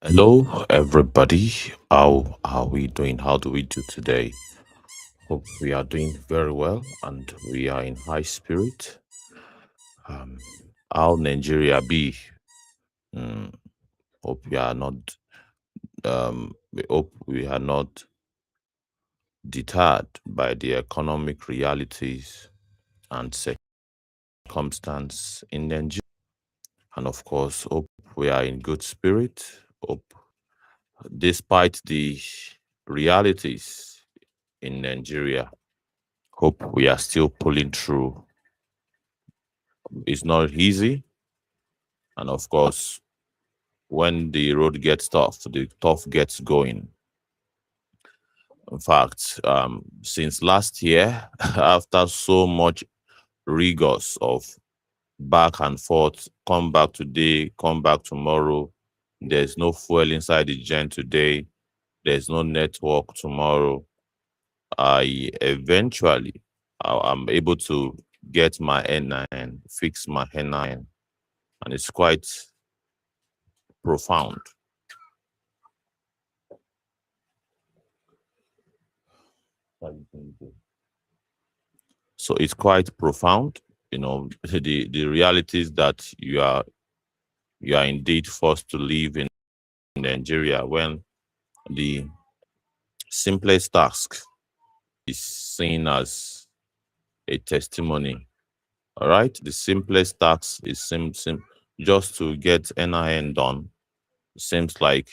Hello, everybody. How are we doing? How do we do today? Hope we are doing very well and we are in high spirit. Um, how Nigeria be? Mm, hope we are not. We hope we are not deterred by the economic realities and circumstance in Nigeria. And of course, hope we are in good spirit. Hope, despite the realities in Nigeria, hope we are still pulling through. It's not easy. And of course, when the road gets tough, the tough gets going. In fact, since last year, after so much rigors of back and forth, come back today, come back tomorrow, there's no fuel inside the gen today, there's no network tomorrow. I eventually I'm able to get my N9, fix my N9, and it's quite profound. So it's quite profound, the realities that you are indeed forced to live in Nigeria when the simplest task is seen as a testimony. All right, the simplest task is just to get NIN done. Seems like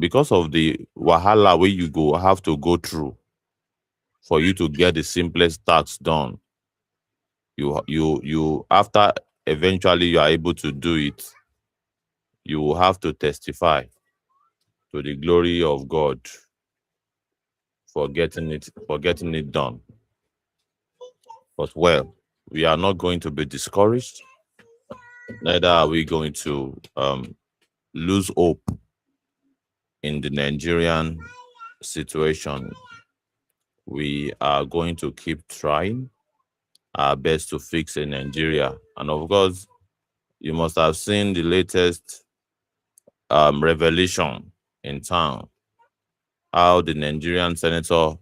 because of the wahala where you go have to go through for you to get the simplest task done. You after eventually you are able to do it, you will have to testify to the glory of God for getting it done. But well, we are not going to be discouraged, neither are we going to lose hope in the Nigerian situation. We are going to keep trying our best to fix in Nigeria. And of course, you must have seen the latest revelation in town, how the Nigerian senator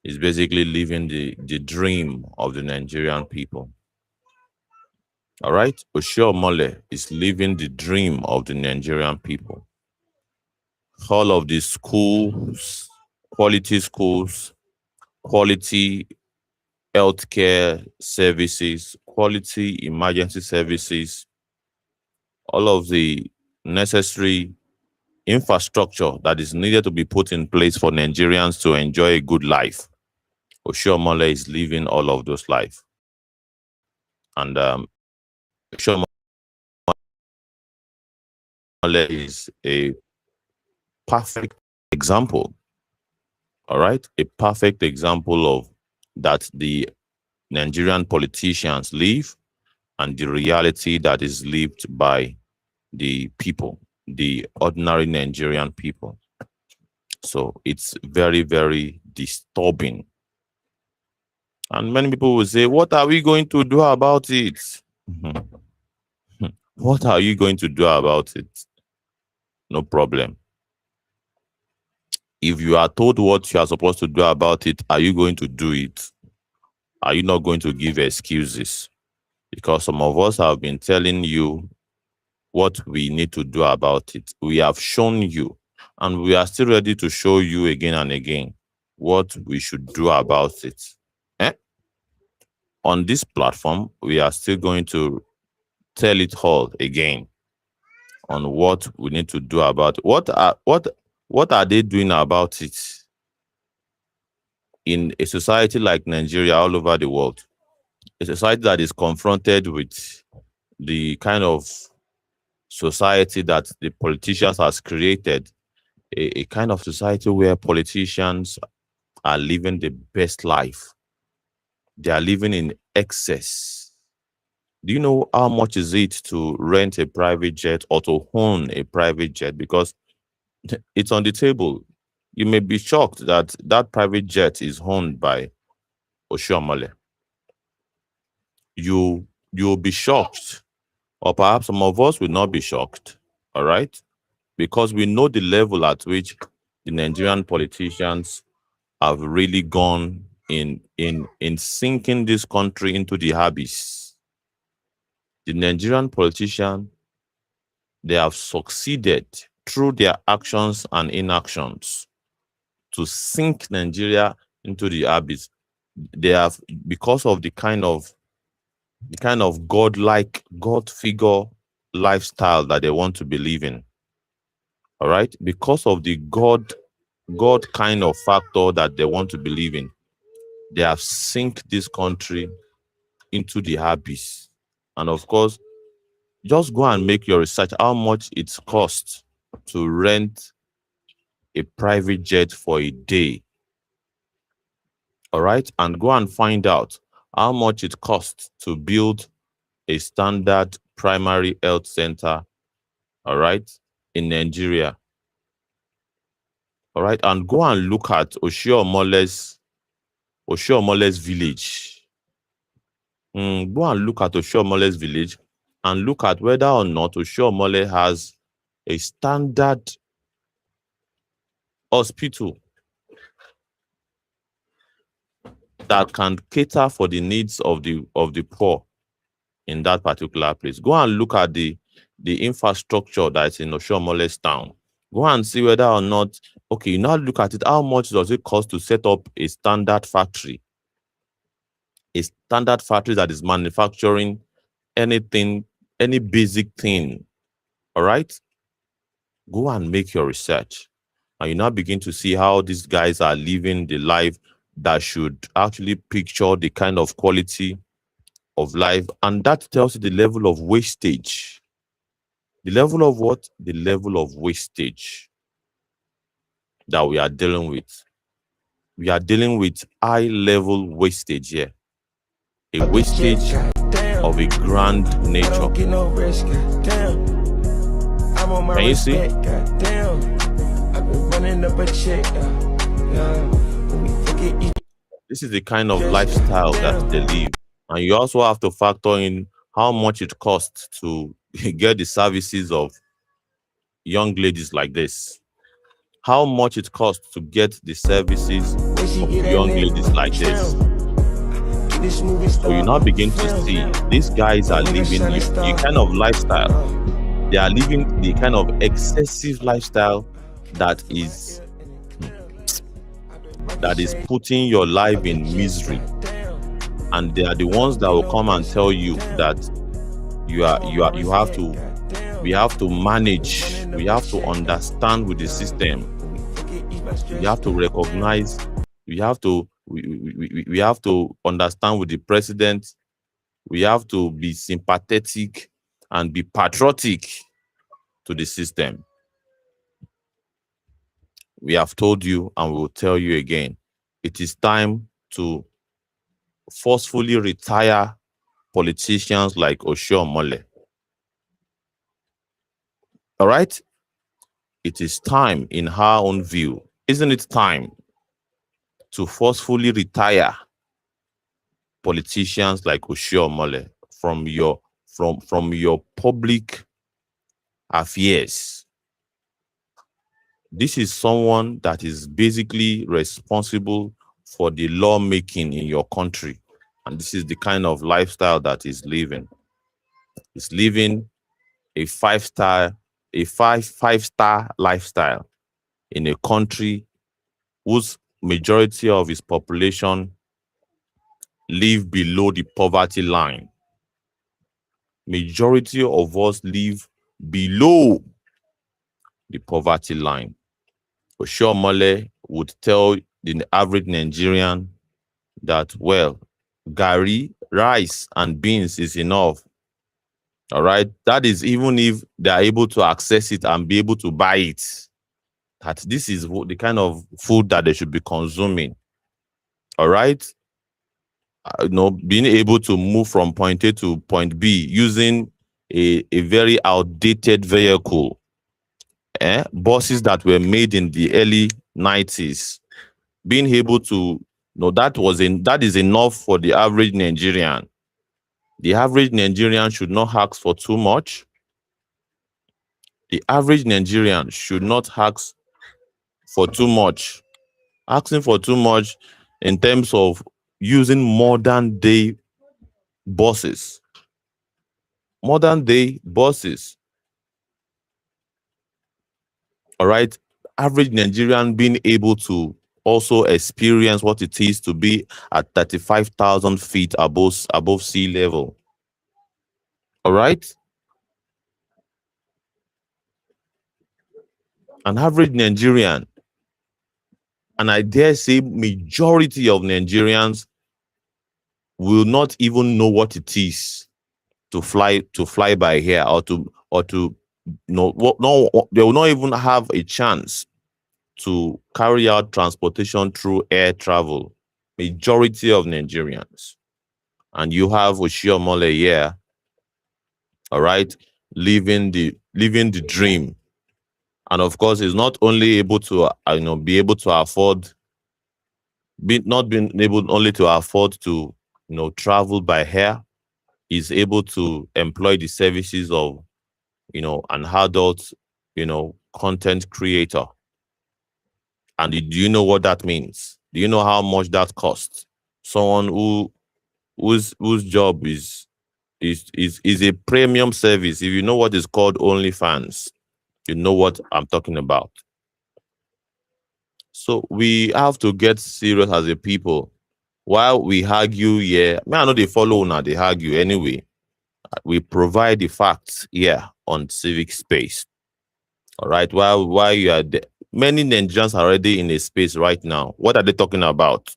is basically living the dream of the Nigerian people. All right? Oshiomole is living the dream of the Nigerian people. All of the schools, quality healthcare services, quality emergency services, all of the necessary infrastructure that is needed to be put in place for Nigerians to enjoy a good life. Oshiomole is living all of those life. And Oshiomole is a perfect example, all right? A perfect example of that the Nigerian politicians live and the reality that is lived by the people, the ordinary Nigerian people. So it's very, very disturbing. And many people will say, what are we going to do about it? What are you going to do about it? No problem. If you are told what you are supposed to do about it, are you going to do it? Are you not going to give excuses? Because some of us have been telling you what we need to do about it. We have shown you, and we are still ready to show you again and again what we should do about it. Eh? On this platform, we are still going to tell it all again on what we need to do about it. What are they doing about it in a society like Nigeria all over the world? A society that is confronted with the kind of society that the politicians has created, a kind of society where politicians are living the best life. They are living in excess. Do you know how much is it to rent a private jet or to own a private jet? Because it's on the table. You may be shocked that that private jet is owned by Oshiomole. You'll be shocked, or perhaps some of us will not be shocked. All right, because we know the level at which the Nigerian politicians have really gone in sinking this country into the abyss. The Nigerian politician, they have succeeded through their actions and inactions to sink Nigeria into the abyss. They have, because of the kind of godlike, God figure lifestyle that they want to believe in. All right, because of the God kind of factor that they want to believe in, they have sink this country into the abyss. And of course, just go and make your research how much it costs to rent a private jet for a day. All right, and go and find out how much it costs to build a standard primary health center, all right, in Nigeria. All right, and go and look at Oshiomole's village. Go and look at Oshiomole's village and look at whether or not Oshiomole has a standard hospital that can cater for the needs of the poor in that particular place. Go and look at the infrastructure that's in Oshomole's town. Go and see whether or not, okay, now look at it. How much does it cost to set up a standard factory? A standard factory that is manufacturing anything, any basic thing. All right? Go and make your research. And you now begin to see how these guys are living the life that should actually picture the kind of quality of life. And that tells you the level of wastage. The level of what? The level of wastage that we are dealing with. We are dealing with high level wastage here. A wastage of a grand nature. Can you see? This is the kind of lifestyle that they live. And you also have to factor in how much it costs to get the services of young ladies like this. How much it costs to get the services of young ladies like this. So you now begin to see these guys are living the kind of lifestyle. They are living the kind of excessive lifestyle that is putting your life in misery. And they are the ones that will come and tell you that we have to manage, we have to understand with the system. We have to recognize, we have to understand with the president. We have to be sympathetic and be patriotic to the system. We have told you and we will tell you again. It is time to forcefully retire politicians like Oshiomole. All right? It is time, in her own view, isn't it time to forcefully retire politicians like Oshiomole from your public affairs? This is someone that is basically responsible for the lawmaking in your country. And this is the kind of lifestyle that he's living. He's living a five-star lifestyle in a country whose majority of its population live below the poverty line. Majority of us live below the poverty line. Oshiomole would tell the average Nigerian that, well, gari, rice, and beans is enough. All right. That is even if they are able to access it and be able to buy it. That this is the kind of food that they should be consuming. All right. Being able to move from point A to point B using a very outdated vehicle. Buses that were made in the early 90s. Being able to that is enough for the average Nigerian. The average Nigerian should not ask for too much. The average Nigerian should not ask for too much. Asking for too much in terms of using modern day buses. Modern day buses. All right. Average Nigerian being able to also experience what it is to be at 35,000 feet above sea level. All right. An average Nigerian, and I dare say majority of Nigerians will not even know what it is to fly by air or to no, they will not even have a chance to carry out transportation through air travel. Majority of Nigerians. And you have Oshiomole here, all right, living the dream. And of course, he's not only able to be able to afford not being able only to afford to travel by air. He's able to employ the services of an adult content creator. And do you know what that means? Do you know how much that costs? Someone whose job is a premium service. If you know what is called OnlyFans, you know what I'm talking about. So we have to get serious as a people. While we argue here, I know they follow now, they argue anyway. We provide the facts here on civic space. All right. While you are there, many Nigerians are already in a space right now. What are they talking about?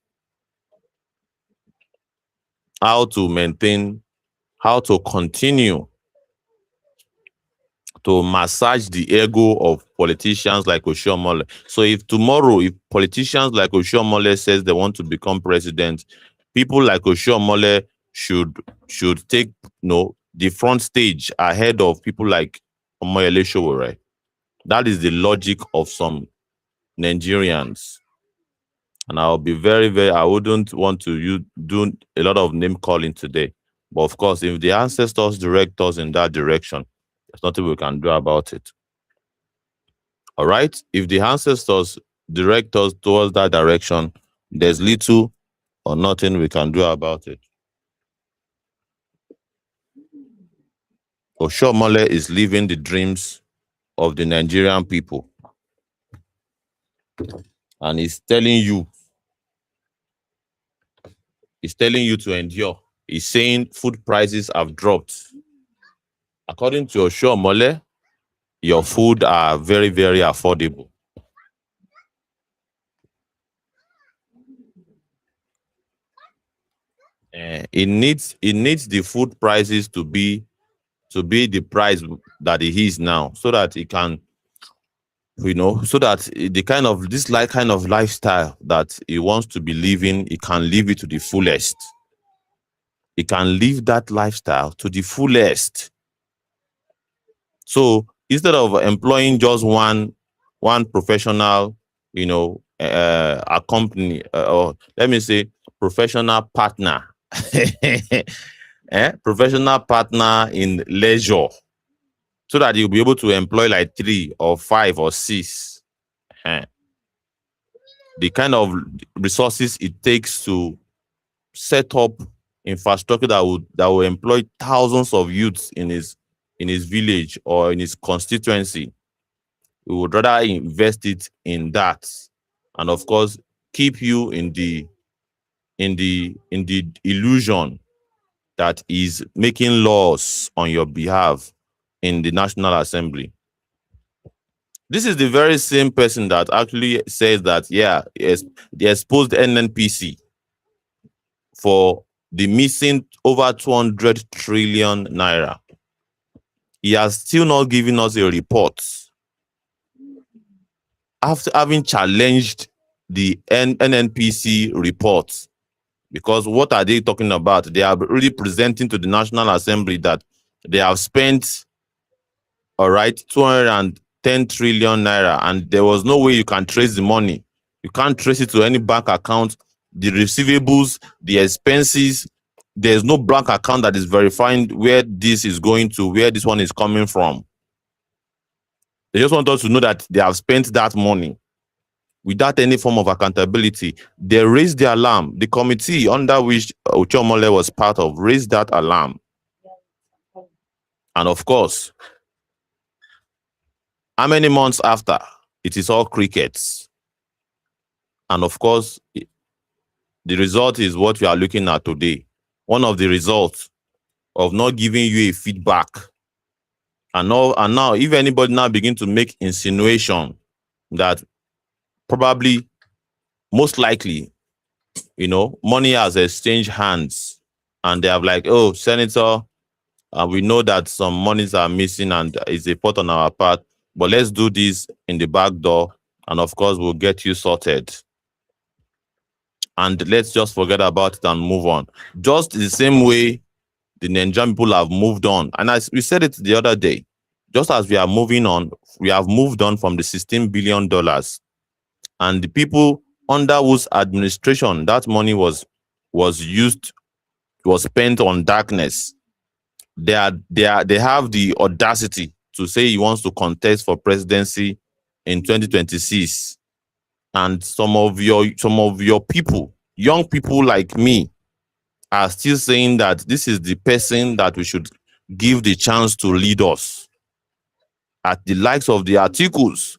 How to maintain, how to continue to massage the ego of politicians like Oshiomole. So if tomorrow, if politicians like Oshiomole says they want to become president, people like Oshiomole should take the front stage ahead of people like Omoyele Sowore. That is the logic of some Nigerians. And I'll be very, very, I wouldn't want to do a lot of name calling today. But of course, if the ancestors direct us in that direction, there's nothing we can do about it. All right? If the ancestors direct us towards that direction, there's little or nothing we can do about it. Oshiomole is living the dreams of the Nigerian people. And he's telling you to endure. He's saying food prices have dropped. According to Oshiomole, your food are very, very affordable. It needs the food prices to be the price that it is now, so that it can, so that the kind of lifestyle that he wants to be living, he can live it to the fullest. He can live that lifestyle to the fullest. So instead of employing just one professional, a company, or let me say professional partner, professional partner in leisure, so that you'll be able to employ like 3 or 5 or 6. The kind of resources it takes to set up infrastructure that will employ thousands of youths in his village or in his constituency. We would rather invest it in that, and of course keep you in the illusion that is making laws on your behalf in the National Assembly. This is the very same person that actually says that, they exposed NNPC for the missing over 200 trillion naira. He has still not given us a report after having challenged the NNPC report. Because what are they talking about? They are really presenting to the National Assembly that they have spent, 210 trillion naira, and there was no way you can trace the money. You can't trace it to any bank account. The receivables, the expenses, there's no bank account that is verifying where this is going to, where this one is coming from. They just want us to know that they have spent that money without any form of accountability. They raised the alarm. The committee under which Oshiomole was part of raised that alarm. And of course, how many months after? It is all crickets. And of course, the result is what we are looking at today. One of the results of not giving you a feedback. And now, if anybody now begin to make insinuation that probably, most likely, money has exchanged hands, and they have like, oh, Senator, we know that some monies are missing and it's a fault on our part, but let's do this in the back door, and of course, we'll get you sorted. And let's just forget about it and move on. Just the same way the Nigerian people have moved on. And as we said it the other day, just as we are moving on, we have moved on from the $16 billion. And the people under whose administration that money was spent on darkness, they have the audacity to say he wants to contest for presidency in 2026. And some of your people, young people like me, are still saying that this is the person that we should give the chance to lead us. At the likes of the articles,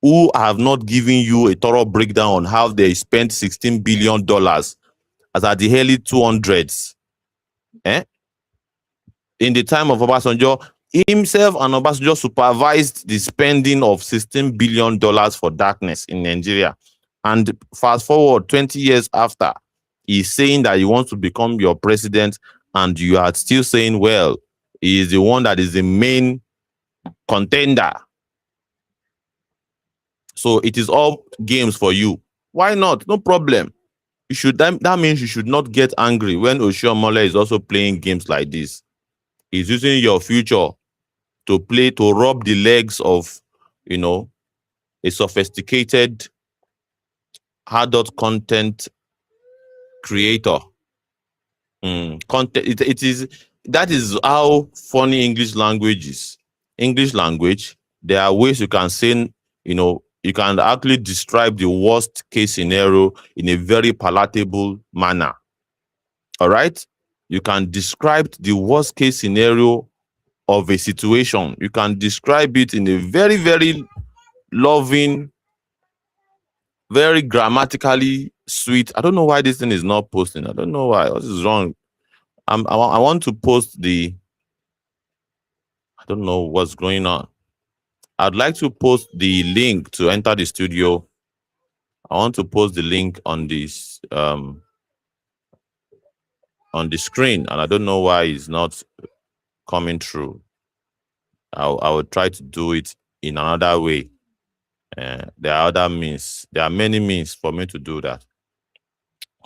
who have not given you a thorough breakdown on how they spent $16 billion as at the early 200s. In the time of Obasanjo, himself and Obasanjo supervised the spending of $16 billion for darkness in Nigeria. And fast forward 20 years after, he's saying that he wants to become your president, and you are still saying, well, he is the one that is the main contender. So it is all games for you. Why not? No problem. You should. That means you should not get angry when Oshiomole is also playing games like this. He's using your future to rub the legs of, a sophisticated adult content creator. Content. That is how funny English language is. English language, there are ways you can say, you can actually describe the worst case scenario in a very palatable manner. All right? You can describe the worst case scenario of a situation. You can describe it in a very, very loving, very grammatically sweet. I don't know why this thing is not posting. I don't know why. What is wrong? I want to post I don't know what's going on. I'd like to post the link to enter the studio. I want to post the link on this on the screen, and I don't know why it's not coming through. I will try to do it in another way. There are other means. There are many means for me to do that.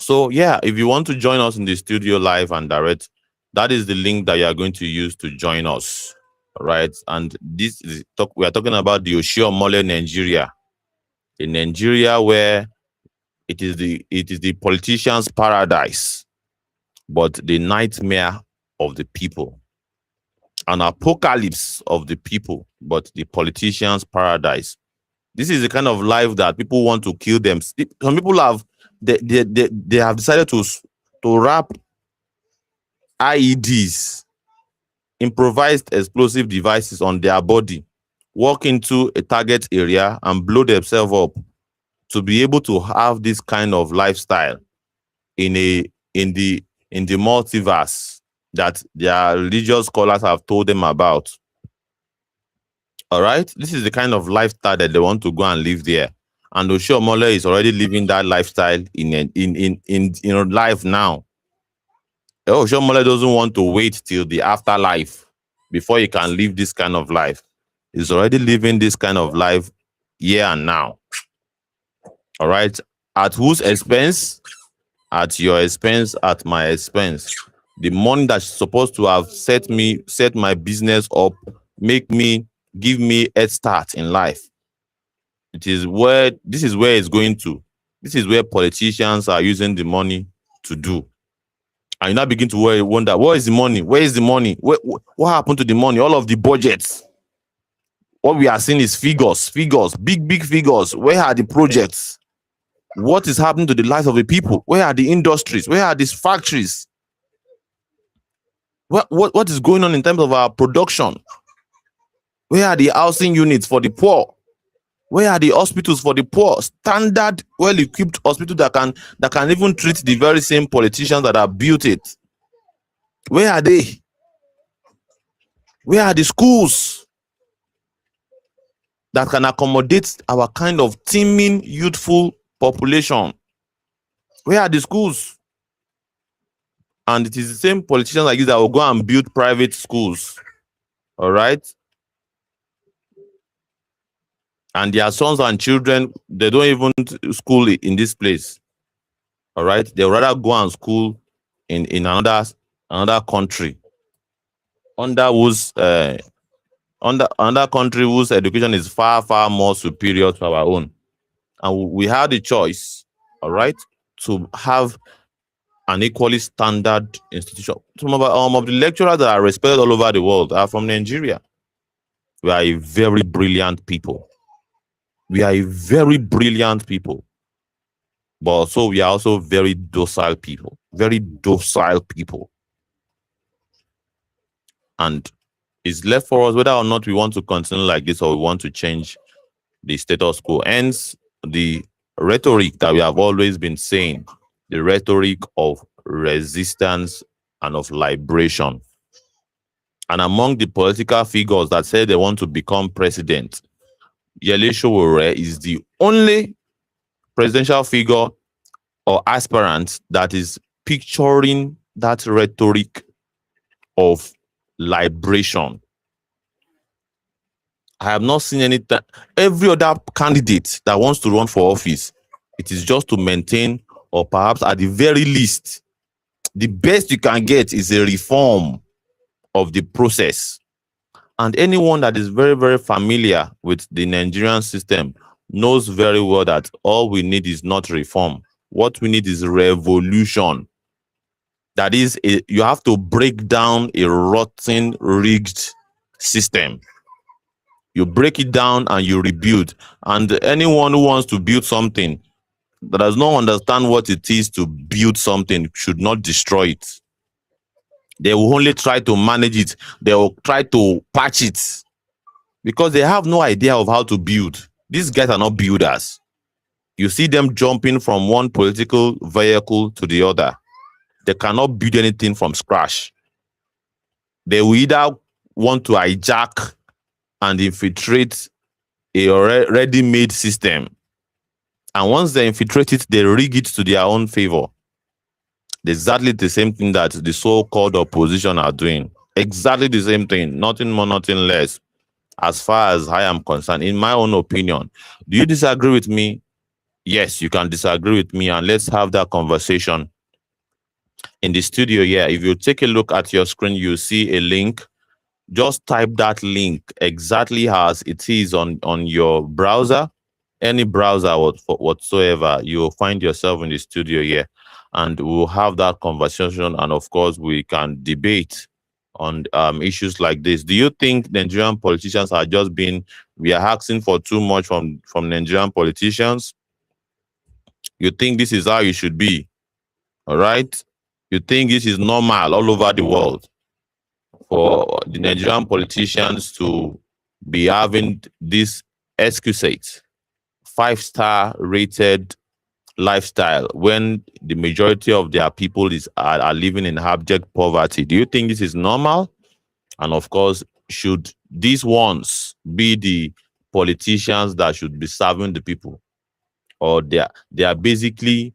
So yeah, if you want to join us in the studio live and direct, that is the link that you are going to use to join us. Right, and we are talking about the Oshiomole Nigeria, in Nigeria where it is the politicians' paradise, but the nightmare of the people, an apocalypse of the people, but the politicians' paradise. This is the kind of life that people want to kill them. Some people have they have decided to wrap IEDs, improvised explosive devices, on their body, walk into a target area and blow themselves up to be able to have this kind of lifestyle in the multiverse that their religious scholars have told them about. All right, this is the kind of lifestyle that they want to go and live there, and Oshiomole is already living that lifestyle in life now. Oshiomole doesn't want to wait till the afterlife before he can live this kind of life. He's already living this kind of life here and now. All right. At whose expense? At your expense, at my expense. The money that's supposed to have set my business up, give me a start in life. This is where it's going to. This is where politicians are using the money to do. And you now begin to wonder, where is the money? Where is the money? What happened to the money? All of the budgets. What we are seeing is figures, big figures. Where are the projects? What is happening to the lives of the people? Where are the industries? Where are these factories? What is going on in terms of our production? Where are the housing units for the poor? Where are the hospitals for the poor? Standard, well-equipped hospitals that can even treat the very same politicians that have built it. Where are they? Where are the schools that can accommodate our kind of teeming, youthful population? Where are the schools? And it is the same politicians like this that will go and build private schools. All right? And their sons and children, they don't even school in this place. All right? They rather go and school in another country under another country whose education is far more superior to our own. And we had the choice, all right, to have an equally standard institution. Some of the lecturers that are respected all over the world are from Nigeria. We are a very brilliant people. But also we are also very docile people. And it's left for us whether or not we want to continue like this or we want to change the status quo. Hence, the rhetoric that we have always been saying, the rhetoric of resistance and of liberation. And among the political figures that say they want to become president, Yele Sowore is the only presidential figure or aspirant that is picturing that rhetoric of liberation. I have not seen every other candidate that wants to run for office, it is just to maintain, or perhaps at the very least, the best you can get is a reform of the process. And anyone that is very familiar with the Nigerian system knows very well that all we need is not reform. What we need is revolution. That is, you have to break down a rotten, rigged system. You break it down and you rebuild. And anyone who wants to build something that does not understand what it is to build something should not destroy it. They will only try to manage it. They will try to patch it because they have no idea of how to build. These guys are not builders. You see them jumping from one political vehicle to the other. They cannot build anything from scratch. They will either want to hijack and infiltrate a ready-made system. And once they infiltrate it, they rig it to their own favor. Exactly the same thing that the so-called opposition are doing. Exactly the same thing. Nothing more, nothing less. As far as I am concerned, in my own opinion. Do you disagree with me? Yes, you can disagree with me, and let's have that conversation in the studio here. If you take a look at your screen, you see a link. Just type that link exactly as it is on your browser, any browser whatsoever. You will find yourself in the studio here, and we'll have that conversation. And of course, we can debate on issues like this. Do you think Nigerian politicians are just being, we are asking for too much from Nigerian politicians? You think this is how it should be? All right. You think this is normal all over the world for the Nigerian politicians to be having this exquisite 5-star rated lifestyle when the majority of their people are living in abject poverty? Do you think this is normal? And of course, should these ones be the politicians that should be serving the people, or they are basically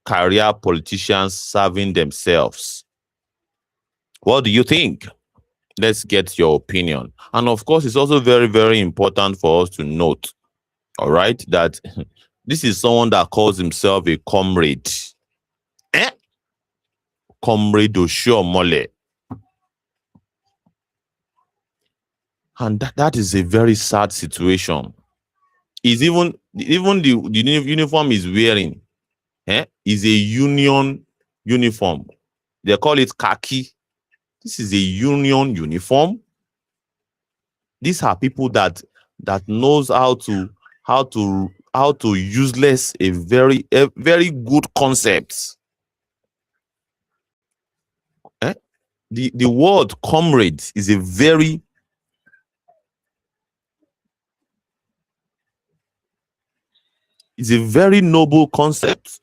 career politicians serving themselves? What do you think? Let's get your opinion. And of course, it's also very important for us to note, all right, that this is someone that calls himself a comrade. Comrade Oshiomole. And that is a very sad situation. Is even the uniform he's wearing is a union uniform. They call it khaki. This is a union uniform. These are people that knows how to useless a very good concept. Eh? The word comrade is a very noble concept.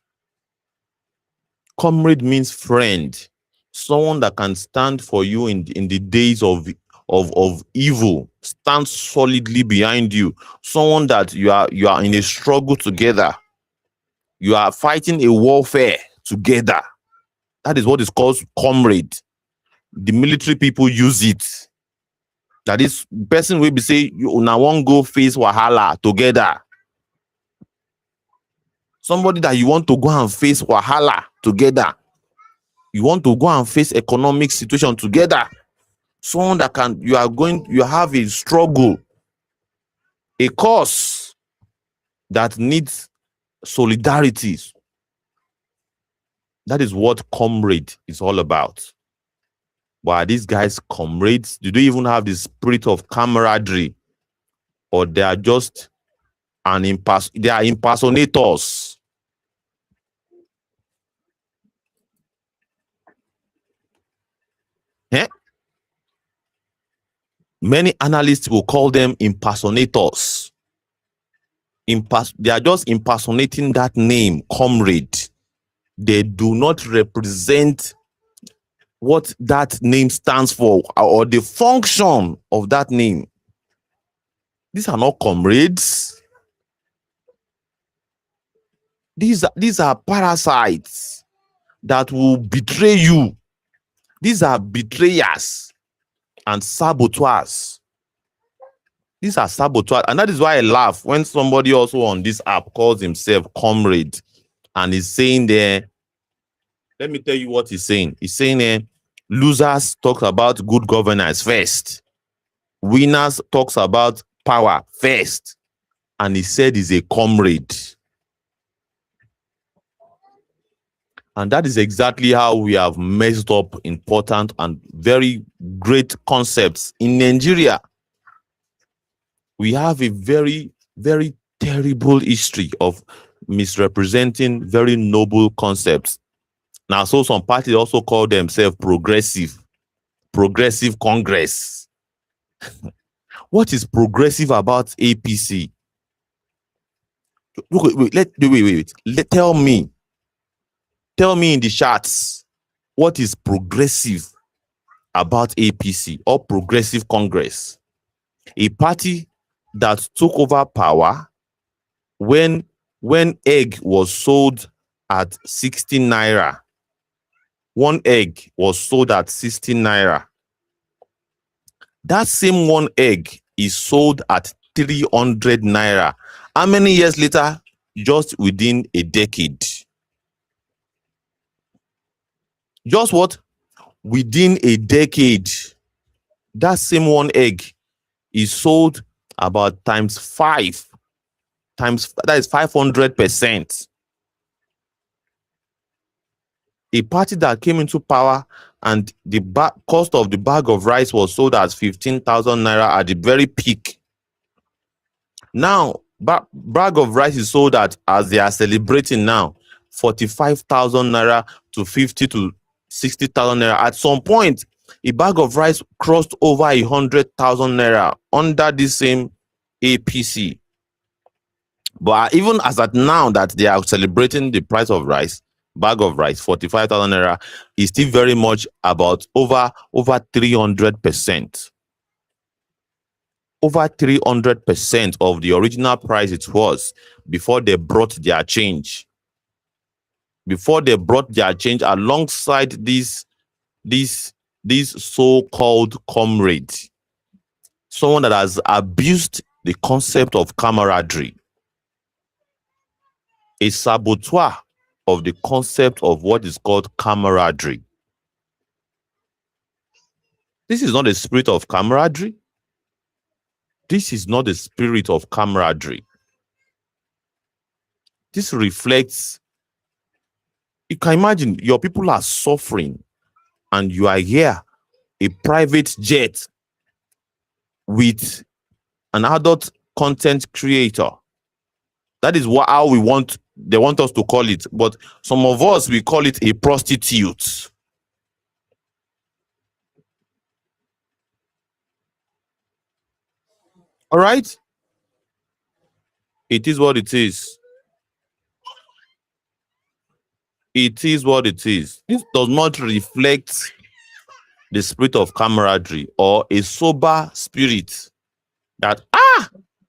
Comrade means friend, someone that can stand for you in the days of evil, stand solidly behind you, someone that you are in a struggle together, you are fighting a warfare together. That is what is called comrade. The military people use it. That is person will be say you now won't go face wahala together. Somebody that you want to go and face wahala together. You want to go and face economic situation together. Someone that you have a struggle, a cause that needs solidarity. That is what comrade is all about. But are these guys comrades? Do they even have the spirit of camaraderie? Or they are just they are impersonators? Eh? Many analysts will call them impersonators. They are just impersonating that name, comrade. They do not represent what that name stands for or the function of that name. These are not comrades. These are parasites that will betray you. These are betrayers and saboteurs. These are saboteurs. And that is why I laugh when somebody also on this app calls himself comrade and is saying there, let me tell you what he's saying. He's saying losers talk about good governance first. Winners talks about power first. And he said he's a comrade. And that is exactly how we have messed up important and very great concepts in Nigeria. We have a very, very terrible history of misrepresenting very noble concepts. Now, so some parties also call themselves progressive Congress. What is progressive about APC? Wait. Tell me in the charts, what is progressive about APC or progressive Congress? A party that took over power when egg was sold at 16 naira. One egg was sold at 16 naira. That same one egg is sold at 300 naira. How many years later? Just within a decade. Just what? Within a decade. That same one egg is sold about times 5. That is 500%. A party that came into power and the cost of the bag of rice was sold as 15,000 naira at the very peak. Now, bag of rice is sold at, as they are celebrating now, 45,000 naira to 50 to 60,000 naira. At some point, a bag of rice crossed over 100,000 naira under the same APC. But even as at now that they are celebrating the price of rice, bag of rice, 45,000 naira, is still very much about over 300%. Over 300% of the original price it was before they brought their change. Before they brought their change alongside this so-called comrade. Someone that has abused the concept of camaraderie. A saboteur of the concept of what is called camaraderie. This is not a spirit of camaraderie. This is not the spirit of camaraderie. This reflects, you can imagine your people are suffering and you are here, a private jet with an adult content creator. That is how they want us to call it. But some of us, we call it a prostitute. All right? It is what it is. It is what it is. This does not reflect the spirit of camaraderie or a sober spirit that,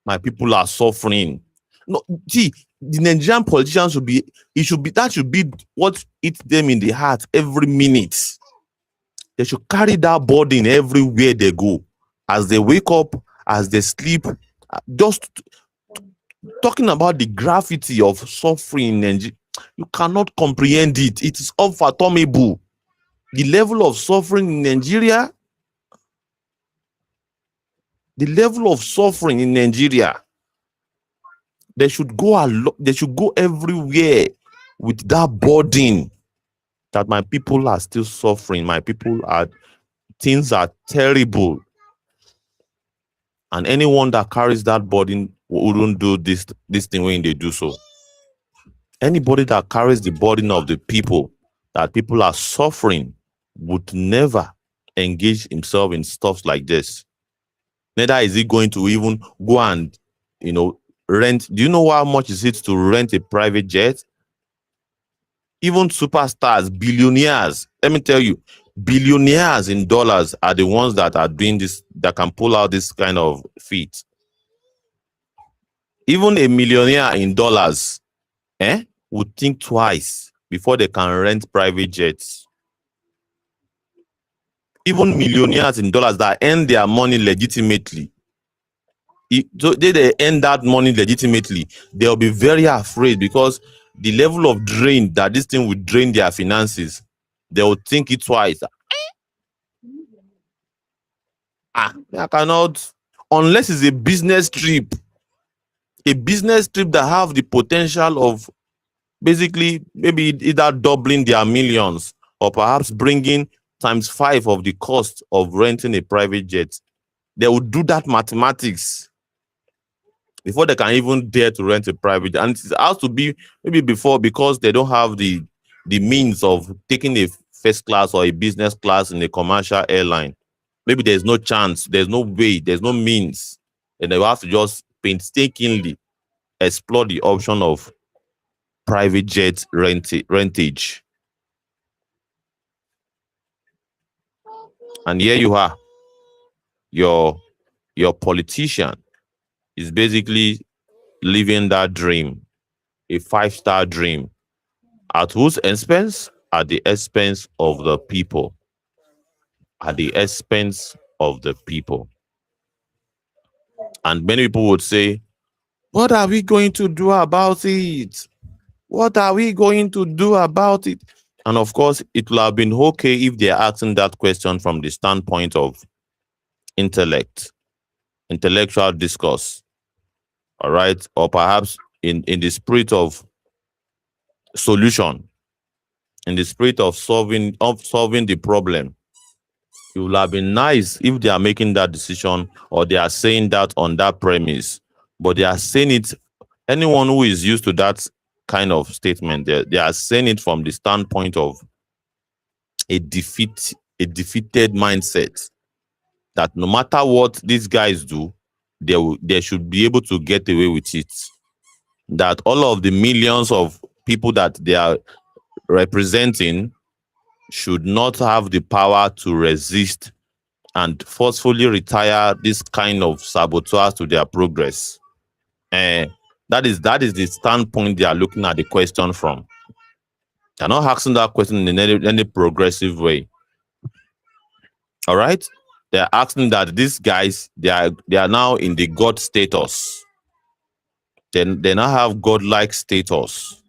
my people are suffering. No, see, the Nigerian politicians that should be what eats them in the heart every minute. They should carry that burden everywhere they go. As they wake up, as they sleep, just talking about the gravity of suffering in Nigeria, you cannot comprehend it. It is unfathomable. The level of suffering in Nigeria, the level of suffering in Nigeria, they should go everywhere with that burden that my people are still suffering. My people things are terrible. And anyone that carries that burden wouldn't do this thing when they do so. Anybody that carries the burden of the people, that people are suffering, would never engage himself in stuff like this. Neither is he going to even go and, rent. Do you know how much is it to rent a private jet? Even superstars, billionaires, let me tell you, billionaires in dollars are the ones that are doing this, that can pull out this kind of feat. Even a millionaire in dollars would think twice before they can rent private jets. Even millionaires in dollars that earn their money legitimately, so they earn that money legitimately, they'll be very afraid because the level of drain that this thing would drain their finances, they'll think it twice. I cannot, unless it's a business trip that have the potential of basically maybe either doubling their millions or perhaps bringing times 5 of the cost of renting a private jet. They will do that mathematics before they can even dare to rent a private jet. And it has to be maybe before, because they don't have the means of taking a first class or a business class in a commercial airline. Maybe there's no chance, there's no way, there's no means, and they will have to just painstakingly explore the option of private jet rentage. And here you are, your politician is basically living that dream, a 5-star dream. At whose expense? At the expense of the people. At the expense of the people. And many people would say, what are we going to do about it? What are we going to do about it? And of course, it will have been okay if they're asking that question from the standpoint of intellectual discourse. All right. Or perhaps in the spirit of solution, in the spirit of solving the problem. It would have been nice if they are making that decision or they are saying that on that premise, but they are saying it. Anyone who is used to that kind of statement, they are saying it from the standpoint of a defeated mindset, that no matter what these guys do, they should be able to get away with it. That all of the millions of people that they are representing should not have the power to resist and forcefully retire this kind of saboteurs to their progress. That is the standpoint they are looking at the question from. They're not asking that question in any progressive way. All right? They're asking that these guys, they are now in the God status. They now have godlike status,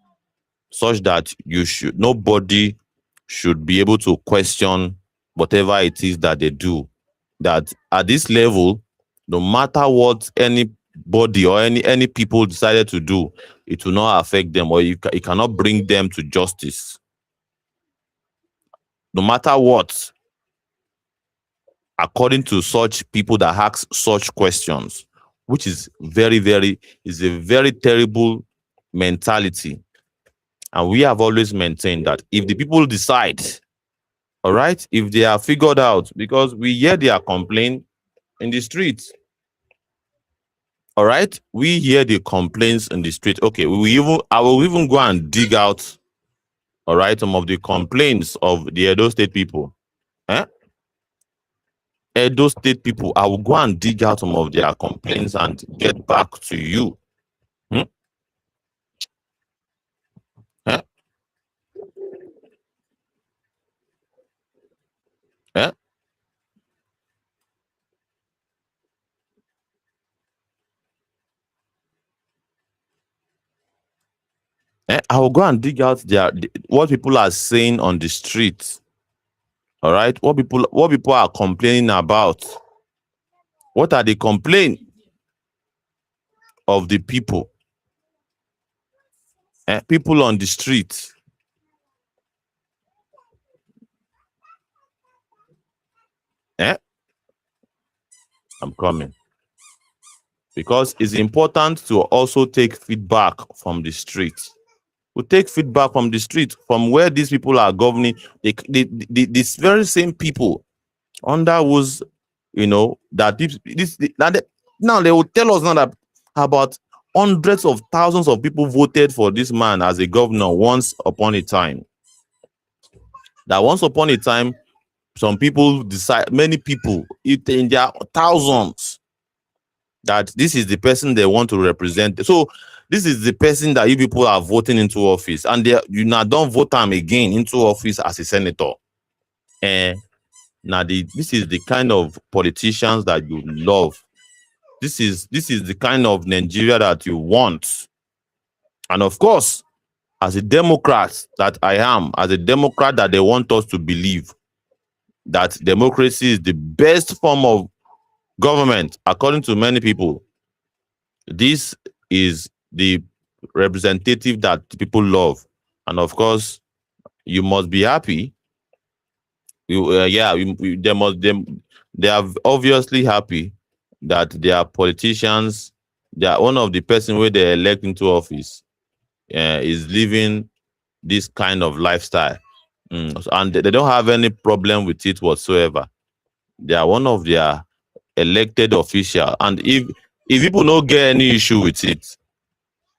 such that nobody should be able to question whatever it is that they do. That at this level, no matter what anybody or any people decided to do, it will not affect them, or it cannot bring them to justice. No matter what. according to such people that ask such questions, which is is a very terrible mentality. And we have always maintained that if the people decide, all right, if they are figured out, because we hear their complaint in the streets, all right, we hear the complaints in the street. Okay, I will even go and dig out, all right, some of the complaints of the Edo State people. Eh? Edo State people, I will go and dig out some of their complaints and get back to you. Hmm? Eh? Eh? I will go and dig out what people are saying on the street. All right, what people are complaining about. What are the complaints of the people? People on the street. I'm coming. Because it's important to also take feedback from the street. We take feedback from the street, from where these people are governing. These very same people under whose, that now they will tell us now that about hundreds of thousands of people voted for this man as a governor once upon a time. That once upon a time, some people decide, many people, in their thousands, that this is the person they want to represent. So this is the person that you people are voting into office, and you now don't vote him again into office as a senator. And now this is the kind of politicians that you love. This is the kind of Nigeria that you want. And of course, as a Democrat that I am, as a Democrat that they want us to believe that democracy is the best form of government, according to many people, this is the representative that people love. And of course, you must be happy. They are obviously happy that their politicians, they are one of the person where they elect into office, is living this kind of lifestyle. And they don't have any problem with it whatsoever. They are one of their elected official. And if people don't get any issue with it,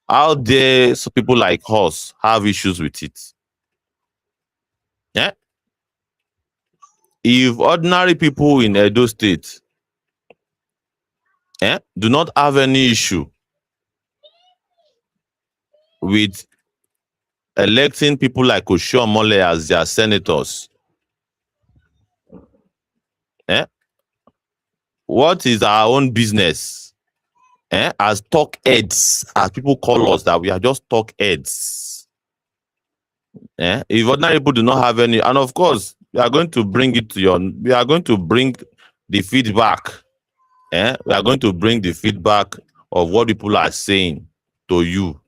how dare some people like us have issues with it? Yeah? If ordinary people in Edo State do not have any issue with electing people like Oshiomole as their senators, what is our own business? As talk heads, as people call us, that we are just talk heads. If ordinary people do not have any, and of course, we are going to bring the feedback. We are going to bring the feedback of what people are saying to you.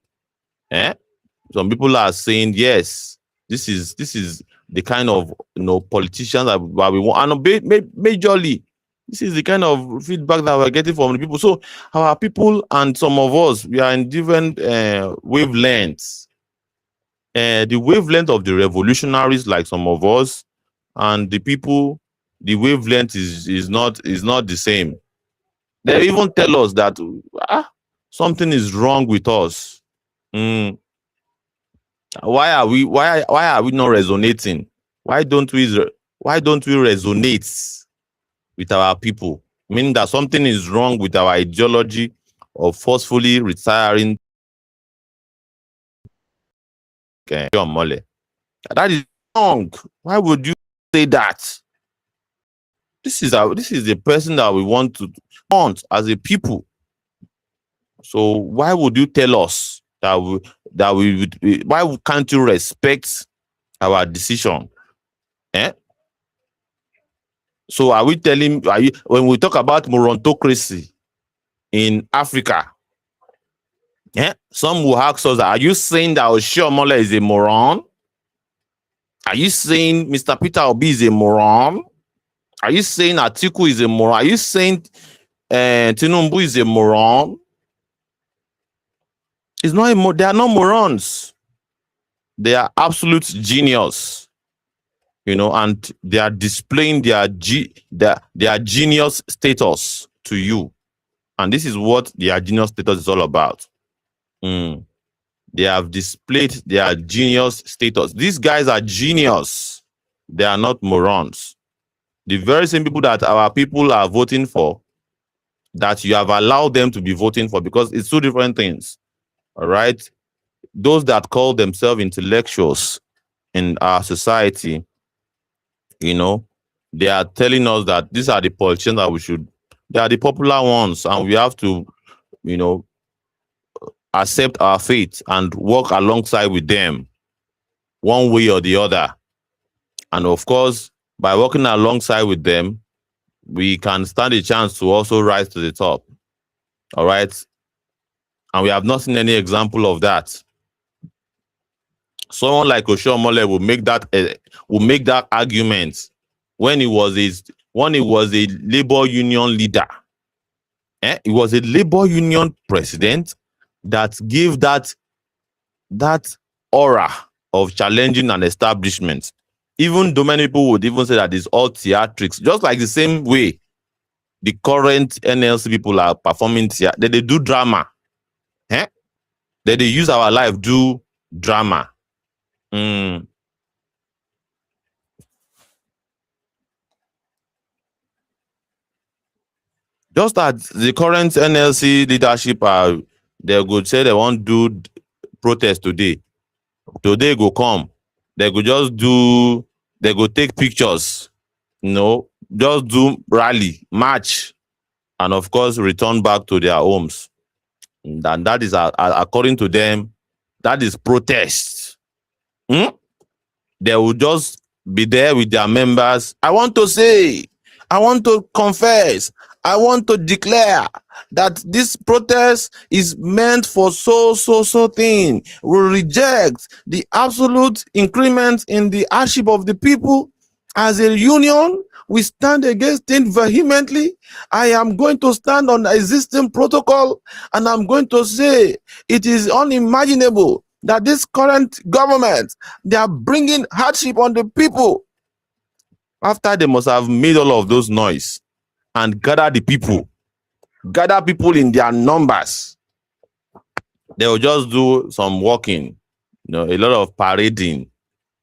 Some people are saying, yes, this is the kind of politicians that we want, and majorly, this is the kind of feedback that we're getting from the people. So our people and some of us, we are in different wavelengths. The wavelength of the revolutionaries, like some of us, and the people, the wavelength is not the same. They even tell us that something is wrong with us. Why are we not resonating? Why don't we resonate with our people? Meaning that something is wrong with our ideology of forcefully retiring Oshiomole. That is wrong. Why would you say that? This is the person that we want as a people. So why would you tell us why can't you respect our decision? So when we talk about morontocracy in Africa, some will ask us, are you saying that Oshiomole is a moron? Are you saying Mr. Peter Obi is a moron? Are you saying Atiku is a moron? Are you saying Tinubu is a moron? It's not they are not morons. They are absolute genius, and they are displaying their genius status to you. And this is what their genius status is all about. Mm. They have displayed their genius status. These guys are genius. They are not morons. The very same people that our people are voting for, that you have allowed them to be voting for, because it's two different things. All right. Those that call themselves intellectuals in our society, they are telling us that these are the politicians that they are the popular ones, and we have to, you know, accept our fate and work alongside with them one way or the other. And of course, by working alongside with them, we can stand a chance to also rise to the top. All right. And we have not seen any example of that. Someone like Oshiomole will make that argument when he was a labor union leader. He was a labor union president that gave that aura of challenging an establishment. Even though many people would even say that it's all theatrics, just like the same way the current NLC people are performing they do drama. They use our life do drama. Just that the current NLC leadership they could say they won't do protest today. Today go come. They go take pictures, just do rally, march, and of course return back to their homes. And that is, according to them, that is protest. They will just be there with their members. I want to confess, I want to declare that this protest is meant for so thing. We reject the absolute increment in the hardship of the people. As a union, we stand against it vehemently. I am going to stand on the existing protocol, and I'm going to say it is unimaginable that this current government, they are bringing hardship on the people. After they must have made all of those noise and gather people in their numbers, they will just do some walking, a lot of parading,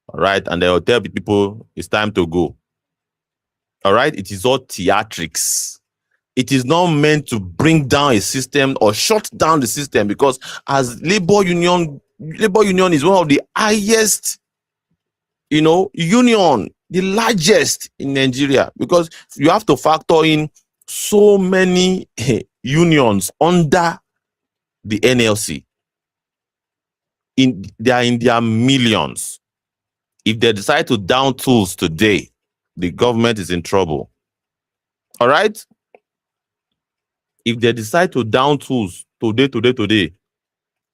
all right? And they will tell the people it's time to go. All right? It is all theatrics. It is not meant to bring down a system or shut down the system, because as labor union is one of the highest, union, the largest in Nigeria, because you have to factor in so many unions under the NLC. They are in their millions. If they decide to down tools today, the government is in trouble. All right? If they decide to down tools today,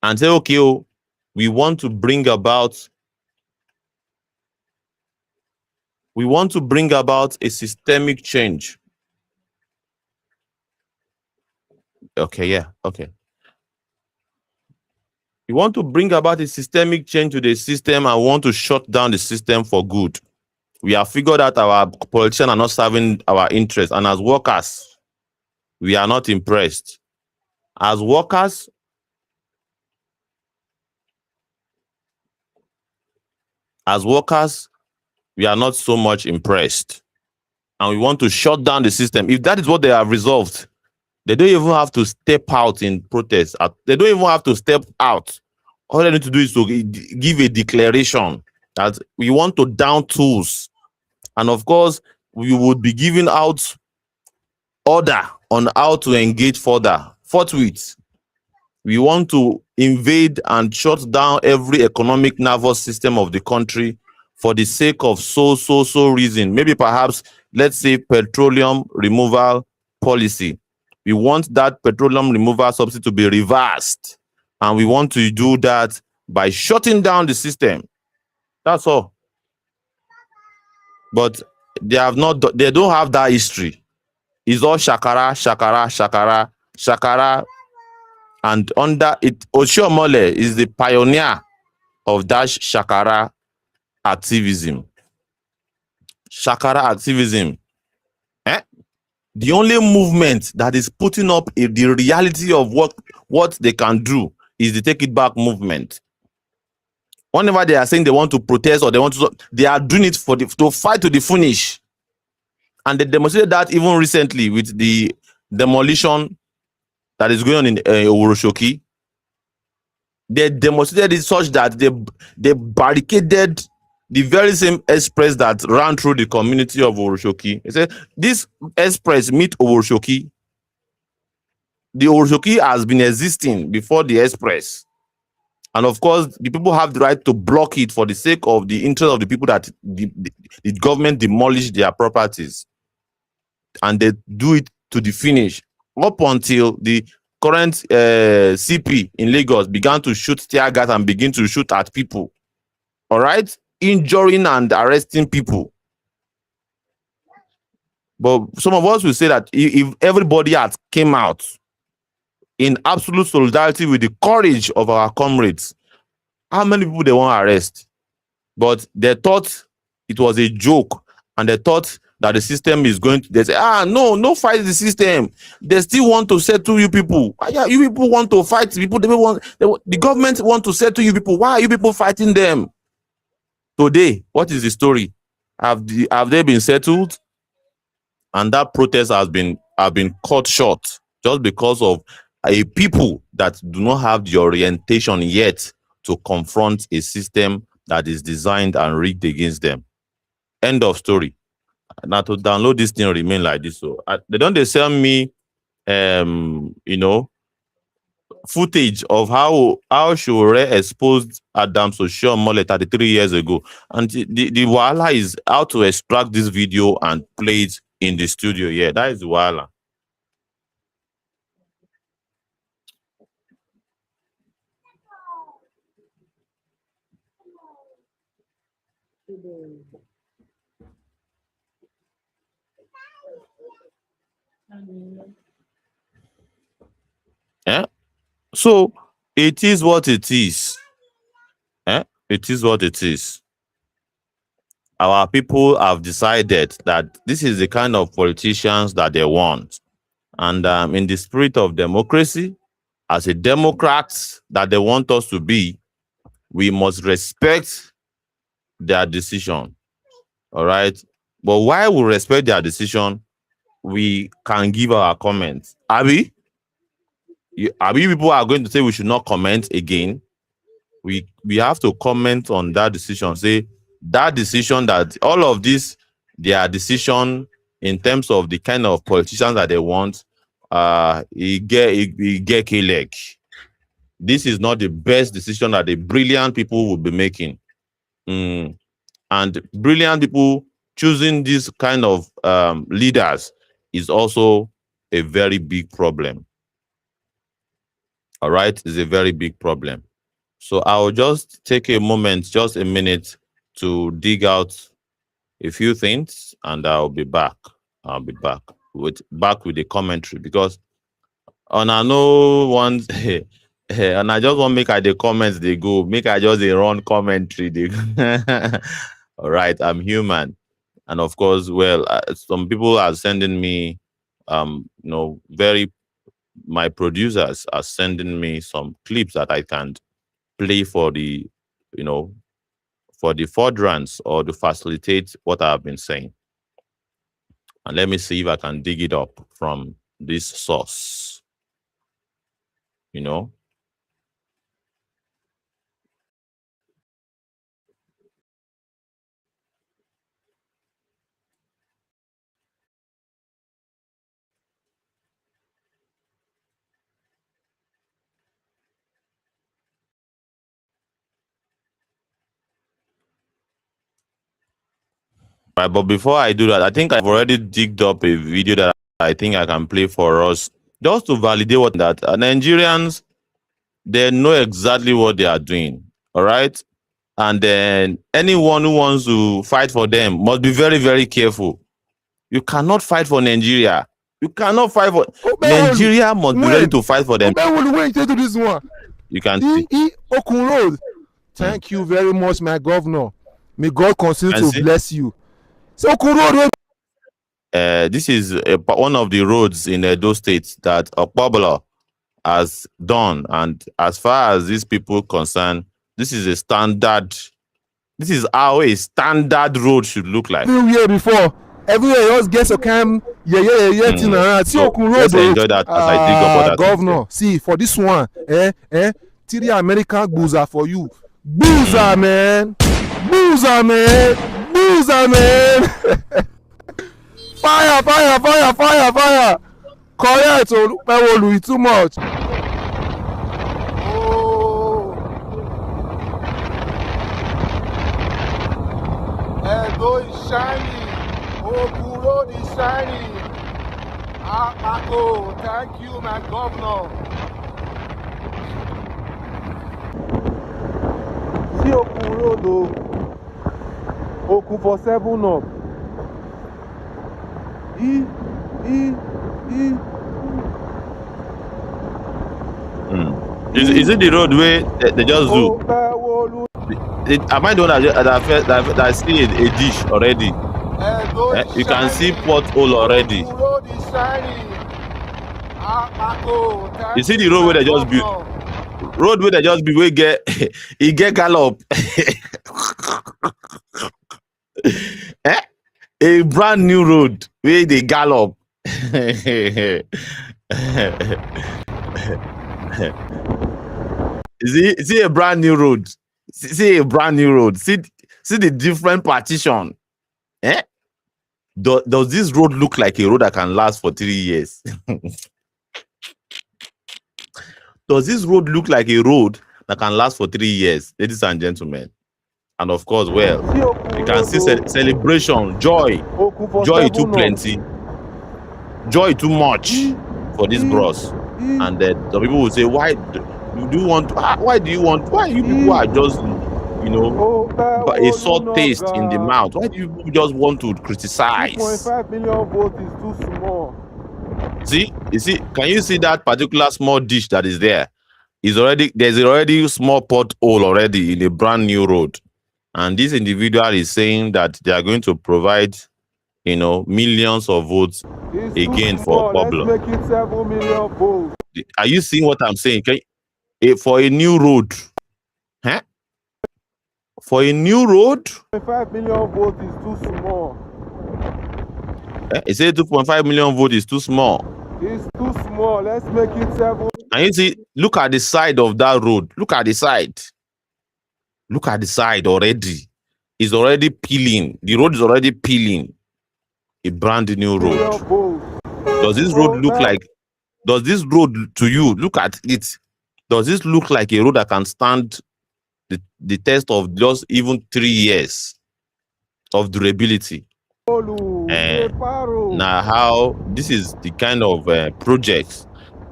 and say, okay, we want to bring about a systemic change. Okay, yeah, okay. We want to bring about a systemic change to the system and want to shut down the system for good. We have figured out our politicians are not serving our interests, and as workers, we are not impressed. As workers, we are not so much impressed, and we want to shut down the system. If that is what they have resolved, they don't even have to step out in protest. They don't even have to step out. All they need to do is to give a declaration that we want to down tools. And of course, we would be giving out order on how to engage further. Forthwith, we want to invade and shut down every economic nervous system of the country for the sake of so reason. Maybe perhaps, let's say, petroleum removal policy. We want that petroleum removal subsidy to be reversed. And we want to do that by shutting down the system. That's all. But They have not. They don't have that history. It's all shakara, shakara, shakara, shakara, and under it, Oshiomole is the pioneer of that shakara activism. Shakara activism. Eh? The only movement that is putting up the reality of what they can do is the Take It Back movement. Whenever they are saying they want to protest or they are doing it to fight to the finish. And they demonstrated that even recently with the demolition that is going on in Owuroshoki. They demonstrated it such that they barricaded the very same express that ran through the community of Owuroshoki. They said this express meet Owuroshoki. The Owuroshoki has been existing before the express. And of course, the people have the right to block it for the sake of the interest of the people that the government demolished their properties. And they do it to the finish. Up until the current CP in Lagos began to shoot tear gas and begin to shoot at people. All right? Injuring and arresting people. But some of us will say that if everybody had came out in absolute solidarity with the courage of our comrades, how many people they want to arrest? But they thought it was a joke, and they thought that the system is going to, they say, no fight the system. They still want to settle you people. Yeah, you people want to fight people. The government want to settle you people. Why are you people fighting them? Today, what is the story? Have they been settled? And that protest have been cut short just because of a people that do not have the orientation yet to confront a system that is designed and rigged against them. End of story. Now to download this thing remain like this. So they sell me footage of how Shure exposed Adams Oshiomole 33 years ago. And the wahala is how to extract this video and play it in the studio. Yeah, that is the wahala. Yeah. So it is what it is. It is what it is. Our people have decided that this is the kind of politicians that they want. And in the spirit of democracy, as a Democrats that they want us to be, we must respect their decision. All right. But while we respect their decision, we can give our comments. Abi people are going to say we should not comment again. We have to comment on that decision. Say that decision, that all of this, their decision in terms of the kind of politicians that they want, get leg. This is not the best decision that the brilliant people will be making. And brilliant people choosing this kind of leaders is also a very big problem. All right, it's a very big problem. So I'll just take a moment, just a minute, to dig out a few things, and I'll be back. I'll be back with the commentary, because on I know once and I just want to make the comments they go, make I just a run commentary. They all right, I'm human. And of course, well, some people are sending me my producers are sending me some clips that I can play for the furtherance or to facilitate what I've been saying. And let me see if I can dig it up from this source. Right, but before I do that, I think I've already digged up a video that I think I can play for us, just to validate what that Nigerians, they know exactly what they are doing. All right. And then anyone who wants to fight for them must be very, very careful. You cannot fight for Nigeria. You cannot fight for Nigeria. Must be ready to fight for them. When you do this one, you can see Okun Road. Thank you very much, my governor. May God continue to bless you. So Okun Road. This is one of the roads in Edo State that Okpabala has done, and as far as these people concerned, this is a standard. This is how a standard road should look like. Year before, everywhere else gets a cam. Thing around. See Okun Road. Let's enjoy that as I dig up other governor. See for this one, 3 American boozer for you. Boozer, man. Boozer, man. Boozer, man. Fire. Correct, Olu, too much. Edo is shining. Okun Road is shining. Akpako, thank you, my governor. See Okun Road, Okun for 7 up. Is it the road where they just do? Am I the one that see a dish already? You can see pothole already. You see the road where they just build? Road where they just build, we get he get gallop. A brand new road where they gallop. See a brand new road. See a brand new road. See the different partition. Does this road look like a road that can last for 3 years? Does this road look like a road that can last for 3 years, ladies and gentlemen? And of course, well, you can see celebration, joy too plenty, joy too much for this bros. And then the people will say, why do you want? Why you people are just, but a sore taste in the mouth? Why do you people just want to criticize? 2.5 million votes is too small. Can you see that particular small dish that is there? There's already small pothole already in a brand new road. And this individual is saying that they are going to provide, millions of votes again for Pablo. Let's make it 7 million votes. Are you seeing what I'm saying? For a new road, for a new road, 2.5 million votes is too small. He said 2.5 million votes is too small. It's too small. Let's make it 7. And you see, look at the side of that road. Look at the side. Look at the side already. It's already peeling. The road is already peeling. A brand new road. Does this road look like? Does this road to you, look at it? Does this look like a road that can stand the test of just even 3 years of durability? Now, how this is the kind of projects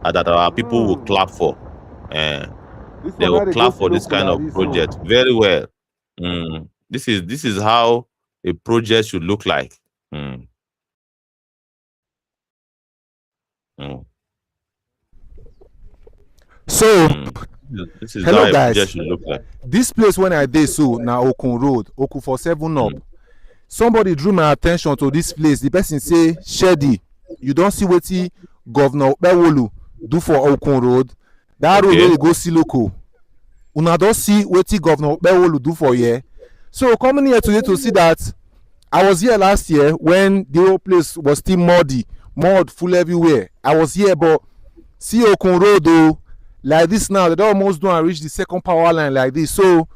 that our people will clap for. They will clap for this kind of project very well. This is how a project should look like. So, this is hello how guys. a project should look like. This place when I did so now Okun Road, Okun for 7 up. Somebody drew my attention to this place. The person say, Shedi, you don't see what Governor Bewolu do for Okun Road. That road where you go see local. Una don't see what Governor Bewolu do for here. So coming here today to see that I was here last year when the whole place was still muddy, mud full everywhere. I was here, but see Okun Road though, like this now, they don't almost don't reach the second power line like this. So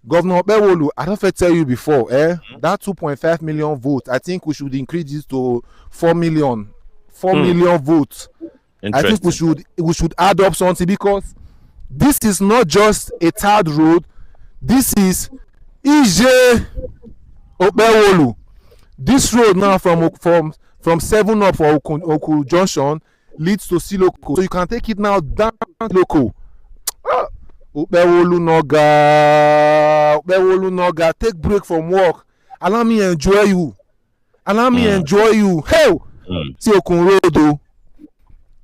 Governor Bewolu, I don't have to tell you before, that 2.5 million votes, I think we should increase this to 4 million votes. I think we should add up something, because this is not just a third road. This is EJ Bewolu. This road now from 7 up for Oku Junction leads to Siloko. So you can take it now down Siloko. Upewolu Noga, take break from work. Allow me enjoy you. Hey, Mm. see Okun Road, oh.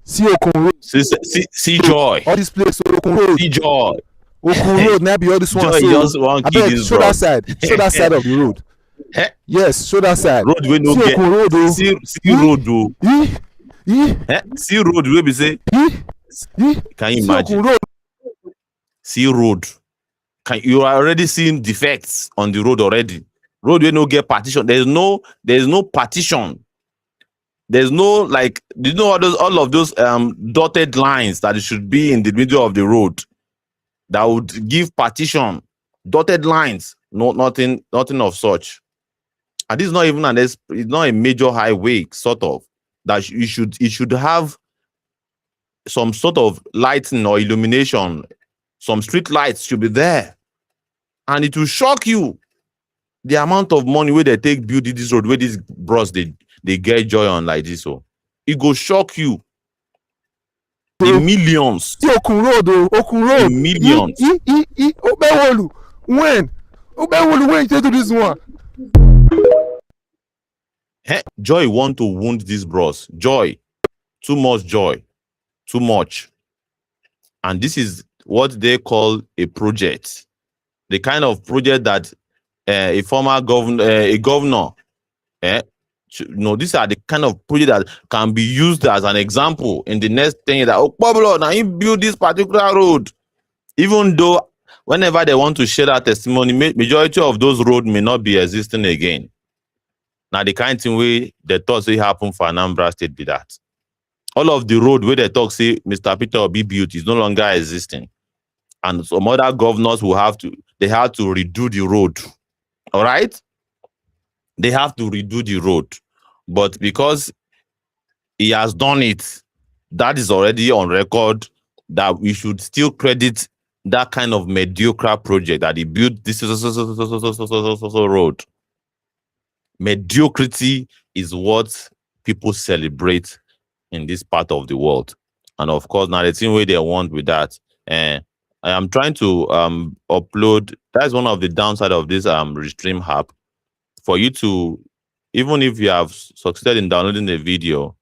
See Okun Road. See joy. All this place, Okun Road. See joy. Okun Road, now be all this one. Joy So, just want I kill beg, this show bro. that side. Show that side of the road. Eh, Yes, show that side. road we no See get. Okun Road, oh. See road though. Eh? See road we be say. Can you See imagine? Okun Road. See road. You are already seeing defects on the road already. Road we no get partition. There's no partition. There's no like all of those dotted lines that should be in the middle of the road that would give partition. Dotted lines, nothing of such. And this is not even it's not a major highway, sort of, that it should have some sort of lighting or illumination. Some street lights should be there. And it will shock you the amount of money where they take build this road, where these bros they get joy on like this. So it go shock you. The millions. See Okun Road, oh. Okun Road. The millions. Upewolu. When you take to this one? Joy want to wound these bros. Joy. Too much joy. Too much. And this is what they call a project. The kind of project that a former governor, these are the kind of project that can be used as an example in the next 10 years. That, oh, Pablo, now he built this particular road. Even though whenever they want to share that testimony, majority of those roads may not be existing again. Now, the kind of thing where the thought say happen for Anambra State be that. All of the road where they talk say Mr. Peter Obi built is no longer existing. And some other governors have to redo the road. All right? They have to redo the road. But because he has done it, that is already on record that we should still credit that kind of mediocre project that he built this road. Mediocrity is what people celebrate in this part of the world. And of course, now the same way they want with that. I am trying to upload. That's one of the downside of this Restream app. For you to, even if you have succeeded in downloading the video,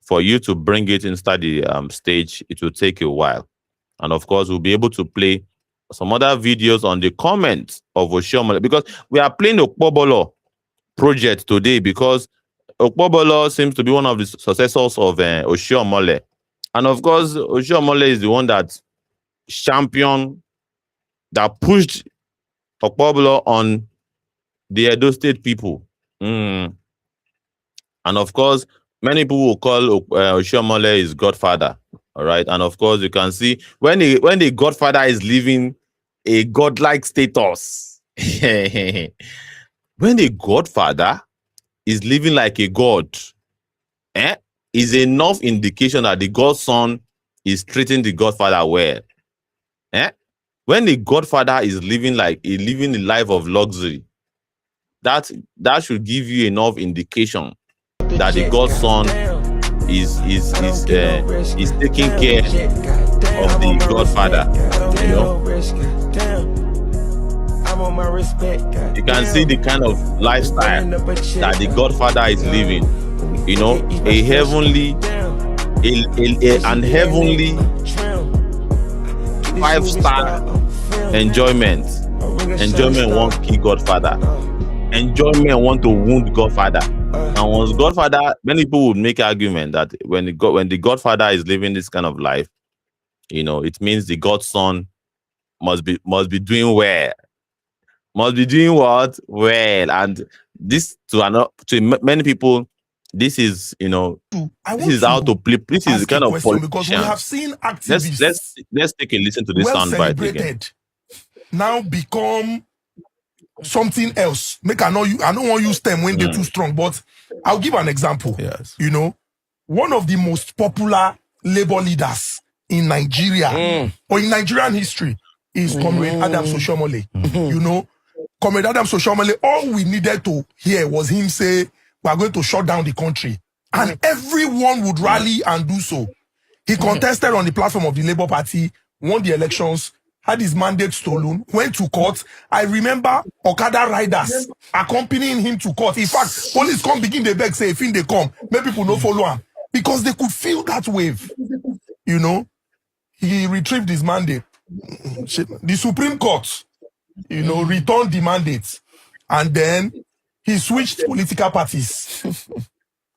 for you to bring it inside the stage, it will take a while. And of course, we'll be able to play some other videos on the comments of Oshiomole, because we are playing Okpobolo project today, because Okpobolo seems to be one of the successors of Oshiomole. And of course, Oshiomole is the one that championed, that pushed Okpobolo on the Edo State people. And of course, many people will call Oshiomole his godfather. All right. And of course, you can see when the godfather is living a godlike status, when the godfather is living like a god, is enough indication that the godson is treating the godfather well. When the godfather is living the life of luxury, that should give you enough indication that the godson is taking care of the godfather. You know, you can see the kind of lifestyle that the godfather is living. You know, a heavenly, and heavenly 5-star enjoyment. Enjoyment won't kill godfather. Enjoyment want to wound godfather. And once godfather, many people would make argument that when the godfather is living this kind of life, you know, it means the godson must be doing well. Must be doing what? Well. And this to many people, this is, you know, this is how to play. This is the kind of politician. Because we have seen activists let's take a listen to this soundbite again. Now become something else. I don't want to use them when they're too strong, but I'll give an example. Yes. You know, one of the most popular labor leaders in Nigeria or in Nigerian history is Comrade Adams Oshiomole. You know, Comrade Adams Oshiomole, all we needed to hear was him say, we are going to shut down the country. And everyone would rally and do so. He contested on the platform of the Labour Party, won the elections, had his mandate stolen, went to court. I remember Okada riders accompanying him to court. In fact, police come begin the beg, say, if they come, make people no follow him. Because they could feel that wave. You know, he retrieved his mandate. The Supreme Court, you know, returned the mandate. And then he switched political parties,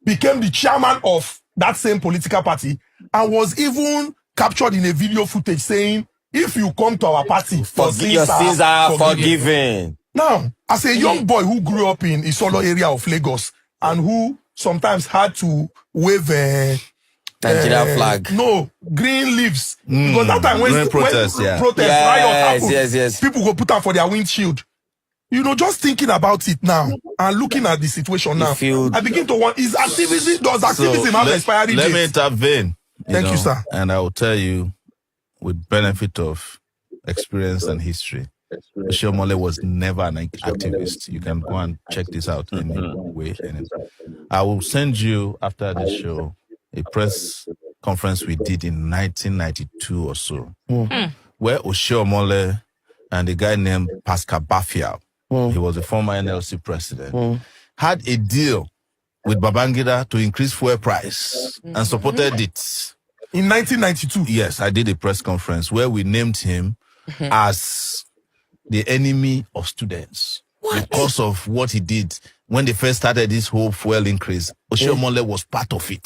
became the chairman of that same political party, and was even captured in a video footage saying, if you come to our party, your sins are forgiven. Now, as a young boy who grew up in Isolo area of Lagos and who sometimes had to wave Nigeria flag. No, green leaves. Because that time when protest, riot happened, people go put out for their windshield. You know, just thinking about it now and looking at the situation now, I begin to want, does activism have expiry date? Let me intervene. Thank you, sir. And I will tell you, with benefit of experience and history, Oshiomole was never an activist. You can go and check this out anyway. I will send you, after the show, a press conference we did in 1992 or so, where Oshiomole and a guy named Pascal Bafia, he was a former NLC president, had a deal with Babangida to increase fuel price and supported it. In 1992? Yes, I did a press conference where we named him as the enemy of students. Because of what he did when they first started this whole fuel increase. Oshiomole was part of it.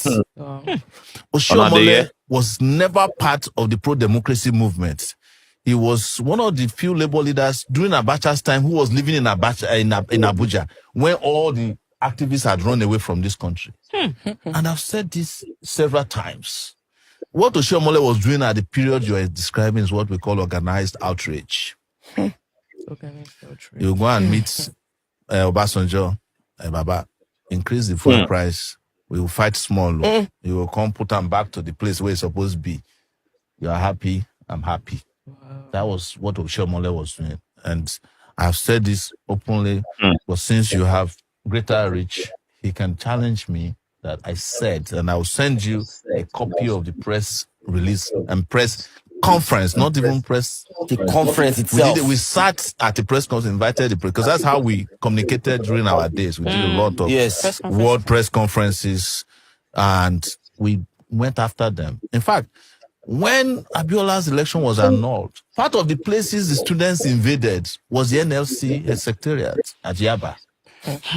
Oshiomole was never part of the pro-democracy movement. He was one of the few labor leaders during Abacha's time who was living in Abuja when all the activists had run away from this country. And I've said this several times. What Oshiomole was doing at the period you are describing is what we call organized outrage. You go and meet Obasanjo, Baba, increase the fuel price. We will fight small. You will come put them back to the place where it's supposed to be. You are happy, I'm happy. That was what Oshiomole was doing. And I've said this openly, but since you have greater reach, he can challenge me that I said, and I'll send you a copy of the press release and press conference, not even press. The conference itself. We sat at the press conference, invited the press, because that's how we communicated during our days. We did a lot of world press conferences, and we went after them. In fact, when Abiola's election was annulled, part of the places the students invaded was the NLC secretariat at Yaba,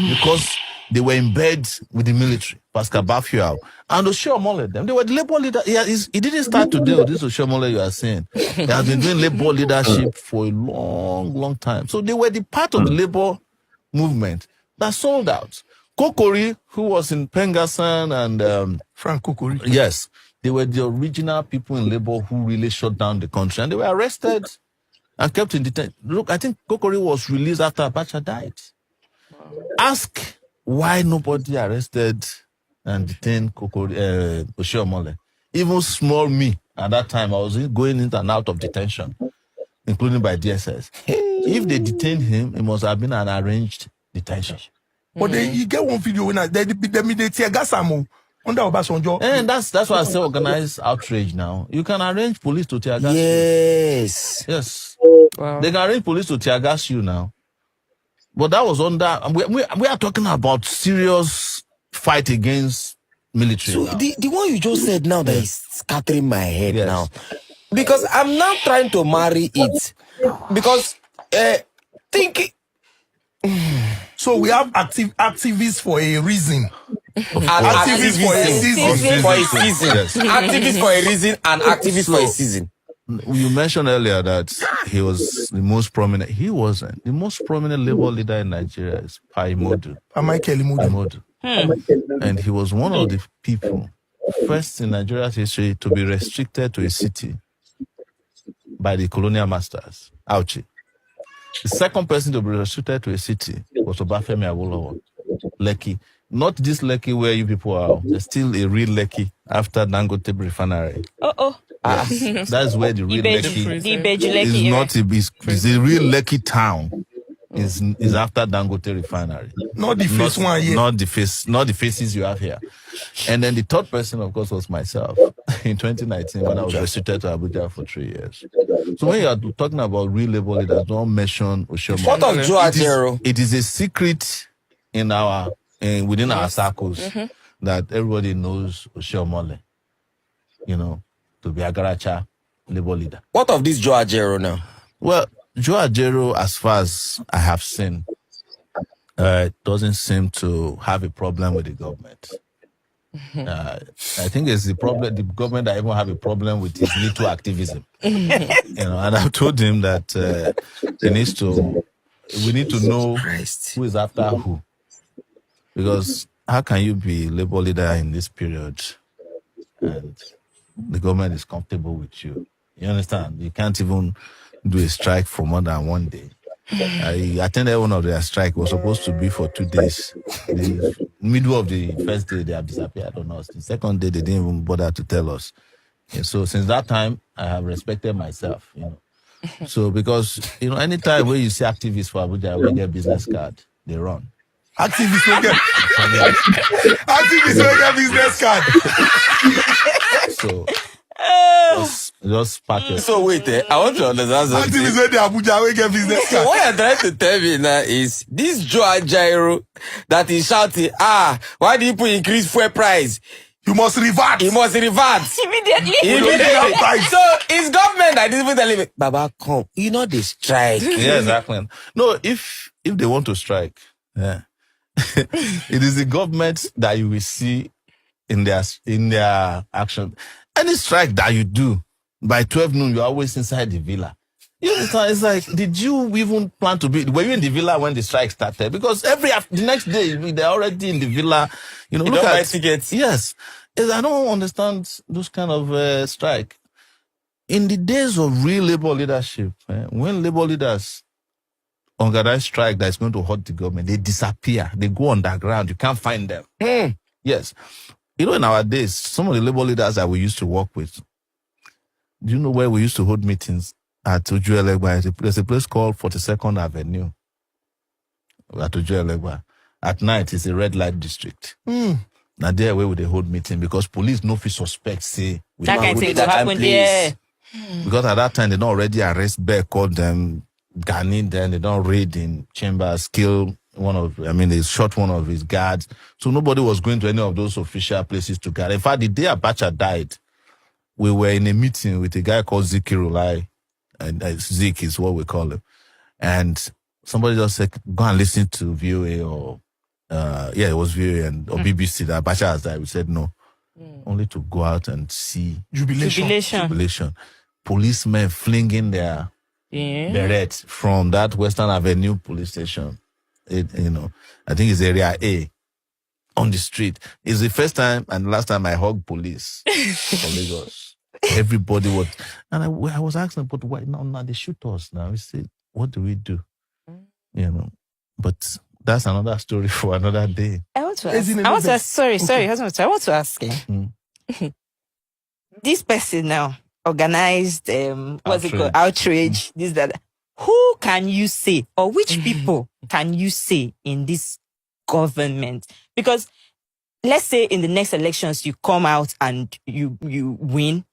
because they were in bed with the military, Pascal Bafia and Oshiomole. They were the labor leader. He didn't start today with this Oshiomole you are saying. He has been doing labor leadership for a long, long time. So they were the part of the labor movement that sold out. Kokori, who was in Pengassan, and Frank Kokori. Yes, they were the original people in labor who really shut down the country, and they were arrested and kept in detention. Look, I think Kokori was released after Abacha died. Ask why nobody arrested and detained Oshiomole. Even small me, at that time, I was going in and out of detention, including by DSS. If they detained him, it must have been an arranged detention. But you get one video when they tear gas ammo under Obasanjo. And that's why I say organized outrage now. You can arrange police to tear gas you. Yes. Wow. They can arrange police to tear gas you now. But that was under, we are talking about serious fight against military. So the one you just said now that is scattering my head now. Because I'm now trying to marry it. Because thinking. So we have activists for a reason. Activists for a season. For a season. Activists for a reason and activists for a season. You mentioned earlier that he was the most prominent. He wasn't. The most prominent labor leader in Nigeria is Paimodu. Paimodu. And he was one of the people, first in Nigeria's history, to be restricted to a city by the colonial masters. Auchi. The second person to be restricted to a city was Obafemi Awolowo. Lekki. Not this Lekki where you people are. There's still a real Lekki after Dangote refinery. That's where the real Lekki is. Not it's a real Lekki town is after Dangote refinery. Not the first one here. Not the faces you have here. And then the third person, of course, was myself in 2019 when I was restricted to Abuja for 3 years. So when you are talking about real labor leaders, don't mention Oshiomole. What of Joe Ajero? It is a secret within our circles that everybody knows Oshiomole, to be a Garacha labor leader. What of this Joe Ajero now? Well, Joe Ajero, as far as I have seen, doesn't seem to have a problem with the government. I think it's the government that even have a problem with his little activism. And I've told him that we need to know who is after who. Because how can you be labor leader in this period and the government is comfortable with you? You understand? You can't even do a strike for more than 1 day. I attended one of their strike. It was supposed to be for 2 days. The middle of the first day, they have disappeared on us. The second day, they didn't even bother to tell us. And so since that time, I have respected myself, So because, anytime when you see activists for Abuja, we get business card, they run. Activists will get business card. So just pack it. So wait, I want to understand something. Activists will get Abuja, we get business So card. what you're trying to tell me now is this Joe Ajero that is shouting, why do people increase fuel price? You must revert. He must revert. Immediately. So it's government that is even telling me, Baba, come. They strike. Yeah, exactly. No, if they want to strike, it is the government that you will see in their action. Any strike that you do by 12 noon, you're always inside the villa. You understand? It's like, did you even plan to be? Were you in the villa when the strike started? Because the next day they're already in the villa. You don't buy tickets. Yes, I don't understand those kind of strike. In the days of real labor leadership, when labor leaders organize strike that's going to hurt the government, they disappear. They go underground. You can't find them. Yes. In our days, some of the labor leaders that we used to work with, do you know where we used to hold meetings? At Ojuelegba. There's a place called 42nd Avenue at Ojuelegba. At night, it's a red light district. Now there where would they hold meeting because police no fit suspect say that can say what happened there. Because at that time they don't already arrest Bear, call them Ghanaian, then they don't raid in chambers, kill they shot one of his guards. So nobody was going to any of those official places to guard. In fact, the day Abacha died, we were in a meeting with a guy called Ziki Rulai, and Zik is what we call him. And somebody just said, go and listen to VOA or, it was VOA or BBC that Abacha has died. We said no, only to go out and see jubilation. Policemen flinging their beret from that Western Avenue police station. I think it's area A on the street. It's the first time and last time I hugged police from Lagos. Everybody was, and I was asking, but why now they shoot us now? We said, what do we do? But that's another story for another day. I want to ask. Sorry, husband. I want to ask him. This person now organized, what's it called? Outrage. This, that. Who can you say, or which people can you say in this government? Because let's say in the next elections you come out and you win.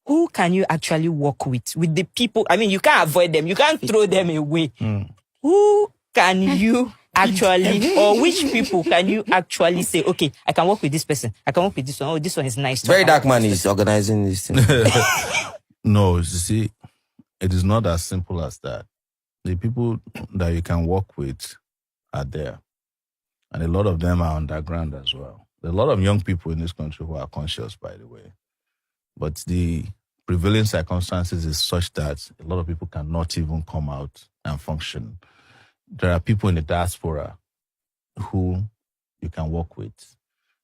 Who can you actually work with the people? I mean, you can't avoid them. You can't throw them away. Who can you actually, or which people can you actually say, okay, I can work with this person. I can work with this one. Oh, this one is nice. Very dark man is organizing this thing. No, you see, it is not as simple as that. The people that you can work with are there. And a lot of them are underground as well. There are a lot of young people in this country who are conscious, by the way. But the prevailing circumstances is such that a lot of people cannot even come out and function. There are people in the diaspora who you can work with.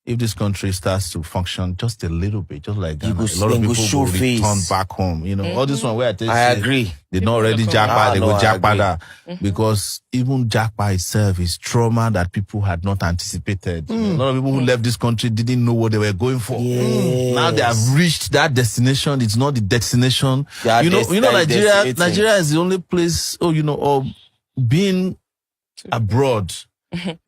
If this country starts to function just a little bit, just like Ghana, a lot of people will return back home. All this one where I agree. They don't already jackpot, they go jackpot because even jackpot itself is trauma that people had not anticipated. A lot of people who left this country didn't know what they were going for. Yes. Now they have reached that destination. It's not the destination. Nigeria is the only place, being abroad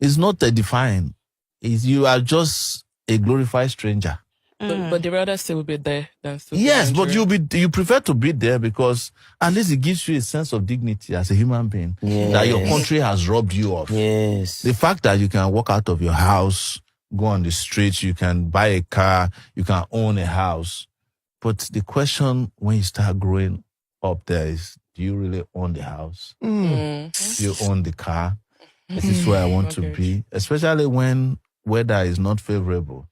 is not edifying. You are just a glorified stranger. But the rather still be there than still yes, but you prefer to be there because at least it gives you a sense of dignity as a human being that your country has robbed you of. Yes. The fact that you can walk out of your house, go on the streets, you can buy a car, you can own a house. But the question when you start growing up there is, do you really own the house? Do you own the car? Is this where I want to be? Especially when weather is not favorable.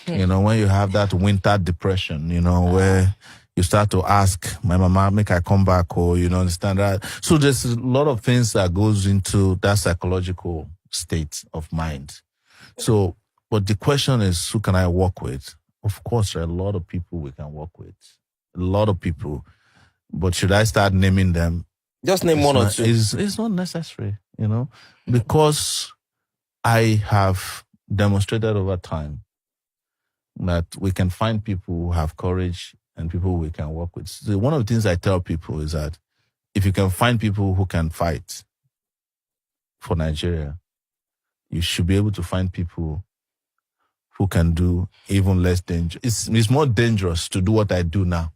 When you have that winter depression, where you start to ask, my mama, make I come back, or, understand that. So there's a lot of things that goes into that psychological state of mind. So, but the question is, who can I work with? Of course, there are a lot of people we can work with. A lot of people. But should I start naming them? Just name one or two. It's not necessary, because I have demonstrated over time that we can find people who have courage and people we can work with. So one of the things I tell people is that if you can find people who can fight for Nigeria, you should be able to find people who can do even less danger. It's more dangerous to do what I do now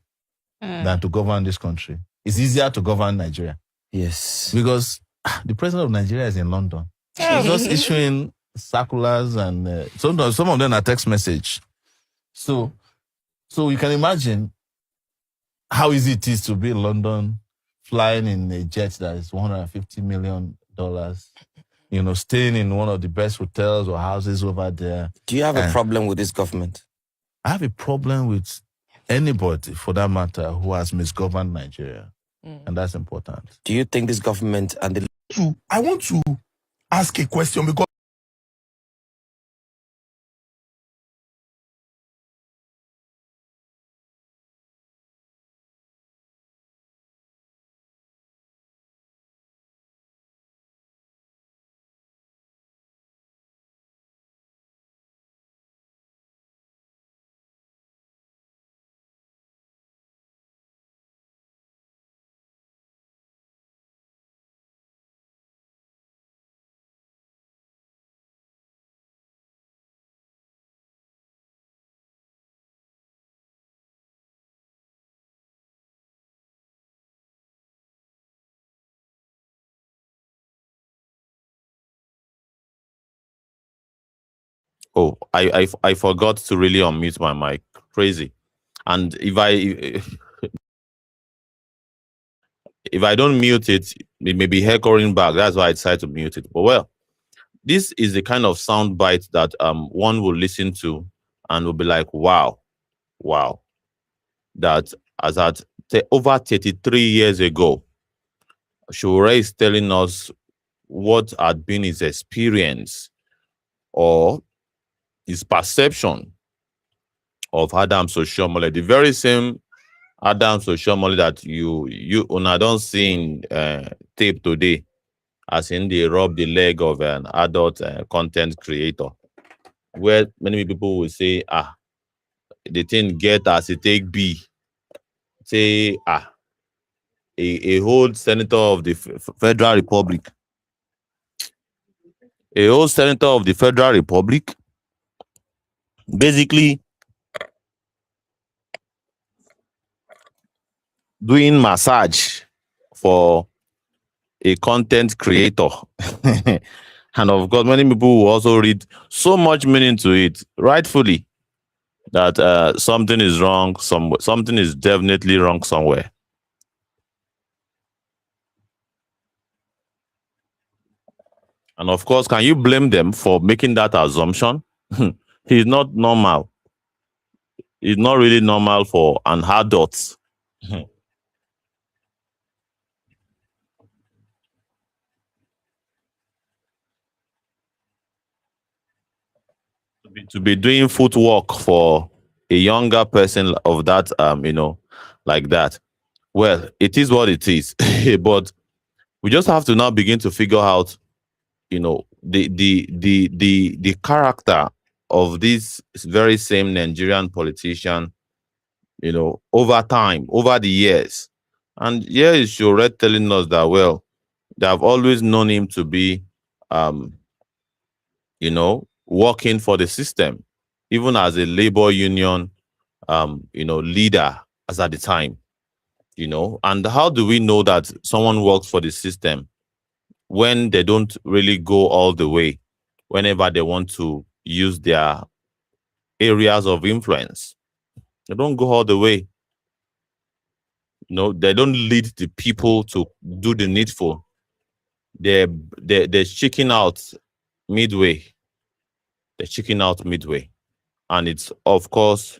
than to govern this country. It's easier to govern Nigeria. Yes. Because the president of Nigeria is in London. He's just issuing circulars and some of them are text message. So you can imagine how easy it is to be in London, flying in a jet that is $150 million, staying in one of the best hotels or houses over there. Do you have a problem with this government? I have a problem with anybody, for that matter, who has misgoverned Nigeria. And that's important. Do you think this government and the... I want to ask a question because Oh, I forgot to really unmute my mic. Crazy. And if I don't mute it, it may be echoing back. That's why I decided to mute it. But well, this is the kind of sound bite that one will listen to and will be like, wow. That as at over 33 years ago, Shure is telling us what had been his experience or his perception of Adams Oshiomole, the very same Adams Oshiomole that you don't see in tape today, as in they rub the leg of an adult content creator, where many people will say, the thing get as it take B. Say, a whole senator of the Federal Republic. A whole senator of the Federal Republic basically doing massage for a content creator. And of course, many people will also read so much meaning to it, rightfully, that something is wrong, something is definitely wrong somewhere. And of course, can you blame them for making that assumption? He's not normal. It's not really normal for an adult. To be doing footwork for a younger person of that, like that. Well, it is what it is. But we just have to now begin to figure out, the character of this very same Nigerian politician, over time, over the years. And here is Shure telling us that, well, they have always known him to be um, working for the system, even as a labor union, leader as at the time, and how do we know that someone works for the system when they don't really go all the way whenever they want to use their areas of influence? They don't go all the way. They don't lead the people to do the needful. They're checking out midway. They're checking out midway. And it's, of course,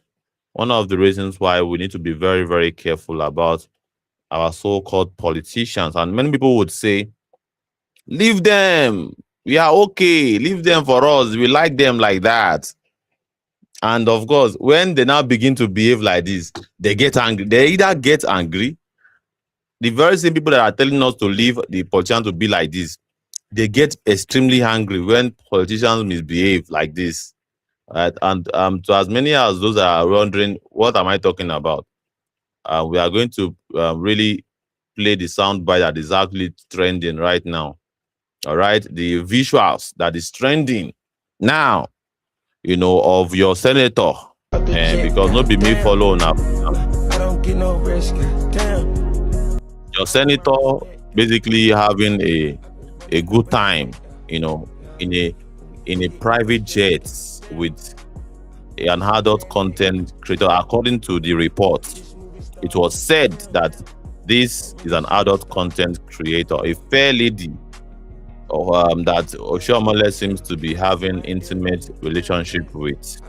one of the reasons why we need to be very, very careful about our so-called politicians. And many people would say, leave them. We are okay. Leave them for us. We like them like that. And of course, when they now begin to behave like this, they get angry. They either get angry. The very same people that are telling us to leave the politicians to be like this, they get extremely angry when politicians misbehave like this. Right? And to as many as those that are wondering, what am I talking about? We are going to really play the soundbite that is actually trending right now. All right, the visuals that is trending now, of your senator, and because not be me follow now. I don't get no rest, damn. Your senator basically having a good time, in a private jet with an adult content creator. According to the report, it was said that this is an adult content creator, a fair lady, that Oshiomole seems to be having intimate relationship with,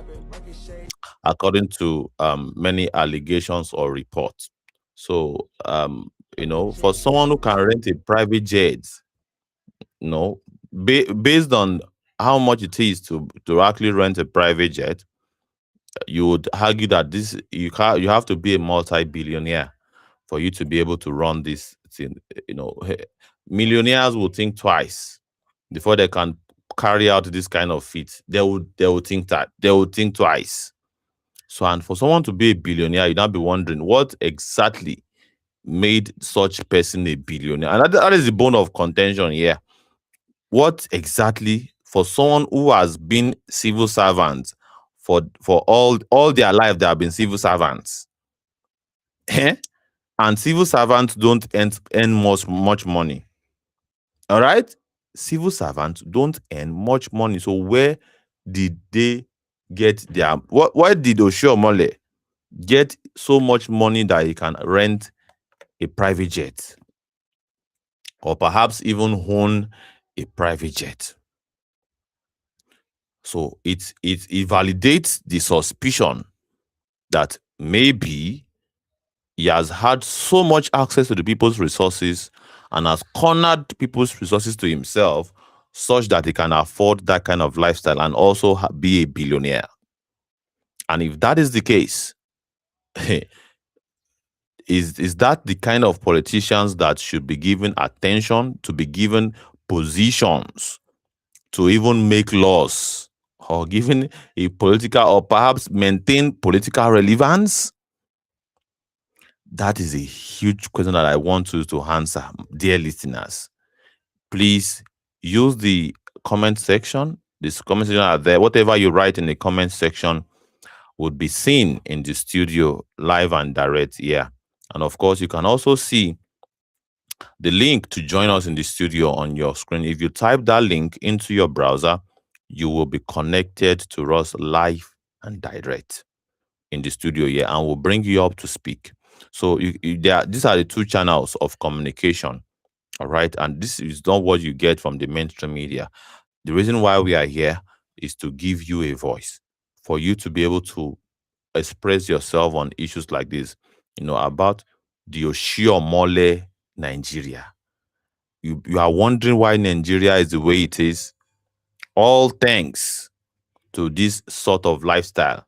according to many allegations or reports. So, for someone who can rent a private jet, based on how much it is to actually rent a private jet, you would argue that you have to be a multi-billionaire for you to be able to run this thing. Millionaires will think twice before they can carry out this kind of feat. They would think twice. So, and for someone to be a billionaire, you'd not be wondering what exactly made such person a billionaire. And that is the bone of contention here. What exactly, for someone who has been civil servants for all their life, they have been civil servants. And civil servants don't earn much money. All right? Civil servants don't earn much money. So where did they get their... Why did Oshiomole get so much money that he can rent a private jet? Or perhaps even own a private jet? So it validates the suspicion that maybe he has had so much access to the people's resources and has cornered people's resources to himself such that he can afford that kind of lifestyle and also be a billionaire. And if that is the case, is that the kind of politicians that should be given attention, to be given positions, to even make laws, or given a political, or perhaps maintain political relevance? That is a huge question that I want you to answer, dear listeners. Please use the comment section. This comment section are there. Whatever you write in the comment section would be seen in the studio live and direct here. And of course, you can also see the link to join us in the studio on your screen. If you type that link into your browser, you will be connected to us live and direct in the studio here, and we'll bring you up to speak. So these are the two channels of communication, all right? And this is not what you get from the mainstream media. The reason why we are here is to give you a voice, for you to be able to express yourself on issues like this, about the Oshiomole Nigeria. You are wondering why Nigeria is the way it is. All thanks to this sort of lifestyle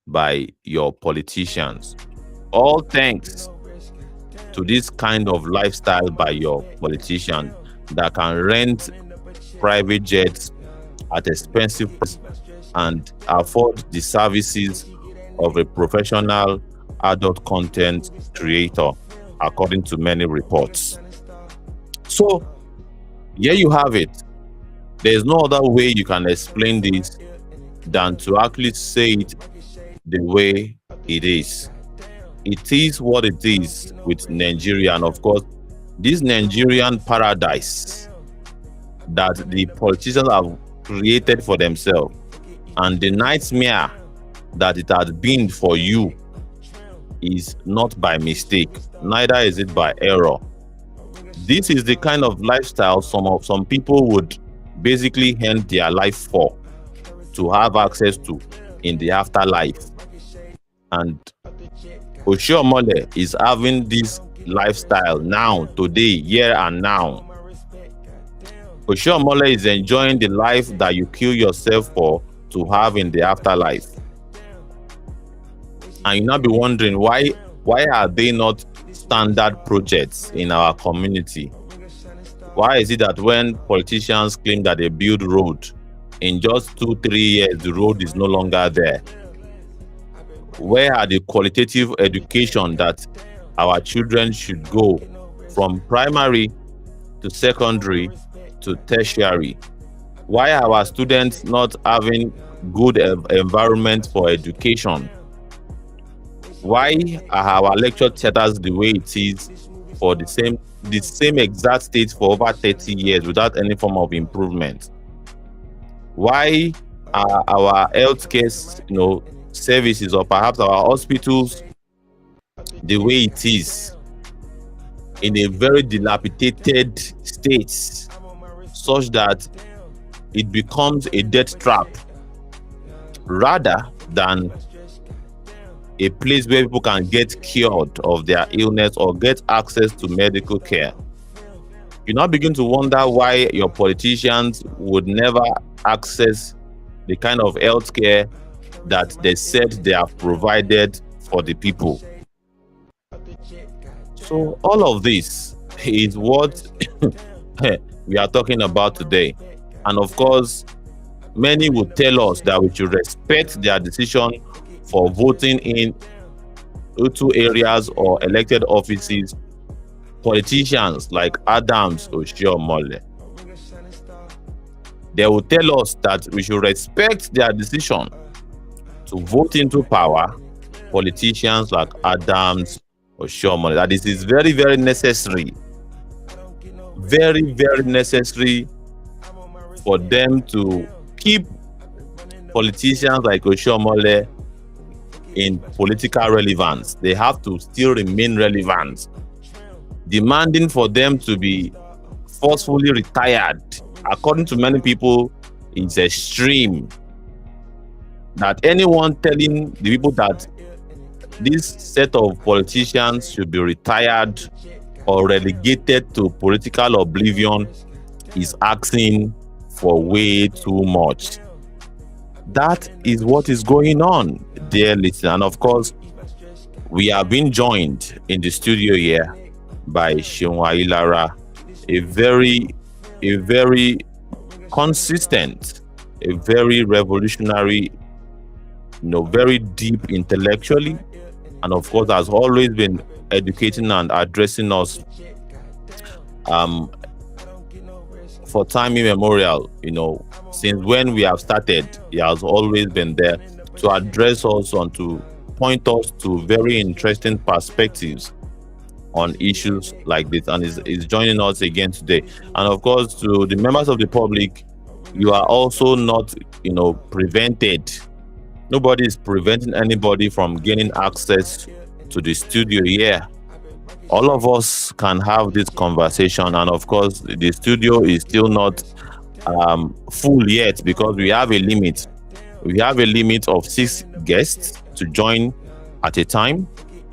by your politicians. All thanks to this kind of lifestyle by your politicians that can rent private jets at expensive price and afford the services of a professional adult content creator, according to many reports. So here you have it. There's no other way you can explain this than to actually say it the way it is. It is what it is with Nigeria, and of course, this Nigerian paradise that the politicians have created for themselves, and the nightmare that it has been for you is not by mistake, neither is it by error. This is the kind of lifestyle some people would basically end their life for, to have access to in the afterlife. And Oshiomole is having this lifestyle now, today, here and now. Oshiomole is enjoying the life that you kill yourself for to have in the afterlife. And you now be wondering why are they not standard projects in our community? Why is it that when politicians claim that they build road, in just 2-3 years the road is no longer there? Where are the qualitative education that our children should go from primary to secondary to tertiary? Why are our students not having good environment for education? Why are our lecture theaters the way it is for the same exact state for over 30 years without any form of improvement? Why are our healthcare, services, or perhaps our hospitals the way it is, in a very dilapidated state, such that it becomes a death trap rather than a place where people can get cured of their illness or get access to medical care? You now begin to wonder why your politicians would never access the kind of health care that they said they have provided for the people. So all of this is what we are talking about today. And of course, many would tell us that we should respect their decision for voting in two areas or elected offices politicians like Adams Oshiomole. They will tell us that we should respect their decision to vote into power politicians like Adams Oshiomole. That this is very, very necessary. Very, very necessary for them to keep politicians like Oshiomole in political relevance. They have to still remain relevant. Demanding for them to be forcefully retired, according to many people, is extreme. That anyone telling the people that this set of politicians should be retired or relegated to political oblivion is asking for way too much. That is what is going on, dear listener. And of course, we have been joined in the studio here by Shinwailara, a very consistent, a very revolutionary, very deep intellectually, and of course has always been educating and addressing us for time immemorial. Since when we have started, he has always been there to address us and to point us to very interesting perspectives on issues like this, and is joining us again today. And of course, to the members of the public, you are also not prevented. Nobody is preventing anybody from gaining access to the studio here. All of us can have this conversation, and of course the studio is still not full yet, because we have a limit. We have a limit of 6 guests to join at a time,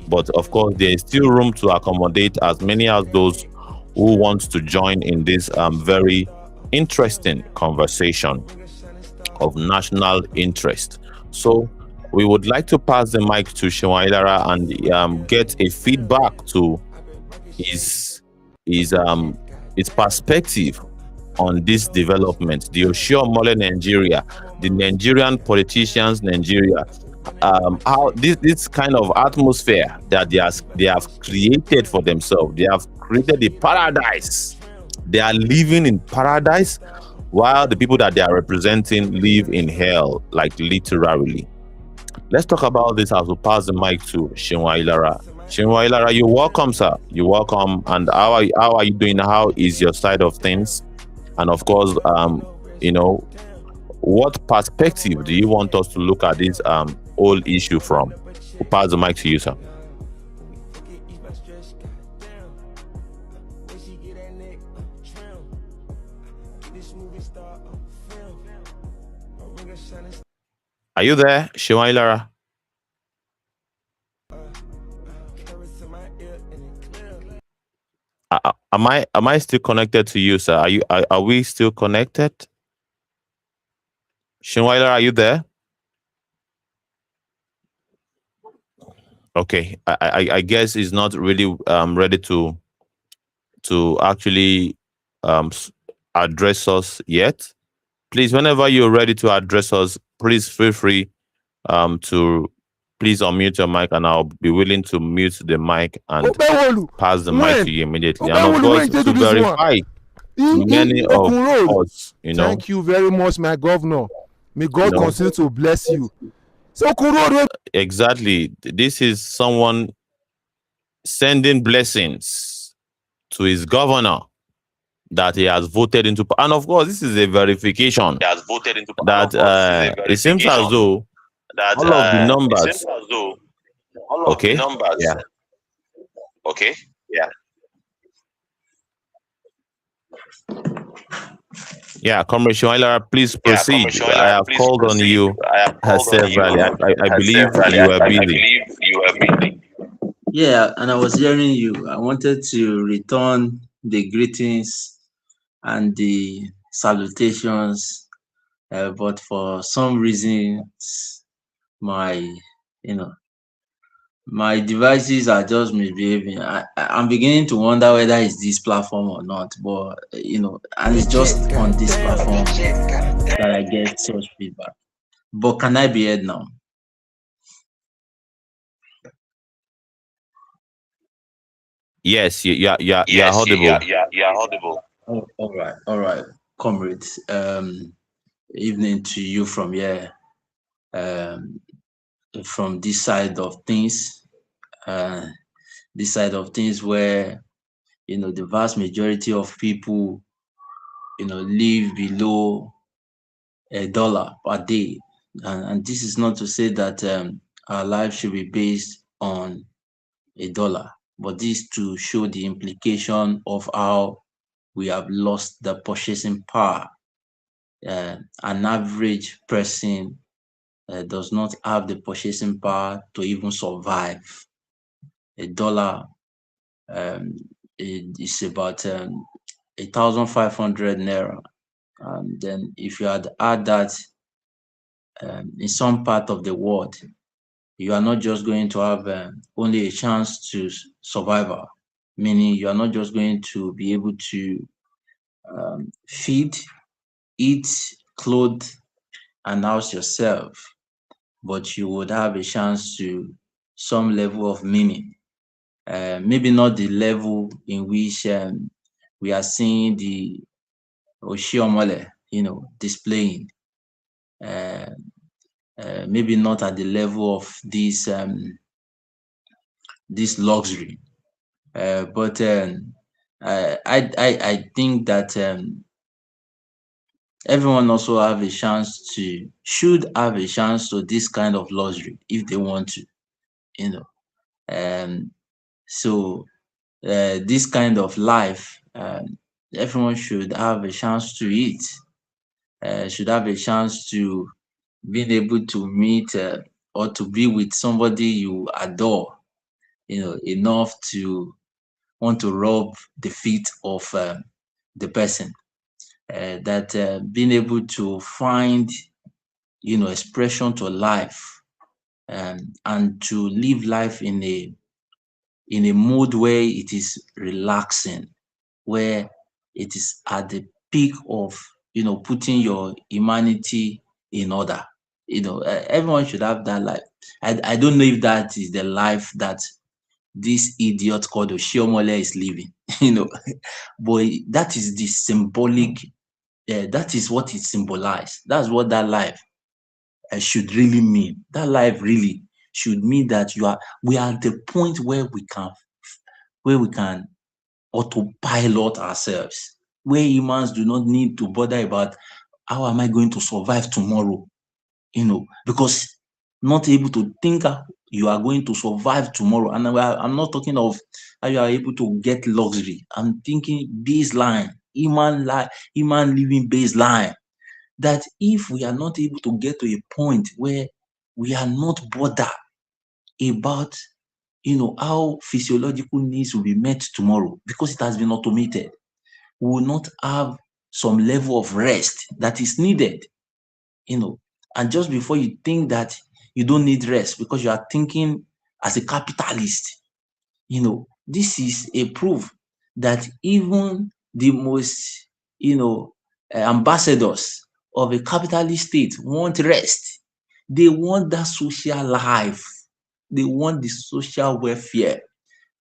but of course there is still room to accommodate as many as those who want to join in this very interesting conversation of national interest. So we would like to pass the mic to Shinwailara and get a feedback to his perspective on this development, the Oshiomole Nigeria, the Nigerian politicians Nigeria, how this kind of atmosphere that they have created for themselves. They have created a paradise. They are living in paradise while the people that they are representing live in hell, like literally. Let's talk about this as we pass the mic to Shinwa Ilara. Shinwa Ilara, you're welcome, sir. You're welcome. And how are you doing? How is your side of things? And of course, what perspective do you want us to look at this whole issue from? We'll pass the mic to you, sir. Are you there, Shinwa Ilara? Am I still connected to you, sir? Are we still connected? Shinweiler, are you there? Okay, I guess he's not really ready to actually address us yet. Please, whenever you're ready to address us, please feel free to please unmute your mic, and I'll be willing to mute the mic and pass the mic to you immediately. And of course, to verify many of us, Thank you very much, my governor. May God continue to bless you. So exactly, this is someone sending blessings to his governor that he has voted into, and of course, this is a verification that it seems as though all of the numbers. Okay. Yeah. Okay. Yeah. Yeah, Comrade Shoilara, please proceed. I have called on you severally. I believe you are busy. Yeah, and I was hearing you. I wanted to return the greetings and the salutations, but for some reasons, my devices are just misbehaving. I'm beginning to wonder whether it's this platform or not, but and it's just on this platform that I get such feedback. But can I be heard now? Yes, you're audible. You're audible. Oh, all right, comrades. Evening to you from here, from this side of things. This side of things where the vast majority of people live below $1 per day, and this is not to say that our life should be based on $1, but this to show the implication of how we have lost the purchasing power. An average person does not have the purchasing power to even survive. $1 is about 1,500 naira. And then if you had add that in some part of the world, you are not just going to have only a chance to survival, meaning you are not just going to be able to feed, eat, clothe, and house yourself, but you would have a chance to some level of meaning. Maybe not the level in which we are seeing the Oshiomole, displaying. Maybe not at the level of this luxury, but I think that everyone also should have a chance to this kind of luxury if they want to, so this kind of life, everyone should have a chance to eat, should have a chance to being able to meet or to be with somebody you adore, enough to want to rub the feet of the person, that being able to find expression to life, and to live life in a mood where it is relaxing, where it is at the peak of putting your humanity in order. Everyone should have that life. I don't know if that is the life that this idiot called Oshiomole is living, but that is the symbolic that is what it symbolizes. That's what that life should really mean. That life really should mean that we are at the point where we can autopilot ourselves, where humans do not need to bother about how am I going to survive tomorrow, because not able to think how you are going to survive tomorrow. And I'm not talking of how you are able to get luxury. I'm thinking baseline, human living baseline. That if we are not able to get to a point where we are not bothered about how physiological needs will be met tomorrow because it has been automated, we will not have some level of rest that is needed. And just before you think that you don't need rest because you are thinking as a capitalist, this is a proof that even the most ambassadors of a capitalist state want rest. They want that social life. They want the social welfare.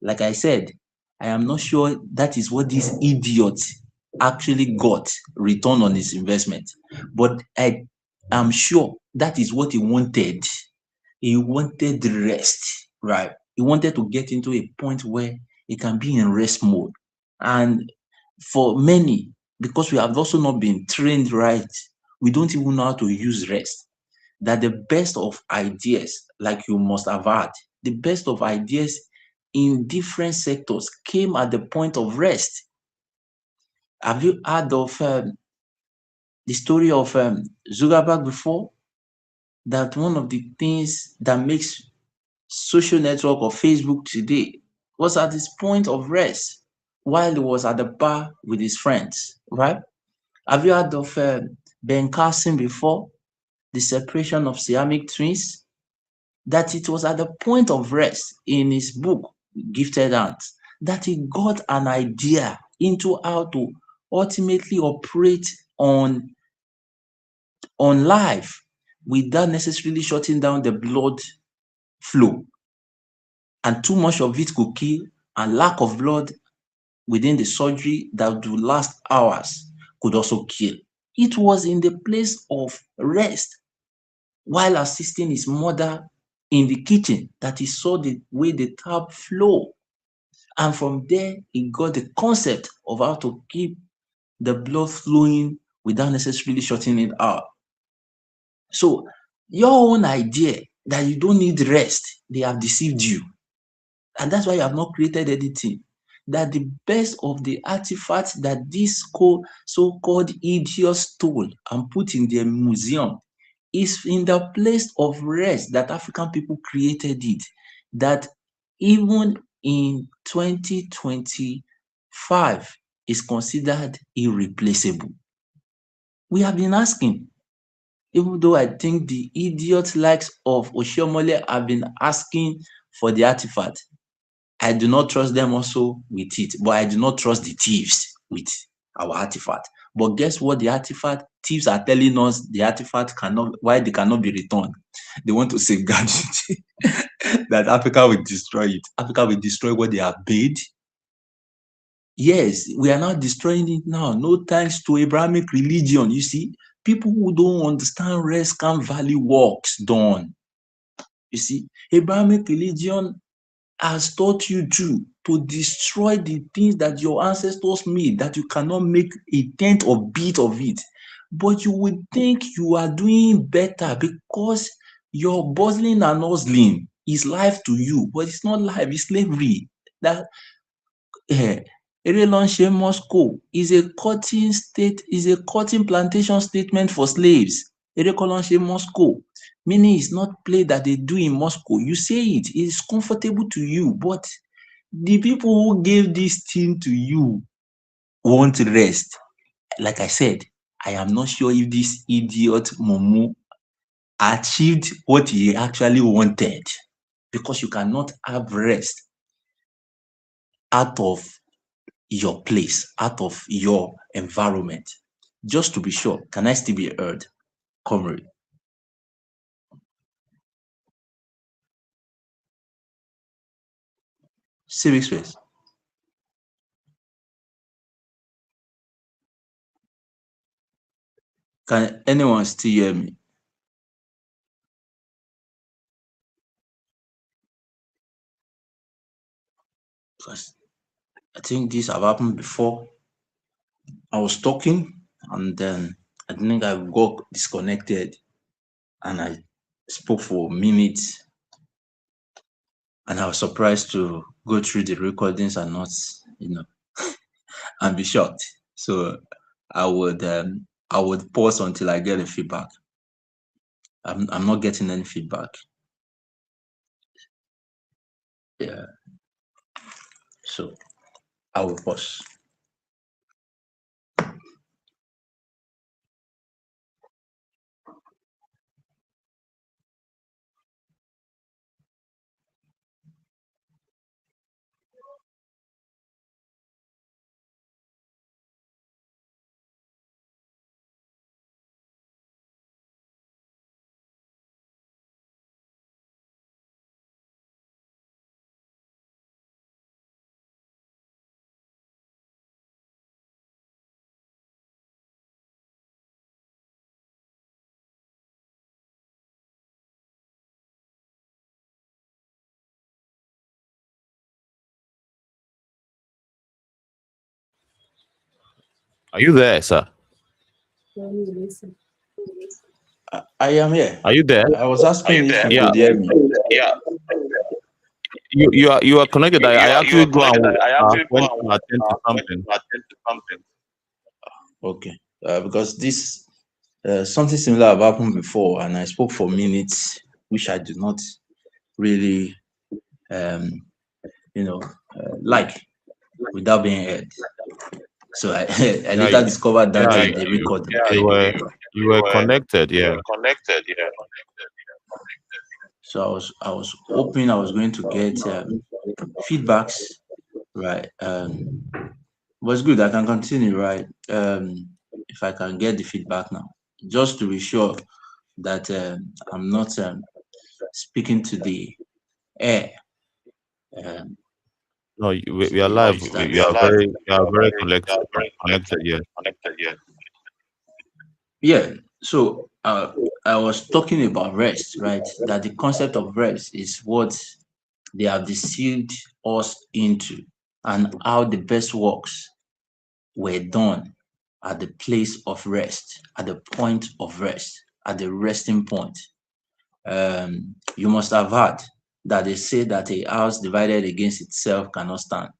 Like I said, I am not sure that is what this idiot actually got return on his investment, but I am sure that is what he wanted. He wanted the rest, right? He wanted to get into a point where he can be in rest mode. And for many, because we have also not been trained right, we don't even know how to use rest. That the best of ideas, like you must have had, the best of ideas in different sectors came at the point of rest. Have you heard of the story of Zuckerberg before? That one of the things that makes social network of Facebook today was at his point of rest while he was at the bar with his friends, right? Have you heard of Ben Carson before? The separation of Siamese twins? That it was at the point of rest in his book, Gifted Hands, that he got an idea into how to ultimately operate on life without necessarily shutting down the blood flow. And too much of it could kill, and lack of blood within the surgery that would last hours could also kill. It was in the place of rest while assisting his mother in the kitchen that he saw the way the tap flow. And from there, he got the concept of how to keep the blood flowing without necessarily shutting it out. So your own idea that you don't need rest, they have deceived you. And that's why you have not created anything. That the best of the artifacts that these so-called idiots stole and put in their museum is in the place of rest that African people created it. That even in 2025 is considered irreplaceable. We have been asking, even though I think the idiot likes of Oshiomole have been asking for the artifact, I do not trust them also with it, but I do not trust the thieves with our artifact. But guess what? The artifact thieves are telling us the artifact why they cannot be returned. They want to safeguard it, that Africa will destroy it. Africa will destroy what they have made. Yes, we are now destroying it now. No thanks to Abrahamic religion. You see, people who don't understand rest can't value works done. You see, Abrahamic religion has taught you to destroy the things that your ancestors made, that you cannot make a tenth of bit of it. But you would think you are doing better because your bustling and hustling is life to you, but it's not life, it's slavery. That Erelonse Moscow is a cotton plantation statement for slaves. Erekolonse Moscow, meaning it's not play that they do in Moscow. You say it is comfortable to you, but the people who gave this thing to you won't rest. Like I said, I am not sure if this idiot Momo achieved what he actually wanted, because you cannot have rest out of your place, out of your environment. Just to be sure, can I still be heard, comrade? Civic space. Can anyone still hear me? Because I think this have happened before. I was talking and then I think I got disconnected and I spoke for minutes and I was surprised to go through the recordings and not, and be shocked. So I would pause until I get a feedback. I'm not getting any feedback. Yeah. So I will pause. Are you there, sir? I am here. Are you there? I was asking if you Yeah. could hear me. You are connected. I actually go and went to attend to something. Okay. Because this something similar have happened before, and I spoke for minutes, which I do not really, like without being heard. So I later discovered that they record. You were connected, yeah. So I was hoping I was going to get feedbacks, right? But it's good. I can continue, right? If I can get the feedback now, just to be sure that I'm not speaking to the air. No, we are live. We are very connected, yeah. Yeah. So I was talking about rest, right? That the concept of rest is what they have deceived us into, and how the best works were done at the place of rest, at the point of rest, at the resting point. You must have heard that they say that a house divided against itself cannot stand.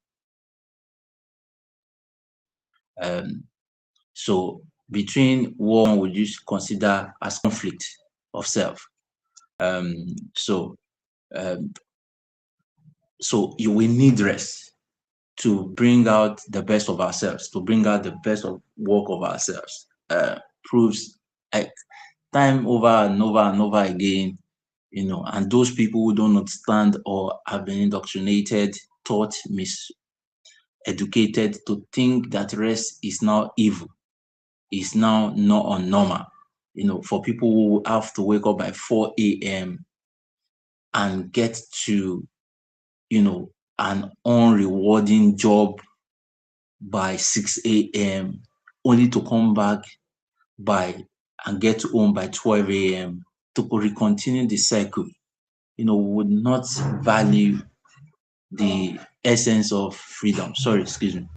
So between one would you consider as conflict of self. So you will need rest to bring out the best of ourselves, to bring out the best of work of ourselves. Proves like time over and over and over again, and those people who don't understand or have been indoctrinated, taught, miseducated to think that rest is now evil, is now not unnormal. For people who have to wake up by 4 a.m. and get to, an unrewarding job by 6 a.m. only to come back and get home by 12 a.m. to continue the cycle, would not value the essence of freedom. Sorry, excuse me.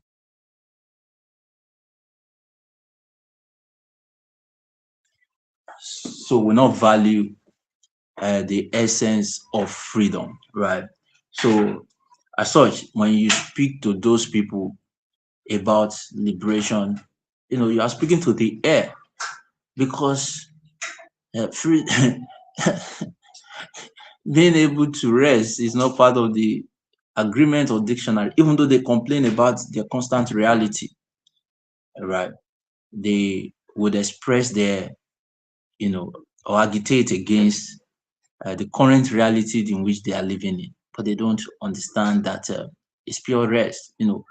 So will not value the essence of freedom, right? So as such, when you speak to those people about liberation, you are speaking to the air, because free being able to rest is not part of the agreement or dictionary, even though they complain about their constant reality, right? They would express their, or agitate against the current reality in which they are living in, but they don't understand that it's pure rest. The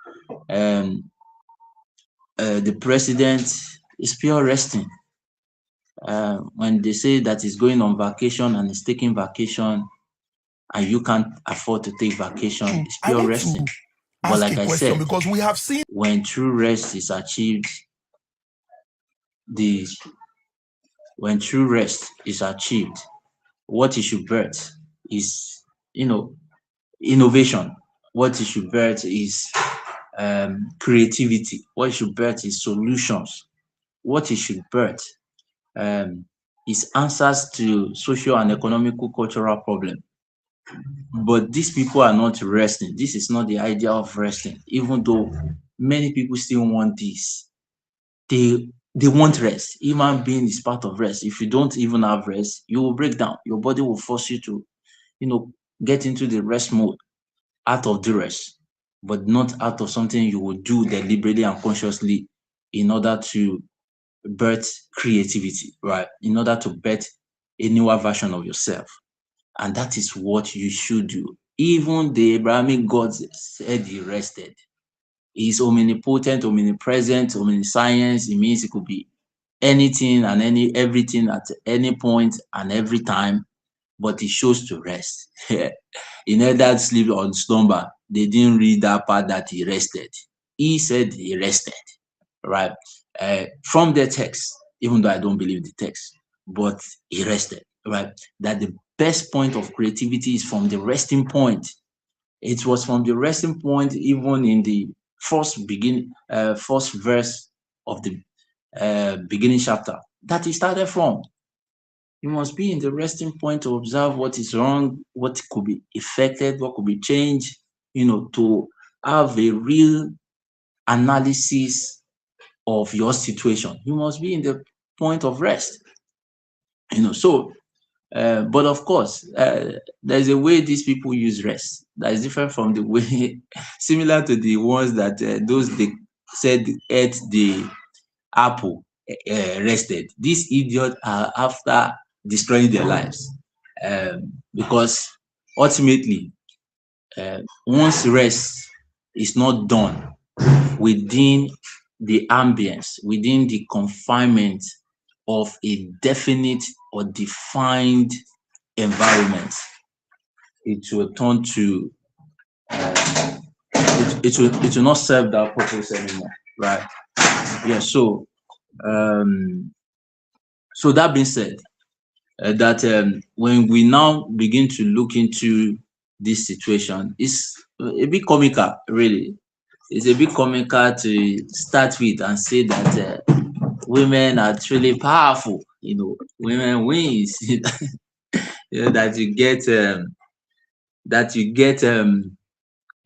president is pure resting. When they say that he's going on vacation and he's taking vacation, and you can't afford to take vacation, it's pure resting. But like I said, because we have seen when true rest is achieved, the when true rest is achieved, what it should birth is, innovation. What it should birth is creativity. What it should birth is solutions. What it should birth um, is answers to social and economical cultural problems. But these people are not resting. This is not the idea of resting, even though many people still want this. They want rest. Human being is part of rest. If you don't even have rest, you will break down. Your body will force you to, get into the rest mode out of duress, but not out of something you will do deliberately and consciously in order to birth creativity, right? In order to birth a newer version of yourself. And that is what you should do. Even the Abrahamic gods said he rested. He's omnipotent, omnipresent, omniscience. It means it could be anything and everything at any point and every time, but he chose to rest. He neither sleep or slumber. They didn't read that part that he rested. He said he rested, right? From the text, even though I don't believe the text, but he rested, right? That the best point of creativity is from the resting point. It was from the resting point, even in the first verse of the beginning chapter, that he started from. You must be in the resting point to observe what is wrong, what could be affected, what could be changed, to have a real analysis of your situation. You must be in the point of rest. So but of course, there's a way these people use rest that is different from the way, similar to the ones that those they said ate the apple rested. These idiots are after destroying their lives, because ultimately, once rest is not done within the ambience, within the confinement of a definite or defined environment, it will turn to it will not serve that purpose anymore, right? Yeah. So that being said, that when we now begin to look into this situation, it's a bit comical, really. It's a bit comical to start with and say that women are truly powerful. Women wins. That you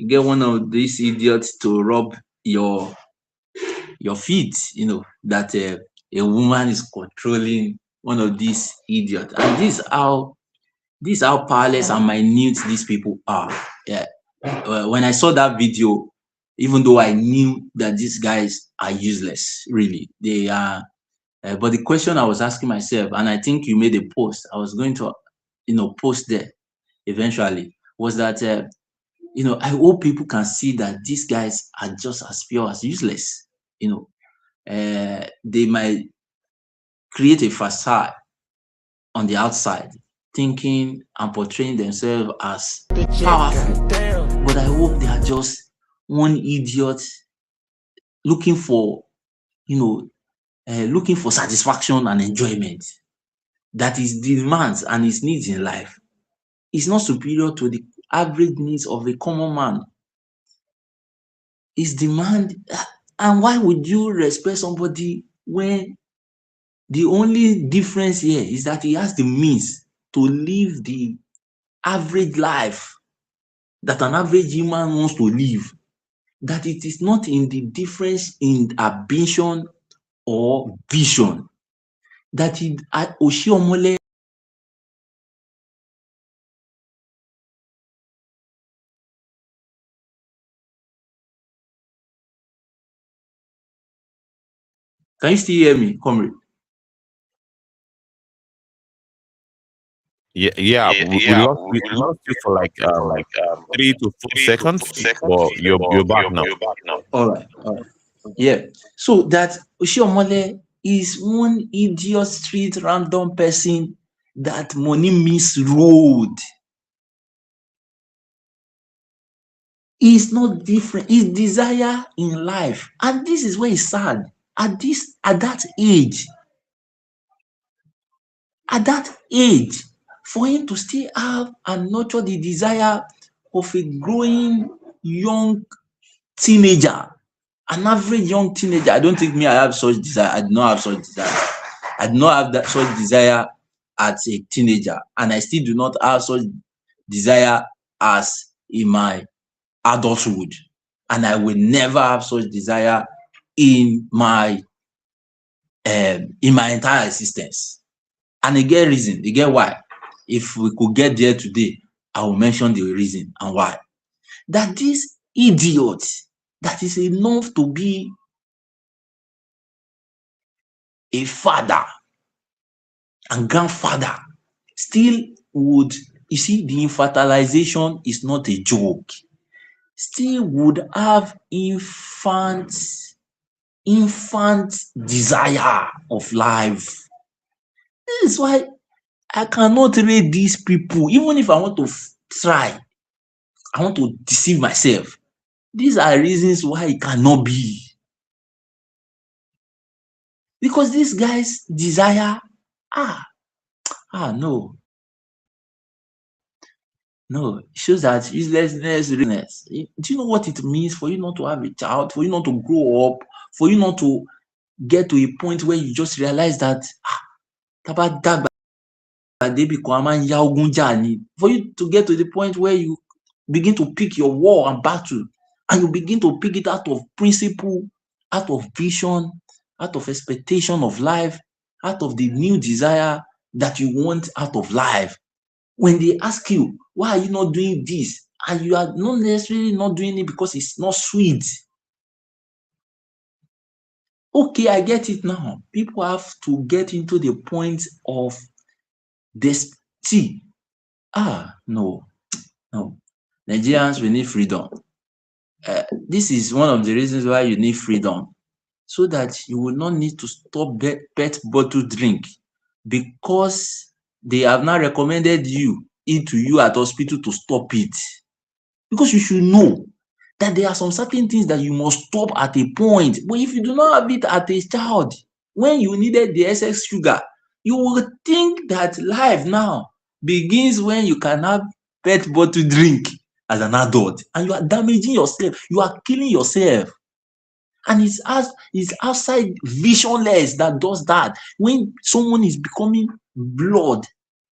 get one of these idiots to rub your feet. That a woman is controlling one of these idiots, and this is how powerless and minute these people are. Yeah. When I saw that video, even though I knew that these guys are useless, really, they are. But the question I was asking myself, and I think you made a post, I was going to, post there eventually, was that, I hope people can see that these guys are just as pure as useless. They might create a facade on the outside, thinking and portraying themselves as powerful. But I hope they are just one idiot looking for, satisfaction and enjoyment. That his demands and his needs in life is not superior to the average needs of a common man. His demand, and why would you respect somebody when the only difference here is that he has the means to live the average life that an average human wants to live? That it is not in the difference in ambition or vision. That Oshiomole. Can you still hear me, comrade? Yeah. We lost you for like 3 to 4 seconds, but you're back now. All right. Yeah. So that Oshiomole is one idiot street random person that money misroad. Is not different. His desire in life, and this is where it's sad. At that age, at that age, for him to still have and nurture the desire of a growing young teenager, an average young teenager. I don't think me, I have such desire. I do not have such desire. I do not have that such desire as a teenager, and I still do not have such desire as in my adulthood, and I will never have such desire in my entire existence. And you get reason, you get why. If we could get there today, I will mention the reason and why. That this idiot that is enough to be a father and grandfather still would, you see, the infantilization is not a joke, still would have infant desire of life. This is why I cannot rate these people. Even if I want to try, I want to deceive myself. These are reasons why it cannot be. Because these guys desire, no, it shows that uselessness, realness. Do you know what it means for you not to have a child, for you not to grow up, for you not to get to a point where you just realize that, for you to get to the point where you begin to pick your war and battle, and you begin to pick it out of principle, out of vision, out of expectation of life, out of the new desire that you want out of life. When they ask you, why are you not doing this? And you are not necessarily not doing it because it's not sweet. Okay, I get it now. People have to get into the point of this. See, no. Nigerians, we need freedom. This is one of the reasons why you need freedom, so that you will not need to stop pet bottle drink because they have not recommended it to you at hospital to stop it. Because you should know that there are some certain things that you must stop at a point. But if you do not have it at a child, when you needed the excess sugar, you will think that life now begins when you can have pet bottle drink as an adult, and you are damaging yourself. You are killing yourself. And it's outside visionless that does that. When someone is becoming blood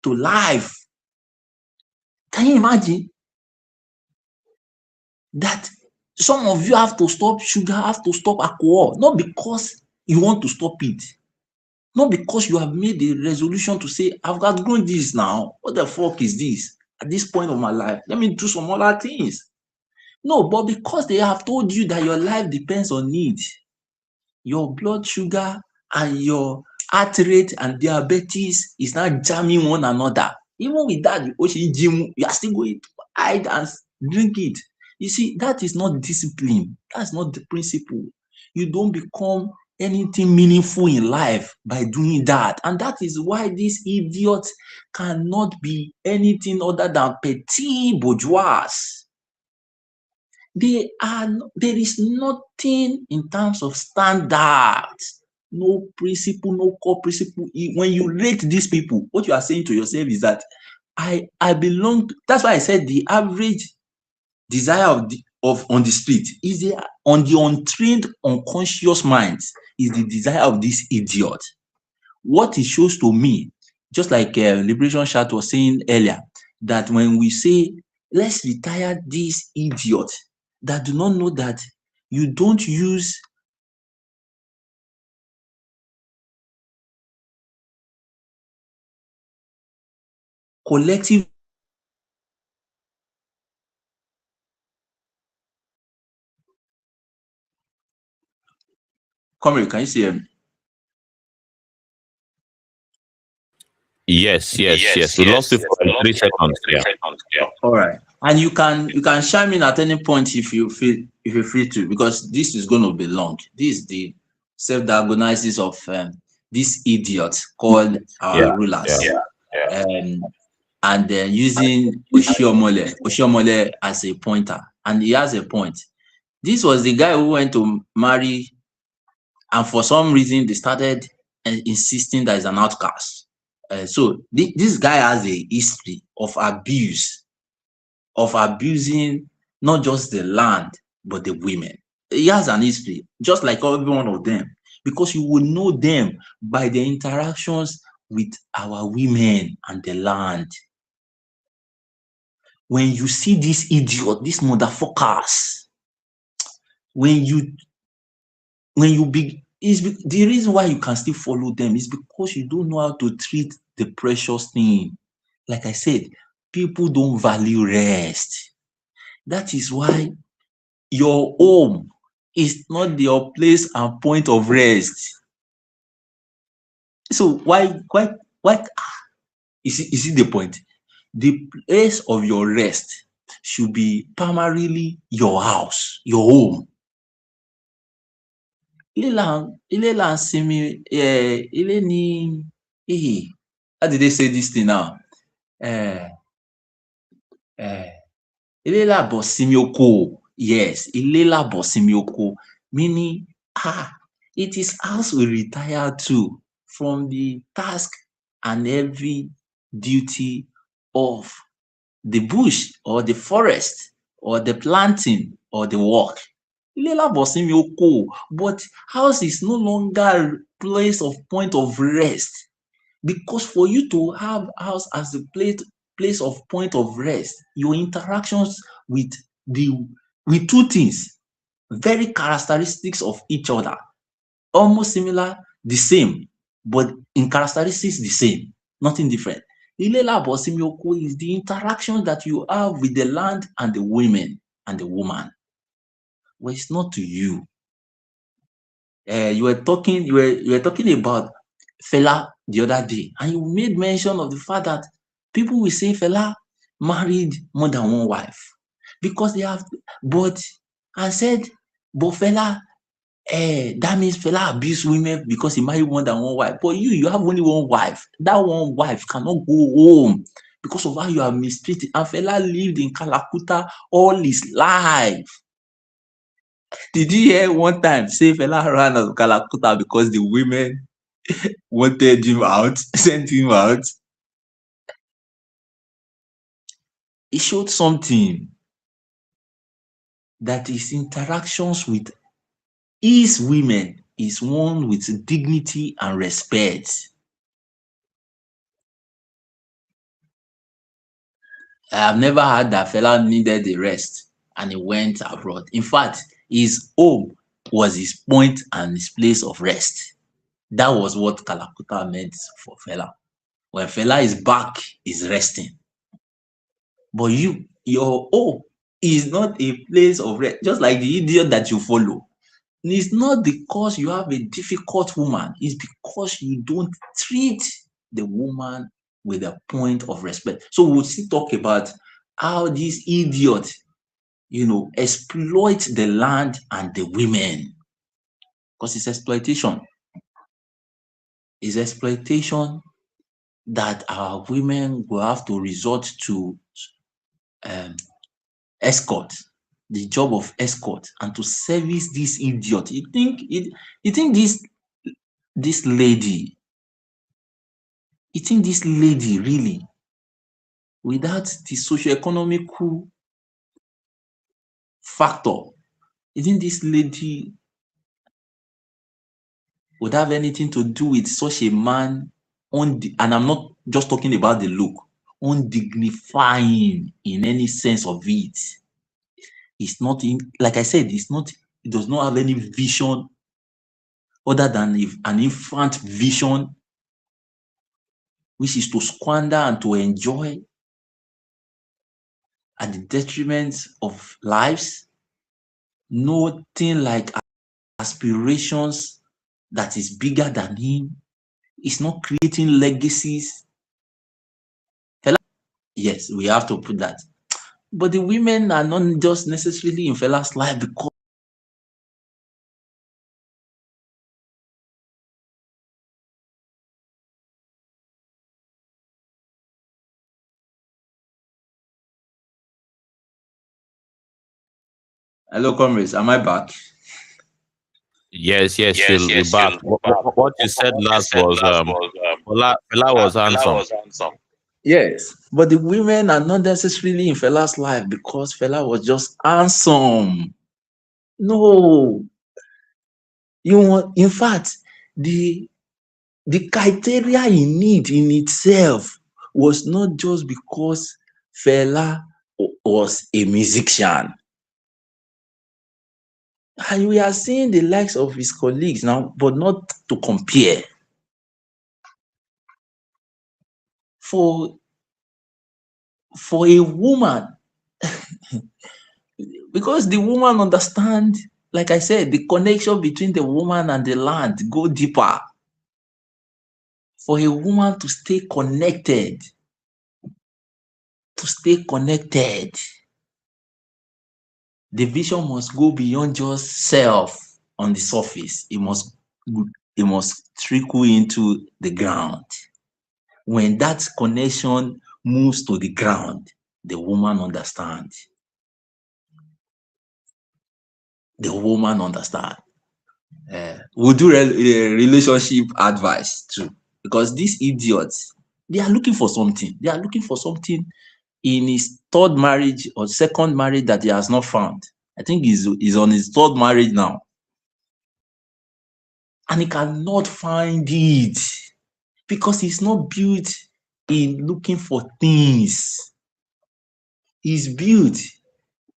to life, can you imagine that some of you have to stop sugar, have to stop alcohol, not because you want to stop it, not because you have made a resolution to say, I've outgrown this now. What the fuck is this at this point of my life? Let me do some other things. No, but because they have told you that your life depends on it. Your blood sugar and your heart rate and diabetes is not jamming one another. Even with that, you are still going to hide and drink it. You see, that is not discipline. That's not the principle. You don't become anything meaningful in life by doing that. And that is why these idiots cannot be anything other than petit bourgeois. There is nothing in terms of standards, no principle, no core principle. When you rate these people, what you are saying to yourself is that I belong to, that's why I said the average desire of on the street is on the untrained, unconscious minds is the desire of this idiot. What it shows to me, just like Liberation Chat was saying earlier, that when we say let's retire this idiot that do not know that you don't use collective. Comrade, can you see him? Yes. We lost it for 3 seconds. Yeah. All right. And you can chime in at any point if you're free to, because this is going to be long. This is the self-diagnosis of this idiot called our rulers. And using Oshiomole as a pointer. And he has a point. This was the guy who went to marry, and for some reason they started insisting that he's an outcast. So this guy has a history of abusing not just the land but the women. He has an history, just like every one of them, because you will know them by the interactions with our women and the land. When you see this idiot, these motherfuckers, when you the reason why you can still follow them is because you don't know how to treat the precious thing. Like I said, people don't value rest. That is why your home is not your place and point of rest. So why is it the point? The place of your rest should be primarily your house, your home. Ilé là ń sinmi, ilé ni, how did they say this thing now? Ilé làbọ̀ sinmi oko. Yes, ilé làbọ̀ sinmi oko, meaning it is house we retire to from the task and heavy duty of the bush or the forest or the planting or the work. Ilé làbọ̀ sinmi oko, but house is no longer place of point of rest, because for you to have house as the place of point of rest, your interactions with two things very characteristics of each other, almost similar, the same, but in characteristics the same, nothing different. Ilé làbọ̀ sinmi oko is the interaction that you have with the land and the women and the woman. Well, it's not to you. You were talking about Fela the other day, and you made mention of the fact that people will say Fela married more than one wife because they have, but Fela, that means Fela abused women because he married more than one wife. But you have only one wife. That one wife cannot go home because of how you are mistreated. And Fela lived in Kalakuta all his life. Did you hear one time say Fela ran out of Kalakuta because the women wanted him out, sent him out? He showed something, that his interactions with his women is one with dignity and respect. I have never heard that Fela needed a rest and he went abroad. In fact, his home was his point and his place of rest. That was what Kalakuta meant for Fela. When Fela is back, he's resting. But your home is not a place of rest, just like the idiot that you follow. It's not because you have a difficult woman, it's because you don't treat the woman with a point of respect. So we'll still talk about how this idiot, exploit the land and the women, because it's exploitation. It's exploitation that our women will have to resort to escort, the job of escort, and to service this idiot. You think this lady really, without the socioeconomical factor, you think this lady would have anything to do with such a man and I'm not just talking about the look, undignifying in any sense of it. It's not, like I said, it does not have any vision other than an infant vision, which is to squander and to enjoy at the detriment of lives. Nothing like aspirations that is bigger than him. It's not creating legacies. Yes, we have to put that. But the women are not just necessarily in Fela's life because hello, comrades. Am I back? Yes, we're back. What you said last was Fela was handsome. Yes, but the women are not necessarily in Fela's life because Fela was just handsome. No, in fact, the criteria in need in itself was not just because Fela was a musician. And we are seeing the likes of his colleagues now, but not to compare. For a woman, because the woman understand, like I said, the connection between the woman and the land go deeper. For a woman to stay connected, the vision must go beyond just self on the surface. It must trickle into the ground. When that connection moves to the ground, the woman understands. We'll do relationship advice too, because these idiots, they are looking for something. They are looking for something in his third marriage or second marriage that he has not found. I think he's on his third marriage now. And he cannot find it because he's not built in looking for things. He's built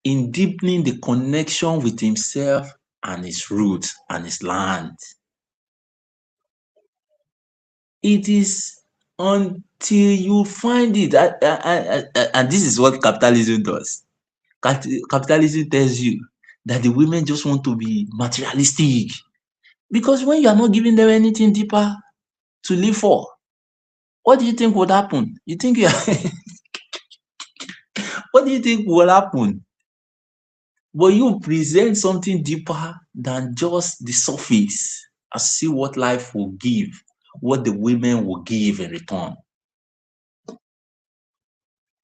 in deepening the connection with himself and his roots and his land. It is until you find it, and this is what capitalism does. Capitalism tells you that the women just want to be materialistic, because when you are not giving them anything deeper to live for, what do you think would happen? What do you think will happen? But you present something deeper than just the surface and see what life will give, what the women will give in return.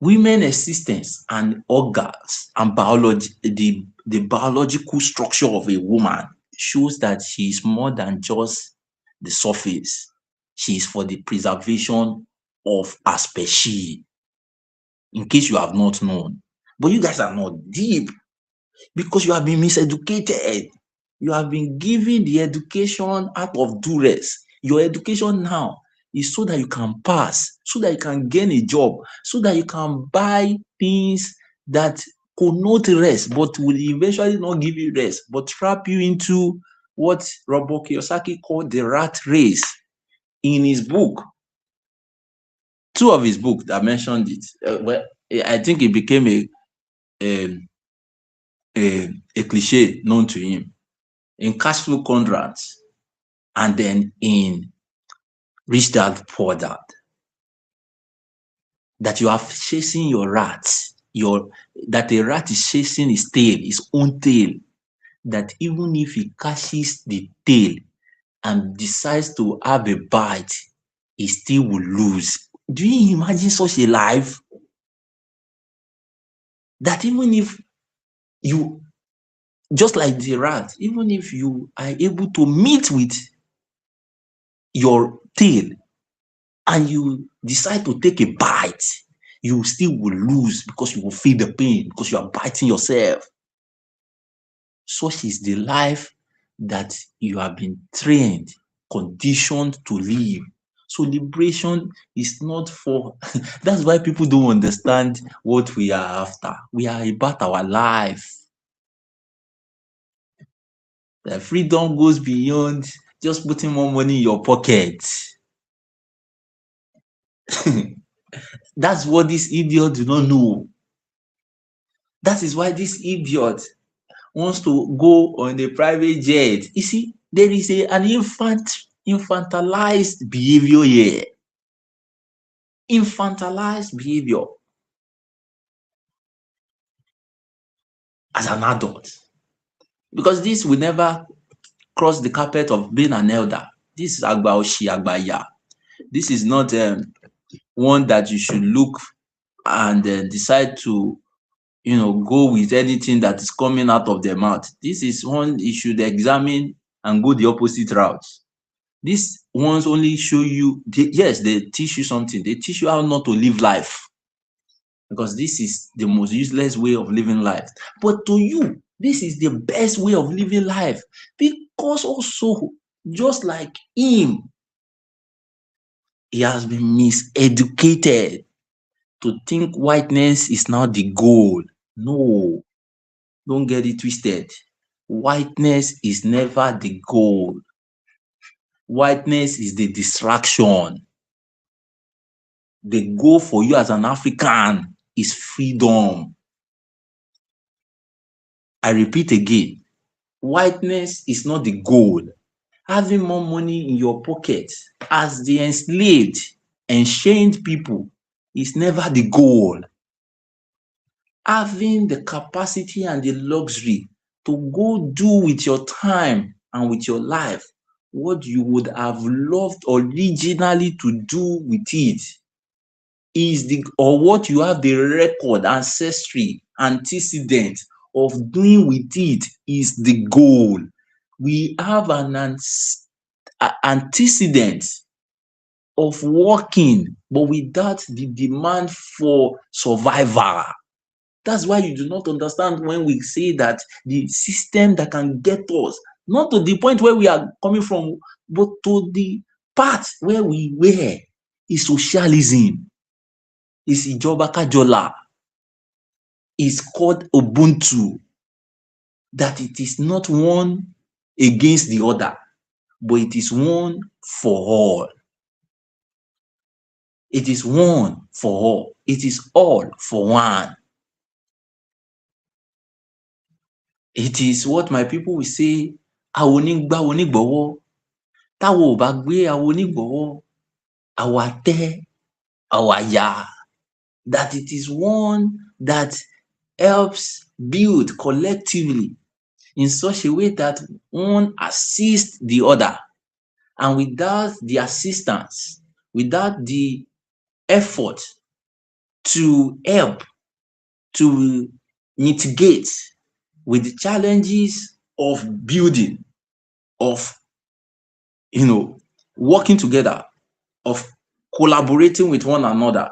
Women existence and organs and biology, the biological structure of a woman shows that she is more than just the surface. She is for the preservation of her species. In case you have not known. But you guys are not deep because you have been miseducated. You have been given the education out of duress. Your education now is so that you can pass, so that you can gain a job, so that you can buy things that connote rest, but will eventually not give you rest, but trap you into what Robert Kiyosaki called the rat race in his book. Two of his books that mentioned it. I think it became a cliche known to him in Cash Flow Contracts and then in Rich Dad Poor Dad. That you are chasing your rat, that a rat is chasing his own tail, that even if he catches the tail and decides to have a bite, he still will lose. Do you imagine such a life? That even if you, just like the rat, even if you are able to meet with your tail and you decide to take a bite, you still will lose because you will feel the pain because you are biting yourself. Such is the life that you have been trained, conditioned to live. So liberation is not for, that's why people don't understand what we are after. We are about our life. The freedom goes beyond just putting more money in your pocket. That's what this idiot do not know. That is why this idiot wants to go on a private jet. You see, there is an infantilized behavior here. Infantilized behavior as an adult. Because this will never cross the carpet of being an elder. This is Agba Oshi, Agba Ya. This is not one that you should look and decide to go with anything that is coming out of their mouth. This is one you should examine and go the opposite route. These ones only show you, yes, they teach you something. They teach you how not to live life, because this is the most useless way of living life. But to you, this is the best way of living life, because also, just like him, he has been miseducated to think whiteness is now the goal. No, don't get it twisted. Whiteness is never the goal. Whiteness is the distraction. The goal for you as an African is freedom. I repeat again, whiteness is not the goal. Having more money in your pocket as the enslaved, enchained people is never the goal. Having the capacity and the luxury to go do with your time and with your life what you would have loved originally to do with it is or what you have the record, ancestry, antecedent of doing with it is the goal. We have an antecedent of working, but without the demand for survival. That's why you do not understand when we say that the system that can get us, not to the point where we are coming from, but to the part where we were, is socialism, is Ijoba Kajola, is called Ubuntu, that it is not one against the other, but it is one for all. It is one for all. It is all for one. It is what my people will say, awonigba onigbowo. Táwo ò bá gbé awo onígbọ̀wọ́, àwa tẹ́, àwa yá. That it is one that helps build collectively in such a way that one assists the other. And without the assistance, without the effort to help, to mitigate with the challenges of building, of working together, of collaborating with one another,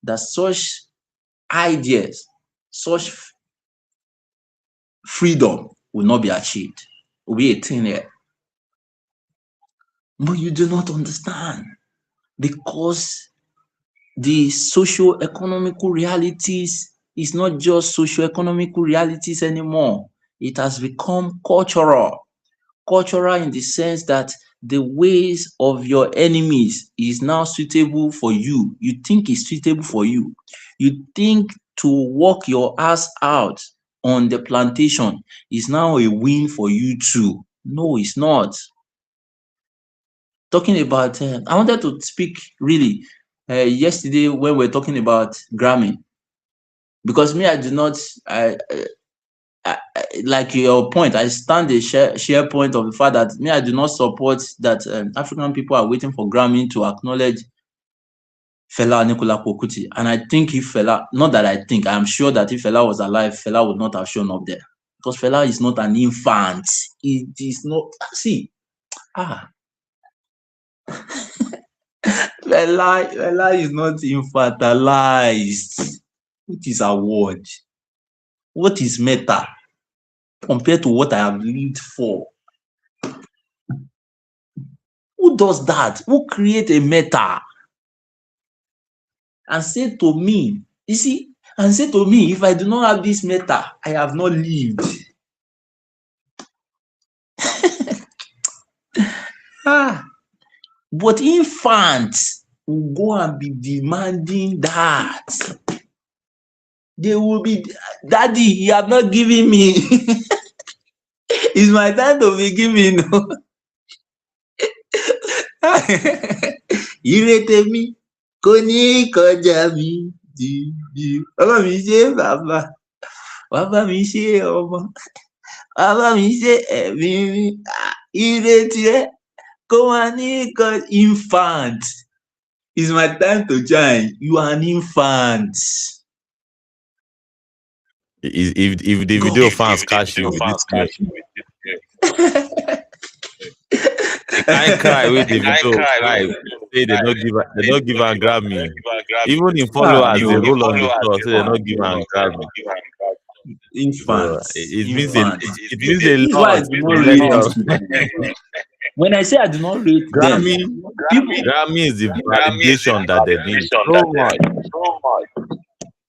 that such ideas, such freedom will not be achieved. Will be a thing here. But you do not understand, because the socio-economical realities is not just socio-economical realities anymore. It has become cultural. Cultural in the sense that the ways of your enemies is now suitable for you. You think it's suitable for you. You think to work your ass out on the plantation is now a win for you too. No, it's not. Talking about, I wanted to speak really yesterday when we were talking about Grammy, because me, I do not, like your point, I stand the share point of the fact that me, I do not support that African people are waiting for Grammy to acknowledge Fela Anikulapo Kuti. And I think if Fela, not that I think, I'm sure that if Fela was alive, Fela would not have shown up there. Because Fela is not an infant. It is not, see, Fela is not infantilized. What is a word? What is meta compared to what I have lived for? Who does that? Who create a meta? And say to me, you see, and say to me, if I do not have this meta, I have not lived. But infants will go and be demanding that. They will be, Daddy, you have not given me. It's my time to be giving. Ire tèmi kò ní kọjá mi. Bàbá mi ṣe bàbá. Bàbá mi ṣe ọmọ. Bàbá mi ṣe ẹ̀mí mi. Ire tiẹ̀ kò wá ní kọjá. Infant. It's my time to join. You are an infant. If the video fans catch you with this, Kind cry with Davido cry. Say they don't give a Grammy. Even in Ah, followers, they no. roll on the floor, say they Ah, don't give a no. Grammy. So Infants. it means Infants. it means a This is why I lot do not to let rate your these people. When I say I do not rate them, Grammy. people, Grammy is the validation that they need so much.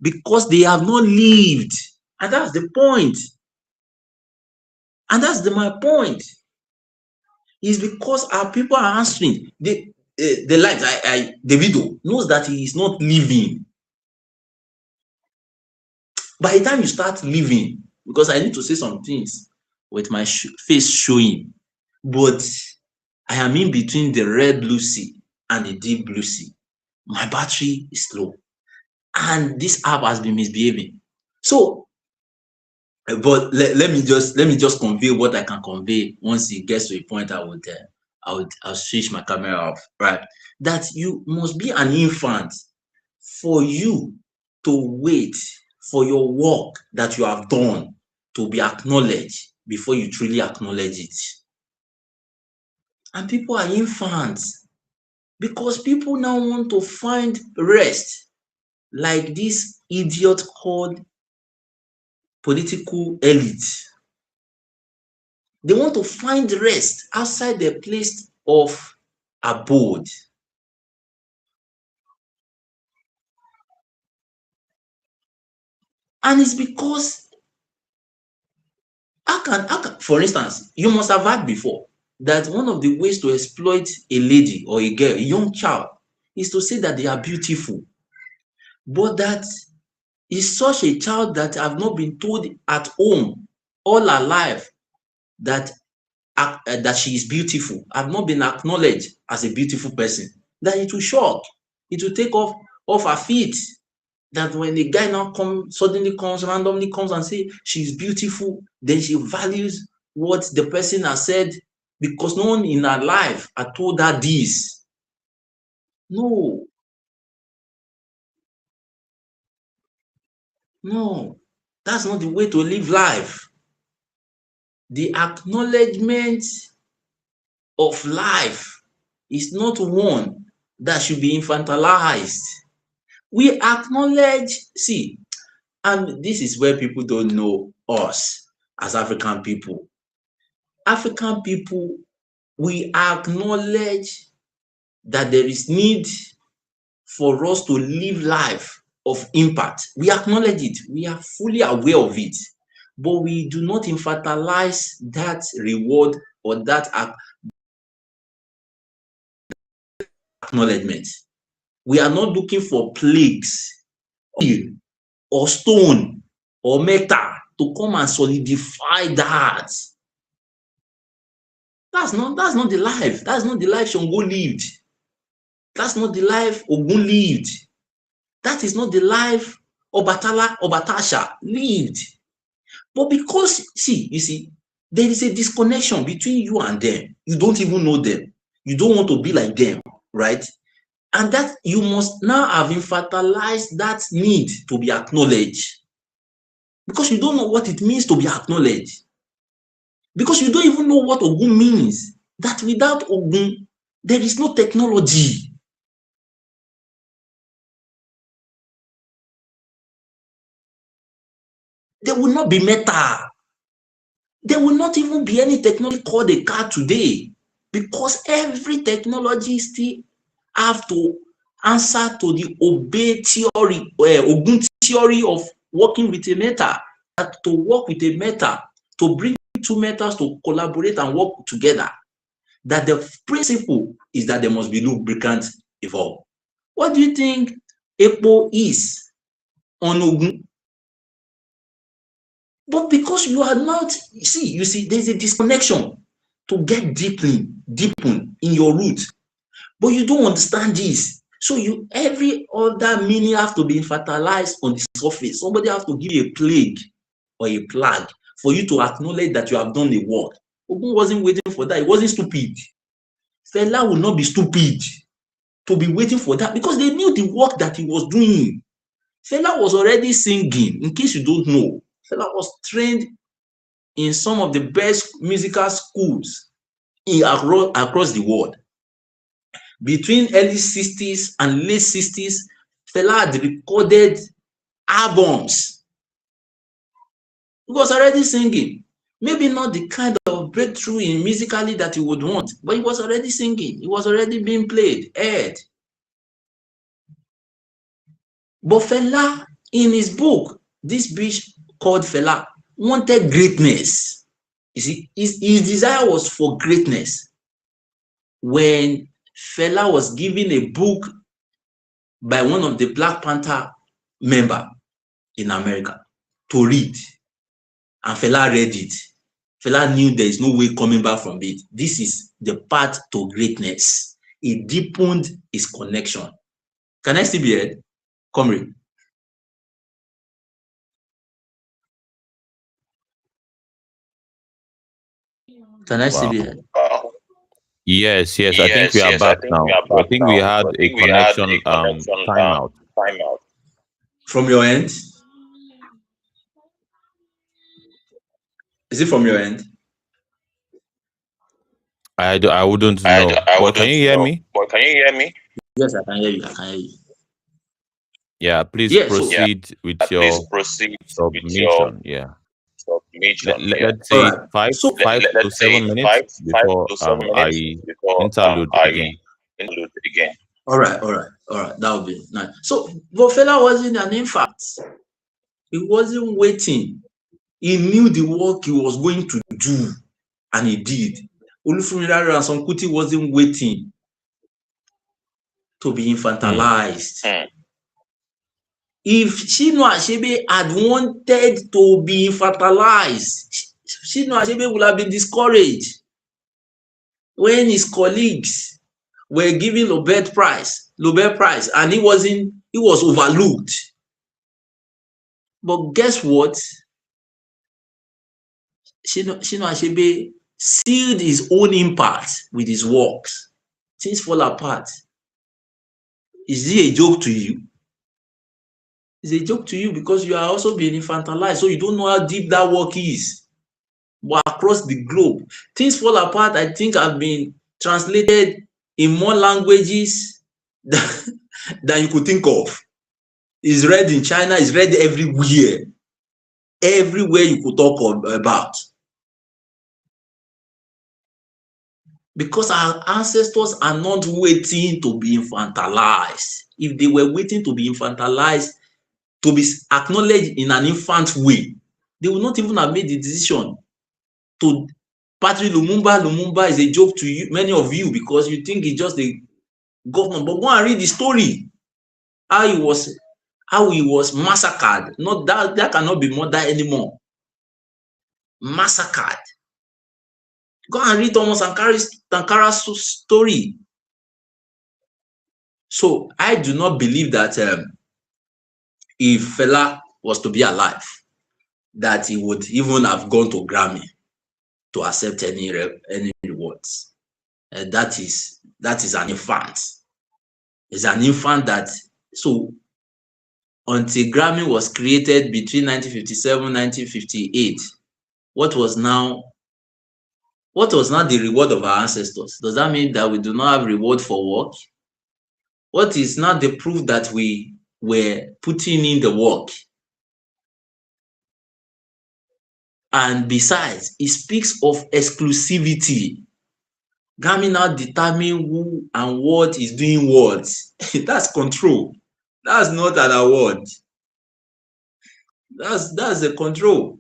because they have not lived. And that's the point. And that's my point. Is because our people are answering. The light, Davido knows that he is not living. By the time you start living, because I need to say some things with my face showing, but I am in between the red blue sea and the deep blue sea. My battery is low, and this app has been misbehaving. So, but let me just convey what I can convey. Once it gets to a point, I'll switch my camera off. Right, that you must be an infant for you to wait for your work that you have done to be acknowledged before you truly acknowledge it. And people are infants because people now want to find rest, like this idiot called political elite. They want to find rest outside their place of abode. And it's because, for instance, you must have heard before that one of the ways to exploit a lady or a girl, a young child, is to say that they are beautiful. But that is such a child that have not been told at home all her life that she is beautiful, have not been acknowledged as a beautiful person, that it will shock, it will take off her feet. That when a guy now randomly comes and say she's beautiful, then she values what the person has said because no one in her life had told her this. No, that's not the way to live life. The acknowledgement of life is not one that should be infantilized. We acknowledge, see, and this is where people don't know us as African people. African people, we acknowledge that there is need for us to live life of impact. We acknowledge it. We are fully aware of it. But we do not infantilize that reward or that acknowledgement. We are not looking for plagues or stone or metal to come and solidify that. That's not the life. That's not the life Shango lived. That's not the life Ogun lived. That is not the life Obatasha lived. But because, you see, there is a disconnection between you and them. You don't even know them. You don't want to be like them, right? And that you must now have infantilized that need to be acknowledged. Because you don't know what it means to be acknowledged. Because you don't even know what Ogun means. That without Ogun, there is no technology. There will not be metal. There will not even be any technology called a car today. Because every technology still have to answer to the obey theory, Ogun theory of working with a metal. That to work with a metal, to bring two metals to collaborate and work together, that the principle is that there must be lubricant involved. What do you think EPO is on Ogun? But because you are not, you see, there's a disconnection to get deepen in your root. But you don't understand this. So every other meaning have to be infantilized on the surface. Somebody have to give you a plague or a plug for you to acknowledge that you have done the work. Ogun wasn't waiting for that. He wasn't stupid. Fela will not be stupid to be waiting for that because they knew the work that he was doing. Fela was already singing. In case you don't know, Fela was trained in some of the best musical schools across the world. Between early 60s and late 60s, Fela had recorded albums. He was already singing. Maybe not the kind of breakthrough in musically that you would want, but he was already singing. He was already being played, heard. But Fela, in his book, this bitch called Fela, wanted greatness. You see, his desire was for greatness. When Fela was given a book by one of the Black Panther member in America to read, and Fela read it, Fela knew there is no way coming back from it. This is the path to greatness. It deepened his connection. Can I still be heard? Comrade. Can I still Wow. be heard? Yes, yes. I think we are back now. I think we had a connection timeout. From your end? Is it from your end? I wouldn't know. But can you hear me? Yes, I can hear you. I can hear you. Yeah, please Yes. proceed with your submission. Yeah. Let's say Alright. 5 to 7 minutes before I interlude again. Alright. That would be nice. So, but Fela wasn't an infant. He wasn't waiting. He knew the work he was going to do, and he did. Olufunmi and Son Kuti wasn't waiting to be infantilized. If Chinua Achebe had wanted to be infantilized, Chinua Achebe would have been discouraged when his colleagues were giving Nobel Prize, and he was overlooked. But guess what? Chinua Achebe sealed his own impact with his works. Things fall apart. Is it a joke to you? It's a joke to you because you are also being infantilized, so you don't know how deep that work is. But across the globe, things fall apart. I think have been translated in more languages than you could think of. It's read in China, it's read everywhere. Everywhere you could talk about. Because our ancestors are not waiting to be infantilized. If they were waiting to be infantilized, to be acknowledged in an infant way, they would not even have made the decision to Patrick Lumumba. Lumumba is a joke to you, many of you, because you think he's just a governor. But go and read the story. How he was massacred. Not that cannot be murder anymore. Massacred. Go and read Thomas Sankara's story. So I do not believe that if Fela was to be alive, that he would even have gone to Grammy to accept any rewards. That is an infant. It's an infant that, so until Grammy was created between 1957 and 1958, what was now the reward of our ancestors? Does that mean that we do not have reward for work? What is not the proof that we were putting in the work? And besides, it speaks of exclusivity. Grammy now determine who and what is doing what. That's control. That's not an award. That's a control.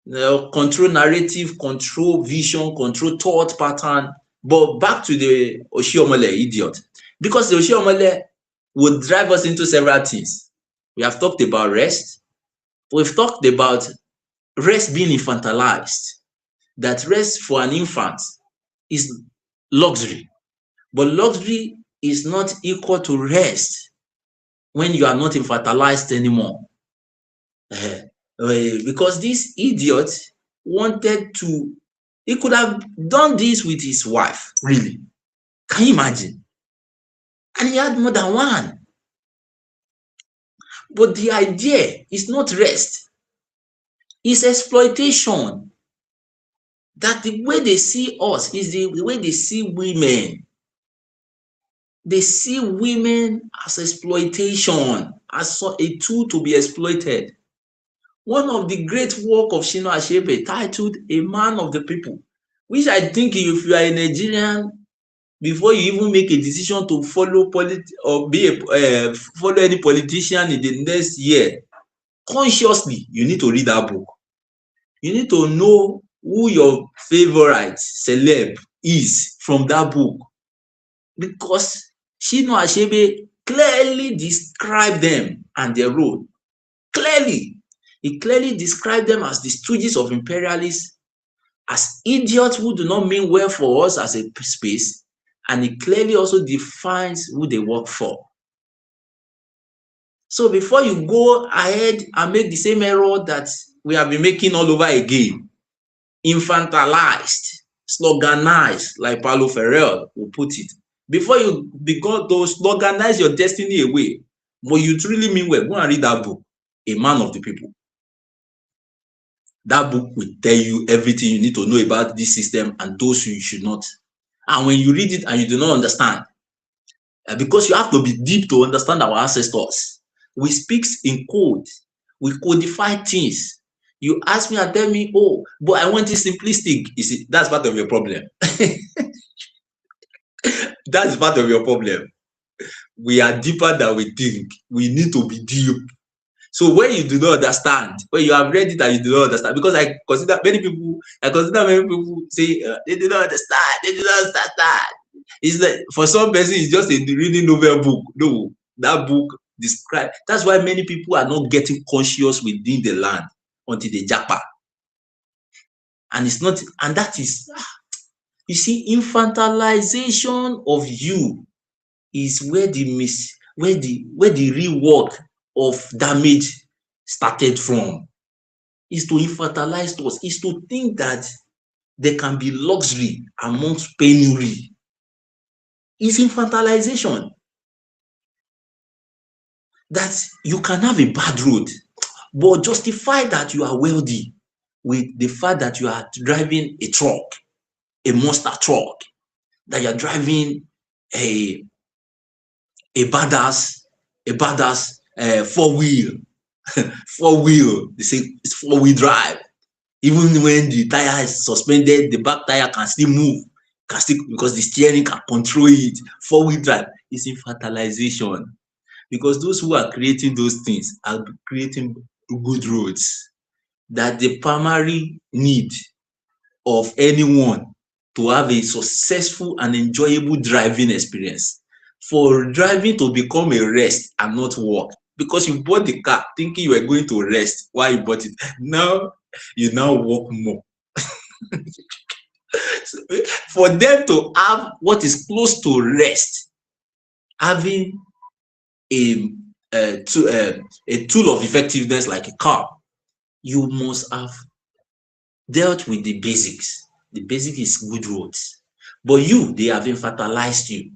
Control narrative, control vision, control thought pattern. But back to the Oshiomole idiot. Because the Oshiomole would drive us into several things. We have talked about rest. We've talked about rest being infantilized. That rest for an infant is luxury. But luxury is not equal to rest when you are not infantilized anymore. Because this idiot he could have done this with his wife, really. Can you imagine? And he had more than one. But the idea is not rest, it's exploitation. that the way they see us is the way they see women. They see women as exploitation, as a tool to be exploited. One of the great work of Chinua Achebe titled A Man of the People, which I think if you are a Nigerian, before you even make a decision to follow follow any politician in the next year, consciously you need to read that book. You need to know who your favorite celeb is from that book, because Chinua Achebe clearly described them and their role. Clearly, he clearly described them as the stooges of imperialists, as idiots who do not mean well for us as a space, and he clearly also defines who they work for. So before you go ahead and make the same error that we have been making all over again, infantilized, sloganized, like Paulo Ferrell will put it, before you begin to sloganize your destiny away, but you truly mean well, go and read that book, A Man of the People. That book will tell you everything you need to know about this system and those who you should not. And when you read it and you do not understand, because you have to be deep to understand our ancestors. We speak in code. We codify things. You ask me and tell me, oh, but I want it simplistic. You see, that's part of your problem. That's part of your problem. We are deeper than we think. We need to be deep. So when you do not understand, when you have read it and you do not understand, because I consider many people say they do not understand, they do not understand. It's like for some person, it's just a reading novel book. No, that book describes. That's why many people are not getting conscious within the land until they japa. And it's not, and that is, you see, infantilization of you is where the real work of damage started from. Is to infantilize us, is to think that there can be luxury amongst penury. Is infantilization. That you can have a bad road, but justify that you are wealthy with the fact that you are driving a truck, a monster truck, that you're driving a badass four-wheel. Four-wheel, they say it's four-wheel drive. Even when the tire is suspended, the back tire can still move, because the steering can control it. Four-wheel drive is infantilization, because those who are creating those things are creating good roads. That the primary need of anyone to have a successful and enjoyable driving experience, for driving to become a rest and not work, because you bought the car thinking you were going to rest while you bought it. Now you now work more. For them to have what is close to rest, having a tool of effectiveness like a car, you must have dealt with the basics. The basic is good roads. But they have infantilized you.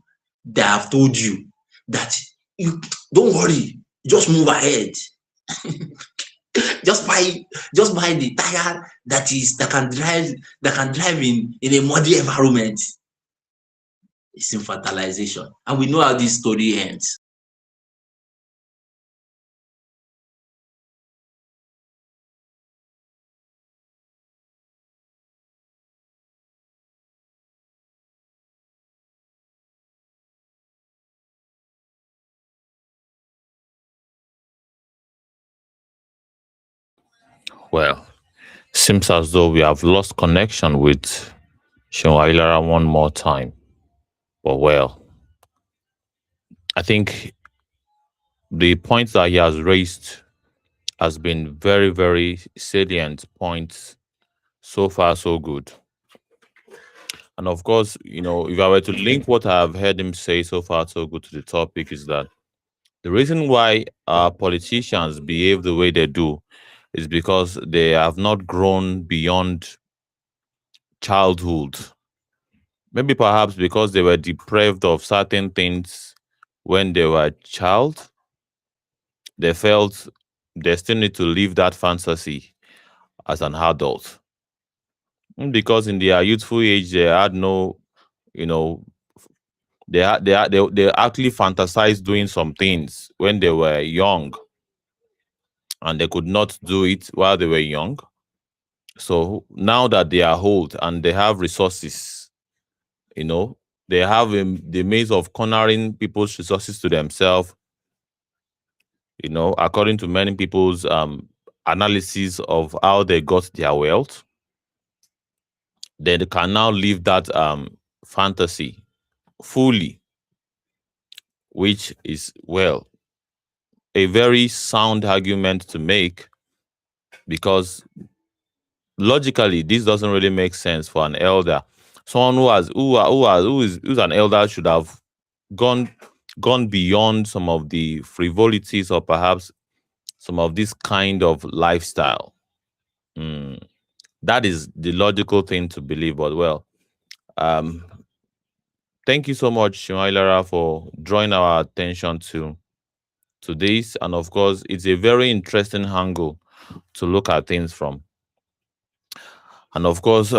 They have told you that you don't worry, just move ahead. just buy the tire that can drive in a muddy environment. It's infantilization. And we know how this story ends. Well, seems as though we have lost connection with Shinwailara one more time. But well, I think the points that he has raised has been very, very salient points. So far, so good. And of course, if I were to link what I've heard him say so far, so good to the topic is that the reason why our politicians behave the way they do is because they have not grown beyond childhood. Maybe perhaps because they were deprived of certain things when they were a child, they felt they still need to live that fantasy as an adult. Because in their youthful age they had no, you know, they actually fantasized doing some things when they were young, and they could not do it while they were young. So now that they are old and they have resources, you know, they have the means of cornering people's resources to themselves, you know, according to many people's analysis of how they got their wealth. They can now live that fantasy fully, which is, well, a very sound argument to make, because logically this doesn't really make sense for an elder. Someone who's an elder should have gone gone beyond some of the frivolities, or perhaps some of this kind of lifestyle. Mm, that is the logical thing to believe. But well, um, thank you so much, Shimailara, for drawing our attention to this. And of course, it's a very interesting angle to look at things from. And of course,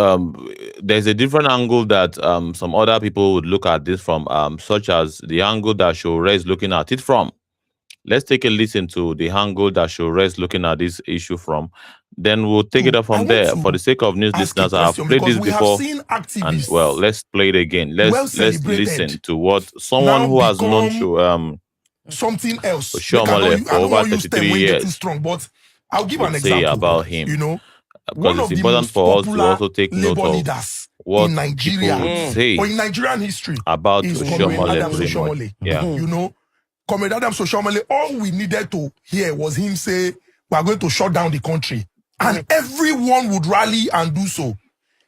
there's a different angle that some other people would look at this from, such as the angle that Shore is looking at it from. Let's take a listen to the angle that Shore is looking at this issue from. Then we'll take it up I from want there. For to the sake of news ask a listeners, I have question played because this we have before, seen and well, activists let's play it again. well Let's listen celebrated to what someone now who has known become to something else. Make Oshiomole I for don't over want to use them 33 when they too years strong, but I'll give an would say example. about him. You know, Because one it's of the important most for us to popular also take note labor of leaders what in people Nigeria would say or in Nigerian history about is Comrade Oshiomole Adams pretty much. Oshiomole. Yeah. You know, Comrade Adams Oshiomole, all we needed to hear was him say, we are going to shut down the country. And everyone would rally and do so.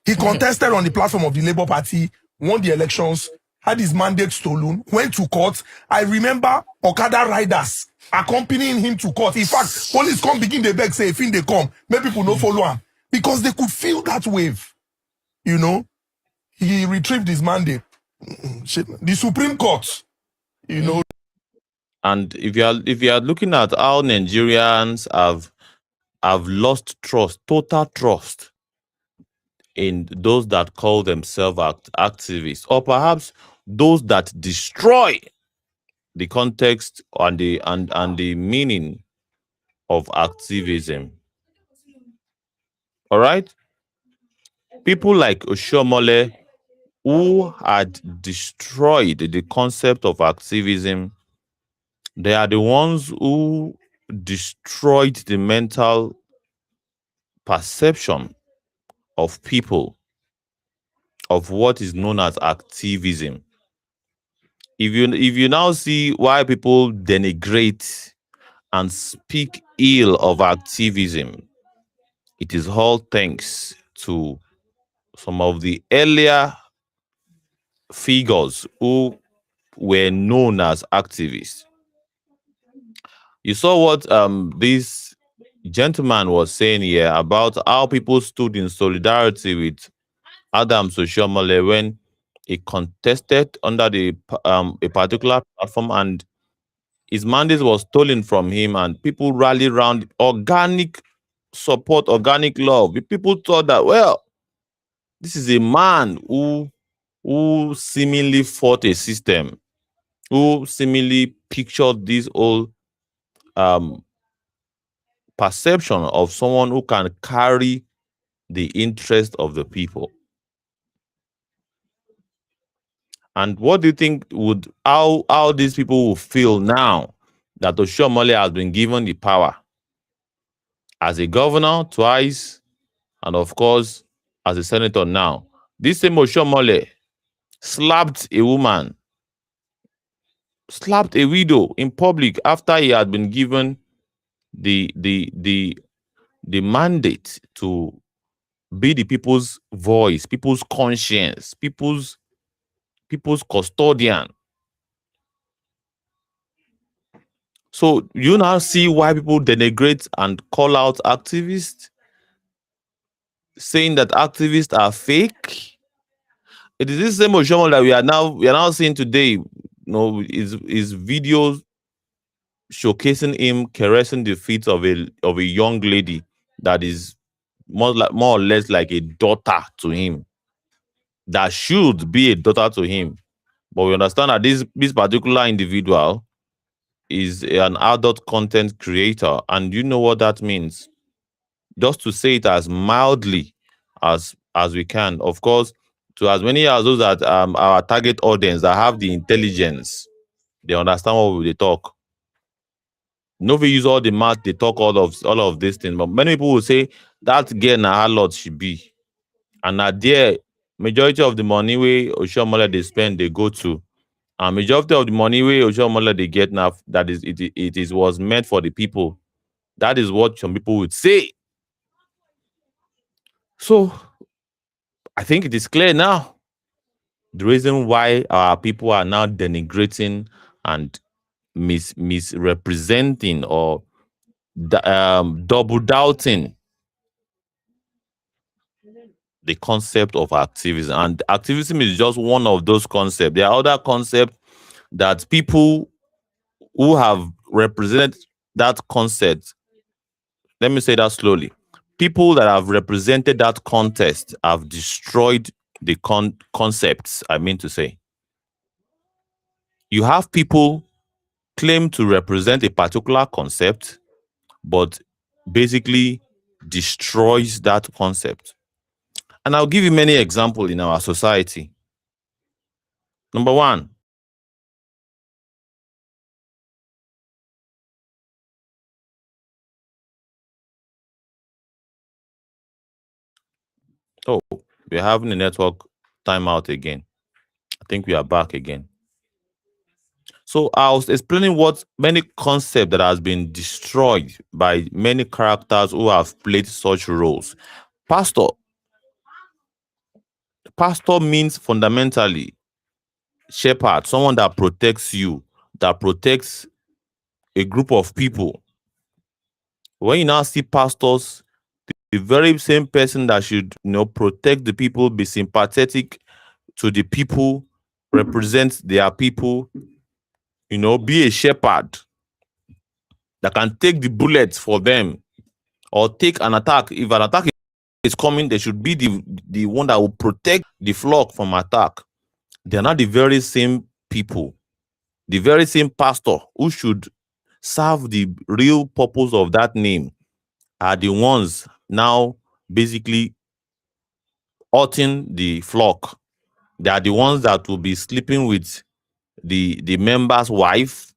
He contested on the platform of the Labour Party, won the elections, had his mandate stolen, went to court. I remember Okada riders accompanying him to court. In fact, police come begin the beg, say, if they come, make people no follow him. Because they could feel that wave. You know, he retrieved his mandate. The Supreme Court, you know. And if you are looking at how Nigerians have lost trust, total trust in those that call themselves activists, or perhaps those that destroy the context and the meaning of activism. All right? People like Oshiomole, who had destroyed the concept of activism, they are the ones who destroyed the mental perception of people of what is known as activism. If you now see why people denigrate and speak ill of activism, it is all thanks to some of the earlier figures who were known as activists. You saw what this gentleman was saying here about how people stood in solidarity with Adams Oshiomole when he contested under a particular platform, and his mandate was stolen from him, and people rallied around organic support, organic love. People thought that, well, this is a man who seemingly fought a system, who seemingly pictured this whole um, perception of someone who can carry the interest of the people. And what do you think would how these people will feel now that Oshiomole has been given the power as a governor twice, and of course as a senator now? This same Oshiomole slapped a woman, slapped a widow in public after he had been given the mandate to be the people's voice, people's conscience, people's custodian. So you now see why people denigrate and call out activists, saying that activists are fake. It is this same Oshiomhole that we are now seeing today. You know, his videos showcasing him caressing the feet of a young lady that is more or less like a daughter to him. That should be a daughter to him. But we understand that this particular individual is an adult content creator. And you know what that means? Just to say it as mildly as we can. Of course, to as many as those that our target audience that have the intelligence, they understand what they talk. Nobody use all the math, they talk all of these things. But many people will say that girl na harlot she be. And na there, majority of the money wey Oshiomole they spend, they go to. And majority of the money wey Oshiomole they get now, that is it was meant for the people. That is what some people would say. So I think it is clear now the reason why our people are now denigrating and misrepresenting or double doubting the concept of activism. And activism is just one of those concepts. There are other concepts that people who have represented that concept, let me say that slowly. People that have represented that contest have destroyed the concepts, I mean to say. You have people claim to represent a particular concept, but basically destroys that concept. And I'll give you many examples in our society. Number one, oh, we're having a network timeout again. I think we are back again. So I was explaining what many concepts that has been destroyed by many characters who have played such roles. Pastor means fundamentally shepherd, someone that protects you, that protects a group of people. When you now see pastors, the very same person that should protect the people, be sympathetic to the people, represent their people, be a shepherd that can take the bullets for them or take an attack. If an attack is coming, they should be the one that will protect the flock from attack. They are not the very same people, the very same pastor who should serve the real purpose of that name are the ones now basically hurting the flock. They are the ones that will be sleeping with the member's wife,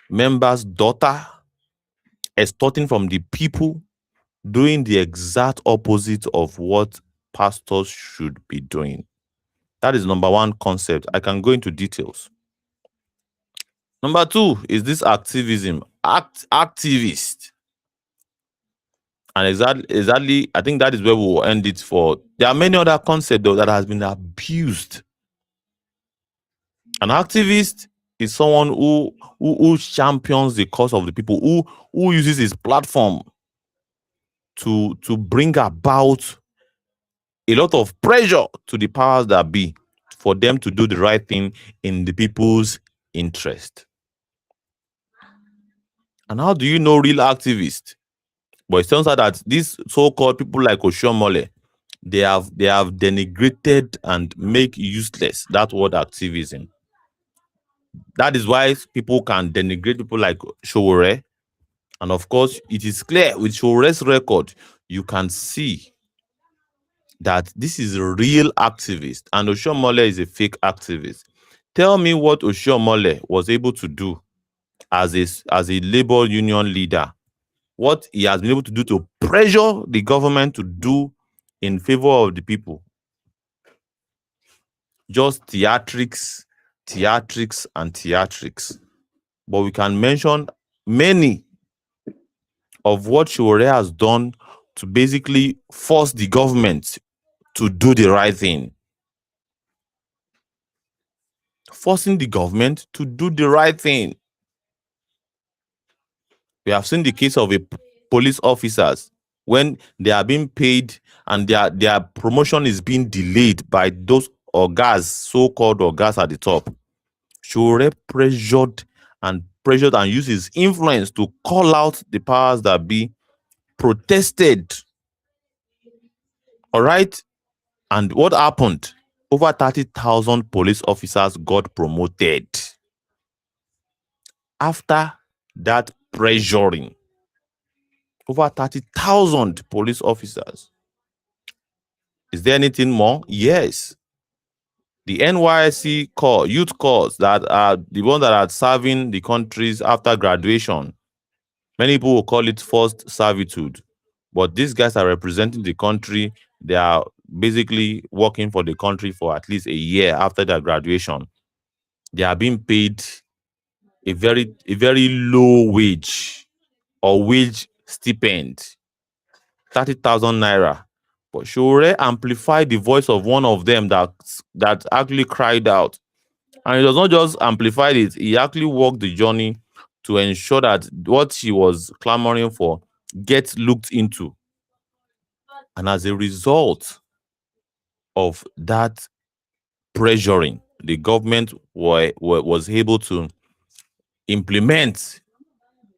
member's daughter, extorting from the people, doing the exact opposite of what pastors should be doing. That is number one concept. I can go into details. Number two is this activism, activist. And exactly, I think that is where we will end it for. There are many other concepts though that has been abused. An activist is someone who champions the cause of the people, who uses his platform to bring about a lot of pressure to the powers that be for them to do the right thing in the people's interest. And how do you know real activists? But it turns out that these so-called people like Oshiomole, they have denigrated and make useless that word activism. That is why people can denigrate people like Showore. And of course, it is clear with Showore's record, you can see that this is a real activist and Oshiomole is a fake activist. Tell me what Oshiomole was able to do as a labor union leader, what he has been able to do to pressure the government to do in favor of the people. Just theatrics, and theatrics. But we can mention many of what Showore has done to basically force the government to do the right thing. Forcing the government to do the right thing. We have seen the case of police officers when they are being paid and their promotion is being delayed by those ogas, so-called ogas at the top. Showore pressured and used his influence to call out the powers that be, protested All right. And what happened? Over 30,000 police officers got promoted after that pressuring. Over 30,000 police officers. Is there anything more? Yes. The NYSC corps, youth corps that are the ones that are serving the countries after graduation. Many people will call it forced servitude. But these guys are representing the country. They are basically working for the country for at least a year after their graduation. They are being paid a very low wage or wage stipend, 30,000 naira. But Shure amplified the voice of one of them that actually cried out. And he does not just amplify it, he actually walked the journey to ensure that what he was clamoring for gets looked into. And as a result of that pressuring, the government was able to implement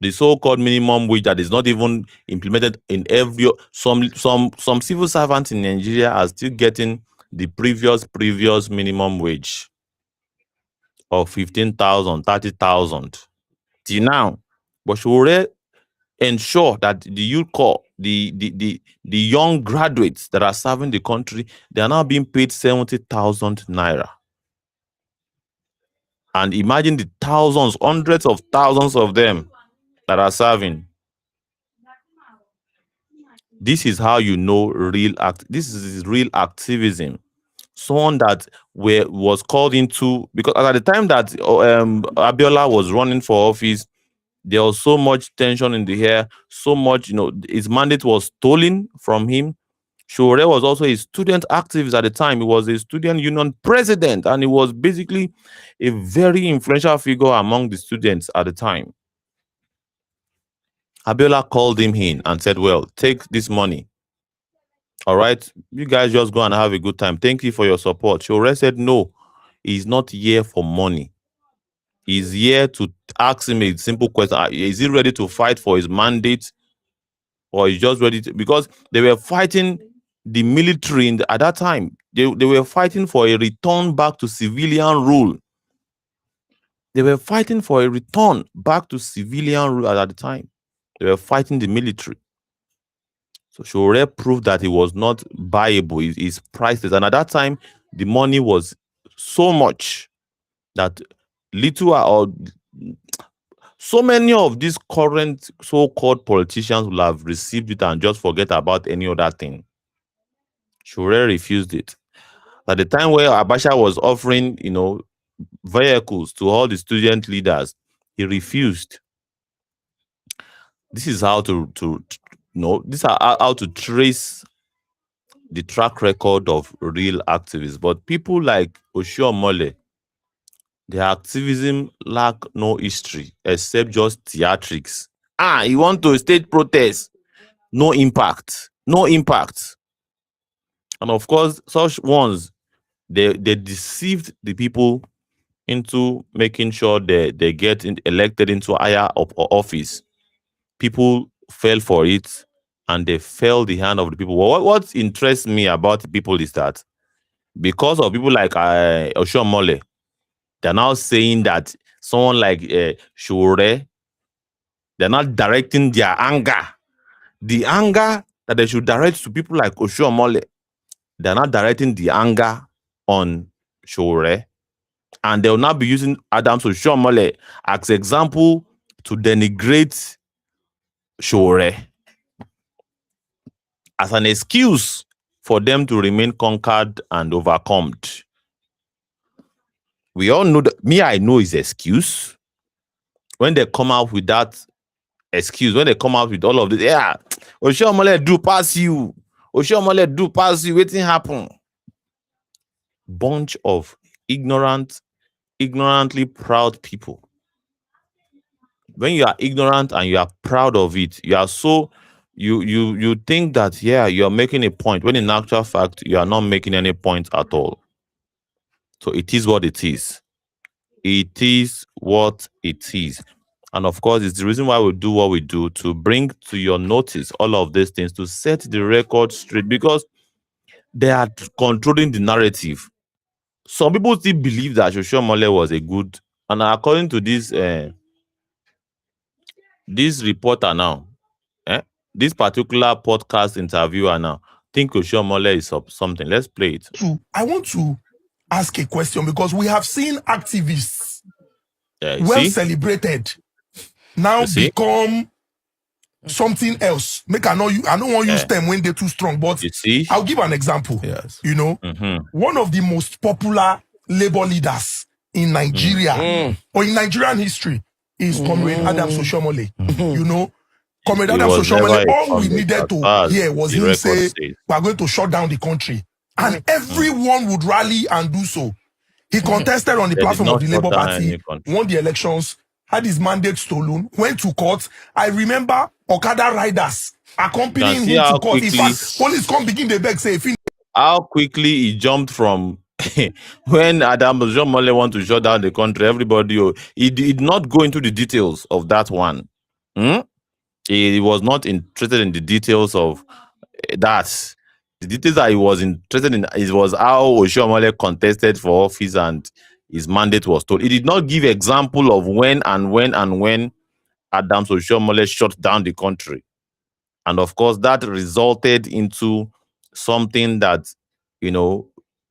the so-called minimum wage that is not even implemented in every some civil servants in Nigeria are still getting the previous minimum wage of 15,000, 30,000 till now. But she will ensure that the youth corps, the young graduates that are serving the country, they are now being paid 70,000 naira. And imagine the thousands, hundreds of thousands of them that are serving. This is how you know this is real activism. Someone that was called into, because at the time that Abiola was running for office, there was so much tension in the air, so much, his mandate was stolen from him. Shure was also a student activist at the time. He was a student union president, and he was basically a very influential figure among the students at the time. Abiola called him in and said, well, take this money. All right, you guys just go and have a good time. Thank you for your support. Shure said, no, he's not here for money. He's here to ask him a simple question. Is he ready to fight for his mandate? Or he's just ready to, because they were fighting the military at that time. They were fighting for a return back to civilian rule. They were fighting for a return back to civilian rule at the time. They were fighting the military. So Shure proved that he was not buyable. He's priceless. And at that time, the money was so much that so many of these current so-called politicians will have received it and just forget about any other thing. Shure refused it. At the time where Abacha was offering, vehicles to all the student leaders, he refused. This is how how to trace the track record of real activists. But people like Oshiomole, their activism lack no history except just theatrics. You want to stage protest? No impact. No impact. And of course, such ones, they deceived the people into making sure they get elected into higher office. People fell for it, and they fell the hand of the people. What interests me about the people is that because of people like Oshiomole, they're now saying that someone like Shure, they're not directing their anger. The anger that they should direct to people like Oshiomole, they're not directing the anger on Shure. And they will now be using Adams Oshiomole as example to denigrate Shure as an excuse for them to remain conquered and overcome. We all know that. I know his excuse. When they come out with that excuse, when they come out with all of this, Oshiomole do pass you. Oshiomole do pass you. Wetin happen? Bunch of ignorantly proud people. When you are ignorant and you are proud of it, you are so you think that you are making a point, when in actual fact you are not making any point at all. So it is what it is. It is what it is. And of course, it's the reason why we do what we do, to bring to your notice all of these things, to set the record straight. Because they are controlling the narrative. Some people still believe that Oshiomole was a good, and according to this reporter now, this particular podcast interviewer now, think Oshiomole is something. Let's play it. I want to ask a question because we have seen activists celebrated now become something else. I don't want to use them when they're too strong, but I'll give an example. Yes. You know, one of the most popular labor leaders in Nigeria or in Nigerian history is Comrade Adams Oshiomole. You know, Comrade Adams Oshiomole, all we needed to hear was him say, we're going to shut down the country. And everyone would rally and do so. He contested on the platform of the Labour Party, won the elections, had his mandate stolen, went to court. I remember Okada riders accompanying him to court. In fact, police come begin the beg, say, how quickly he jumped from when Adam Oshiomole want to shut down the country, everybody, he did not go into the details of that one. He was not interested in the details of that. The details that he was interested in was how Oshiomole contested for office and his mandate was told. He did not give example of when Adams Oshiomole shut down the country. And of course, that resulted into something that,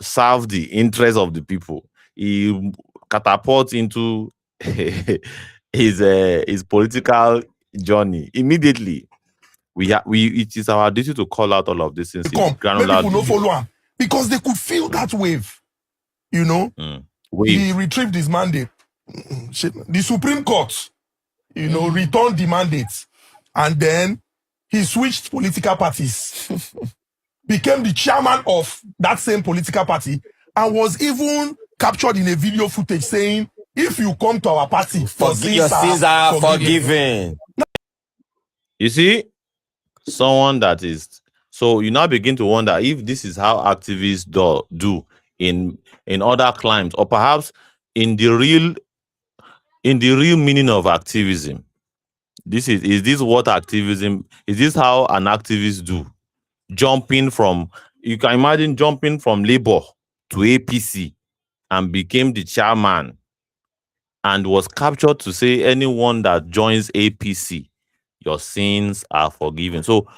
served the interest of the people. He catapulted into his political journey immediately. It is our duty to call out all of these things. People don't follow him because they could feel that wave. You know, he retrieved his mandate. The Supreme Court, returned the mandate, and then he switched political parties, became the chairman of that same political party, and was even captured in a video footage saying, "If your come to our party, your sins are forgiven." You see, someone that is so you now begin to wonder if this is how activists do in other climes, or perhaps in the real meaning of activism. Is this what activism is? This how an activist do? You can imagine jumping from Labour to APC and became the chairman and was captured to say anyone that joins APC, your sins are forgiven. So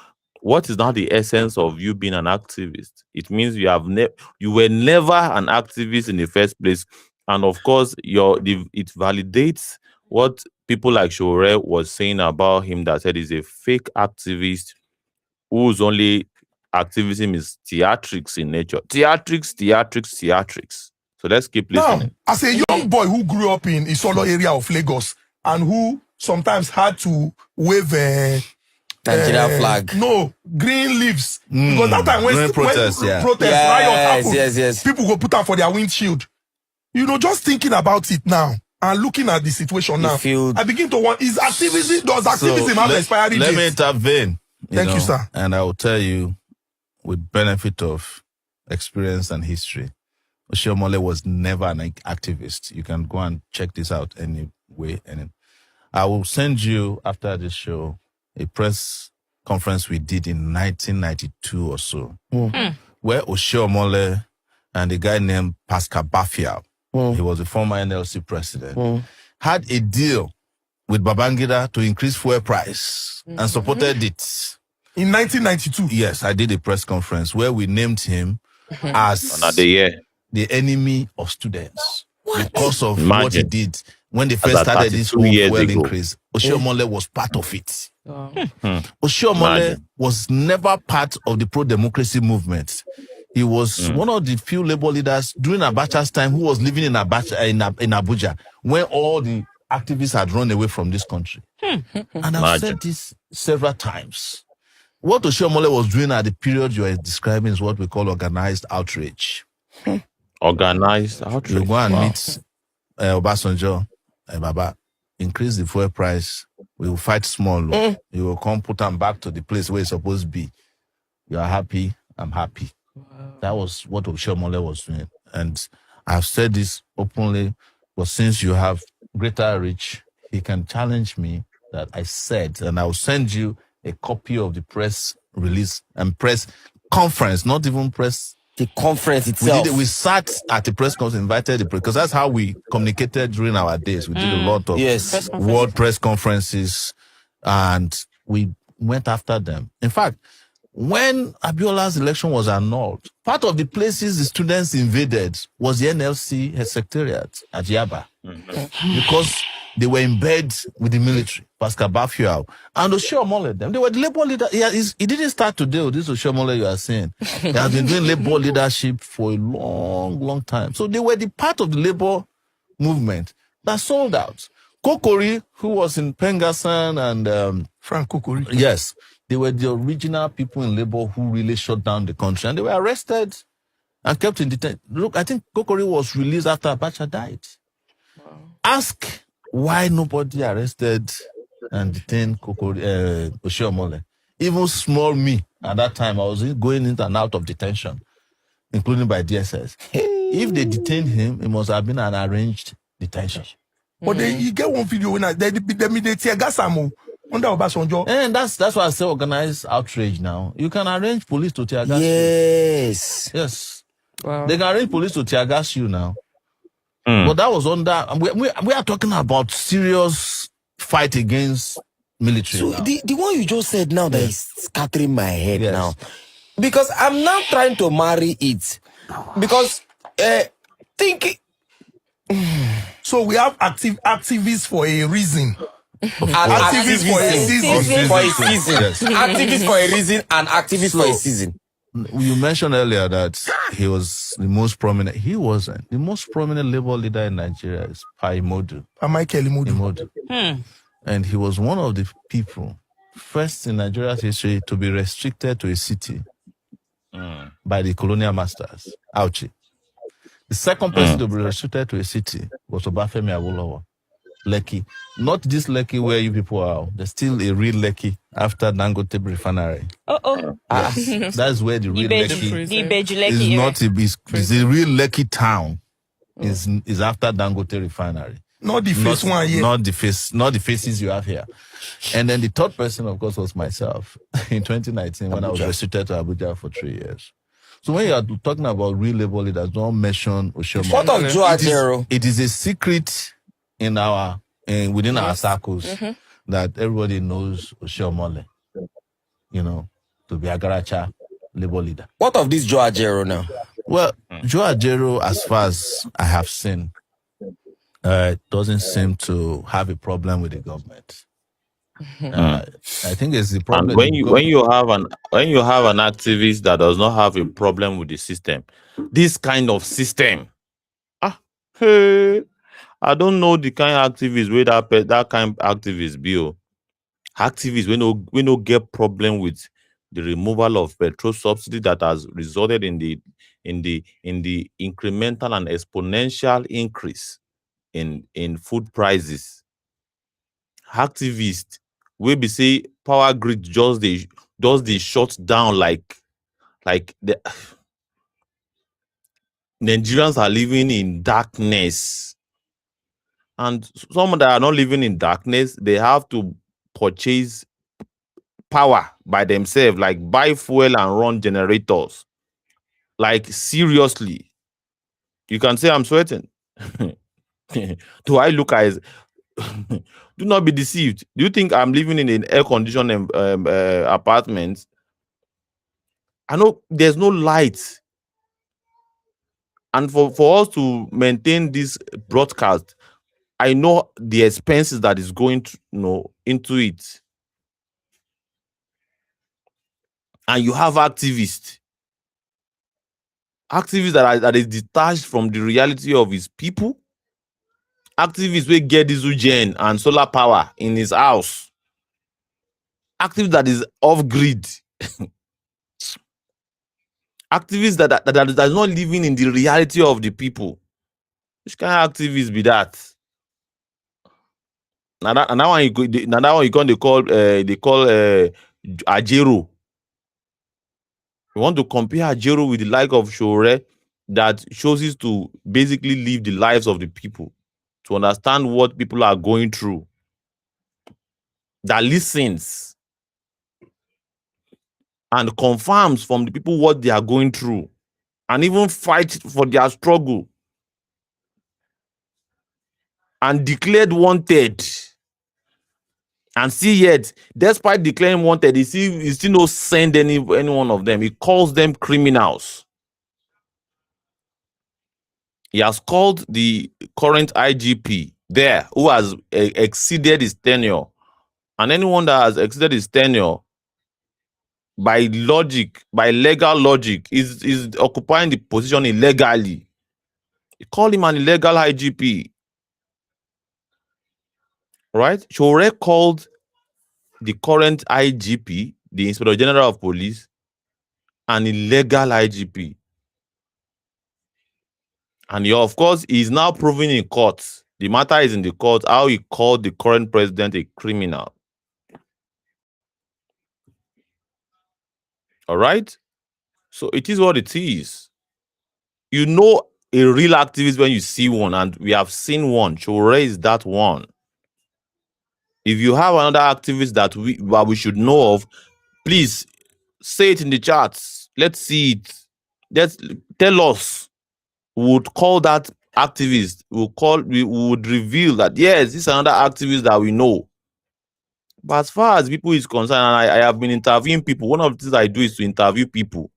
what is now the essence of you being an activist? It means you were never an activist in the first place. And of course, it validates what people like Shore was saying about him, that said he's a fake activist whose only activism is theatrics in nature. Theatrics. So let's keep listening. Now, as a young boy who grew up in Isolo area of Lagos and who sometimes had to wave Nigeria flag. No, green leaves. Because that time when protest riot happened, people go put out for their windshield. Just thinking about it now and looking at the situation now, I begin to want, does activism have expiry date? Let me intervene. Thank you, sir. And I will tell you, with benefit of experience and history, Oshiomole was never an activist. You can go and check this out anyway. And I will send you, after this show, a press conference we did in 1992 or so, where Oshiomole and a guy named Pascal Bafia, he was a former NLC president, had a deal with Babangida to increase fuel price and supported it. In 1992? Yes, I did a press conference where we named him as the enemy of students. Because of what he did when they first started this whole fuel increase. Oshiomole was part of it. Oshiomole was never part of the pro-democracy movement. He was one of the few labor leaders during Abacha's time who was living in Abuja when all the activists had run away from this country. And I've said this several times. What Oshiomole was doing at the period you are describing is what we call organized outrage. Organized outrage. You go and meet Obasanjo, Baba, increase the fuel price. We will fight small. You will come put them back to the place where it's supposed to be. You are happy, I'm happy. Wow. That was what Oshiomole was doing. And I've said this openly, but since you have greater reach, he can challenge me that I said, and I'll send you a copy of the press release and press conference, not even press The conference itself. We sat at the press conference, invited the press, because that's how we communicated during our days. We did a lot of world press conferences, and we went after them. In fact, when Abiola's election was annulled, part of the places the students invaded was the NLC secretariat at Yaba, because they were in bed with the military, Pascal Bafiao, and Oshiomole them. They were the labor leader. He didn't start today with this Oshiomole you are saying. He has been doing labor leadership for a long, long time. So they were the part of the labor movement that sold out. Kokori, who was in Pengasan, and Frank Kokori. Yes, they were the original people in labor who really shut down the country, and they were arrested and kept in detention. Look, I think Kokori was released after Abacha died. Wow. Ask why nobody arrested and detained Oshiomole. Even small me at that time, I was going in and out of detention, including by DSS. If they detained him, it must have been an arranged detention. But you get one video when they tear gas ammo under Obasanjo. And that's why I say organized outrage now. You can arrange police to tear gas you. Yes. Wow. They can arrange police to tear gas you now. But that was under. We are talking about serious fight against military. So the one you just said now that is scattering my head now, because I'm now trying to marry it, because think. So we have activists for a reason. Activists for a season. Activists for a reason and activists for a season. You mentioned earlier that he was the most prominent. He wasn't. The most prominent labor leader in Nigeria is Paimodu. Michael Imodu. And he was one of the people, first in Nigeria's history, to be restricted to a city by the colonial masters, Auchi. The second person to be restricted to a city was Obafemi Awolowo. Lekki. Not this Lekki where you people are. There's still a real Lekki after Dangote Refinery. Yes. That's where the real Lekki is. Not it's a real Lekki town. Is after Dangote Refinery. Not the face one here. Not the faces you have here. And then the third person, of course, was myself in 2019 when I was restricted to Abuja for 3 years. So when you are talking about real labor leaders, don't mention Oshiomole. What of Joe Ajero? It is a secret in our within our circles that everybody knows Oshiomole, to be a Garacha labor leader. What of this Joe Ajero now? Well, Joe Ajero, as far as I have seen, doesn't seem to have a problem with the government. I think it's the problem. And when you have an activist that does not have a problem with the system, this kind of system, I don't know the kind of activists where that kind of activists be. Activists we no get problem with the removal of petrol subsidy that has resulted in the incremental and exponential increase in food prices. Activists we be say power grid just they shut down like the Nigerians are living in darkness. And some that are not living in darkness, they have to purchase power by themselves, like buy fuel and run generators. Like seriously, you can say I'm sweating. Do I look as? Do not be deceived. Do you think I'm living in an air-conditioned apartment? I know there's no light, and for us to maintain this broadcast, I know the expenses that is going to, into it. And you have activists that is detached from the reality of his people. Activists will get diesel gen and solar power in his house. Activist that is off grid. Activists that is not living in the reality of the people. Which kind of activists be that? Now that one you can they call Ajero. We want to compare Ajero with the like of Shore that chooses to basically live the lives of the people, to understand what people are going through, that listens and confirms from the people what they are going through. and even fight for their struggle and declared wanted. And see, yet, despite declaring wanted, he still not send any one of them. He calls them criminals. He has called the current IGP there, who has exceeded his tenure. And anyone that has exceeded his tenure, by logic, by legal logic, is occupying the position illegally. He called him an illegal IGP. Right? Shore called the current IGP, the Inspector General of Police, an illegal IGP. And he, of course, is now proving in court. The matter is in the court how he called the current president a criminal. All right? So it is what it is. You know a real activist when you see one, and we have seen one. Shore is that one. If you have another activist that we should know of, please say it in the chats. Let's see it. Let's tell us. We would call that activist. We would reveal that yes, this is another activist that we know. But as far as people is concerned, and I have been interviewing people. One of the things I do is to interview people.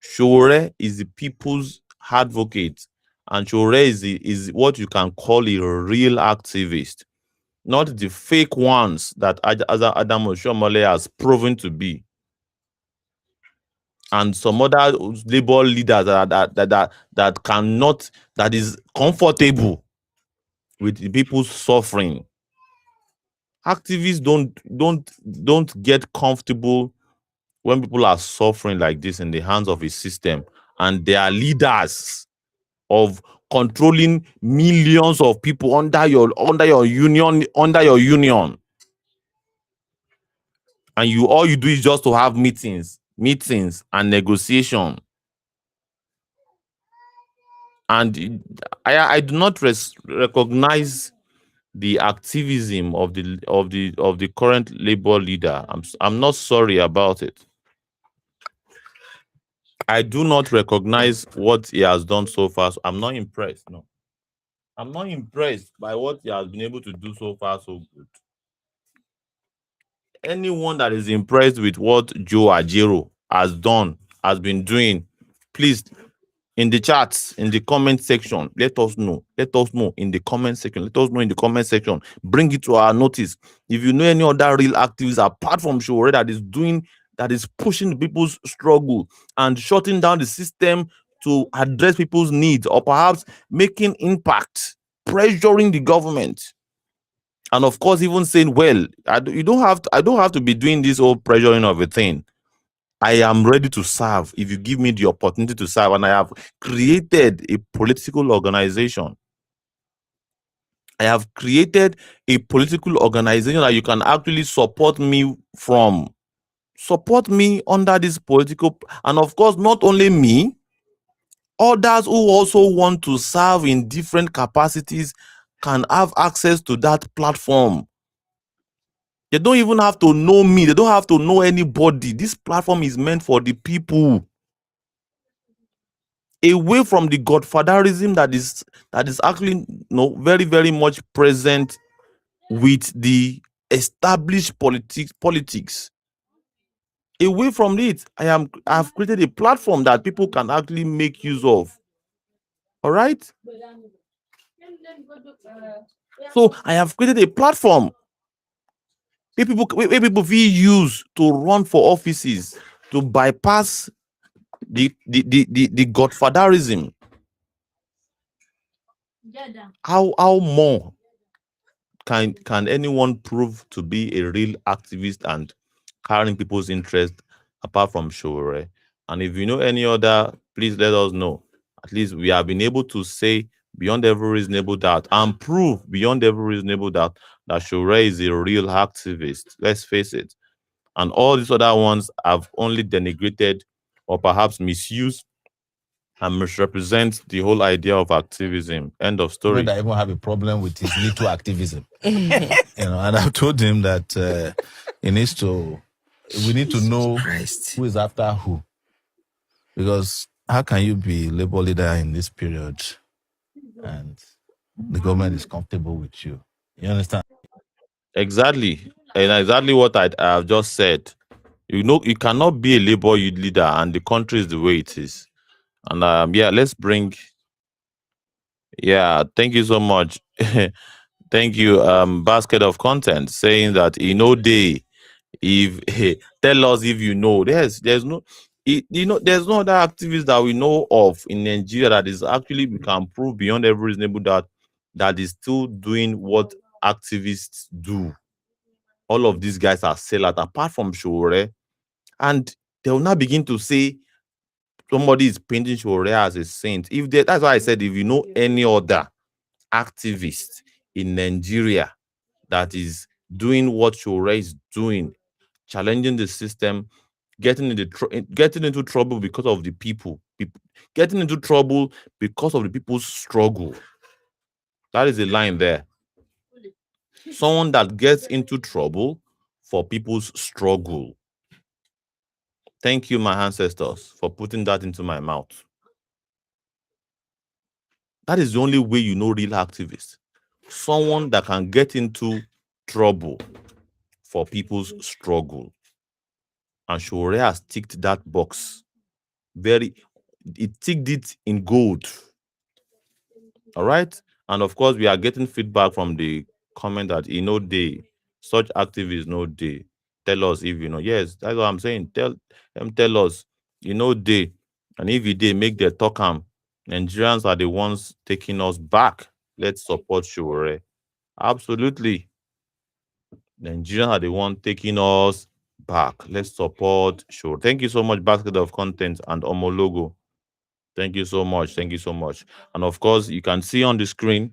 Shore is the people's advocate, and Shore is what you can call a real activist, not the fake ones that Adam Oshiomole has proven to be, and some other labor leaders that cannot, that is comfortable with the people's suffering. Activists don't get comfortable when people are suffering like this in the hands of a system, and they are leaders of controlling millions of people under your union, and all you do is just to have meetings and negotiation. And I do not recognize the activism of the current labor leader. I'm not sorry about it. I do not recognize what he has done so far. So I'm not impressed. No, I'm not impressed by what he has been able to do so far. So good. Anyone that is impressed with what Joe Ajero has been doing, please, in the chats, in the comment section, let us know. Let us know in the comment section. Let us know in the comment section. Bring it to our notice. If you know any other real activists apart from Shore that is pushing people's struggle and shutting down the system to address people's needs, or perhaps making impact, pressuring the government, and of course even saying, well, I don't have to be doing this whole pressuring of a thing. I am ready to serve if you give me the opportunity to serve. And I have created a political organization. I have created a political organization that you can actually support me from. Support me under this political, and of course, not only me, others who also want to serve in different capacities can have access to that platform. They don't even have to know me. They don't have to know anybody. This platform is meant for the people. Away from the godfatherism that is actually very, very much present with the established politics. Away from it, I have created a platform that people can actually make use of. All right. So I have created a platform where people will use to run for offices, to bypass the godfatherism. How more can anyone prove to be a real activist and carrying people's interest apart from Shore? And if you know any other, please let us know. At least we have been able to say beyond every reasonable doubt and prove beyond every reasonable doubt that Shore is a real activist. Let's face it. And all these other ones have only denigrated or perhaps misused and misrepresent the whole idea of activism. End of story. I even have a problem with his little activism. And I've told him that we need to know who is after who. Because how can you be labor leader in this period and the government is comfortable with you? You understand? Exactly. And exactly what I have just said. You know, you cannot be a labor leader and the country is the way it is. And yeah, let's bring. Yeah, thank you so much. Thank you. Basket of content saying that in no day, if tell us if you know. There's no, there's no other activists that we know of in Nigeria that is actually we can prove beyond every reasonable doubt that is still doing what activists do. All of these guys are sellers apart from Shore, and they will now begin to say somebody is painting Shore as a saint. That's why I said if you know any other activist in Nigeria that is doing what Shore is doing, challenging the system, getting into trouble because of the people, getting into trouble because of the people's struggle. That is the line there. Someone that gets into trouble for people's struggle. Thank you, my ancestors, for putting that into my mouth. That is the only way you know real activists. Someone that can get into trouble for people's struggle. And Shore has ticked that box. It ticked it in gold. All right. And of course, we are getting feedback from the comment that no day, such activists no day. Tell us if you know. Yes, that's what I'm saying. Tell us, day. And if you did make the talk Nigerians are the ones taking us back. Let's support Shore. Absolutely. Nigerians are the ones taking us back. Let's support Shore. Thank you so much, Basket of Content and Omologo. Thank you so much. Thank you so much. And of course, you can see on the screen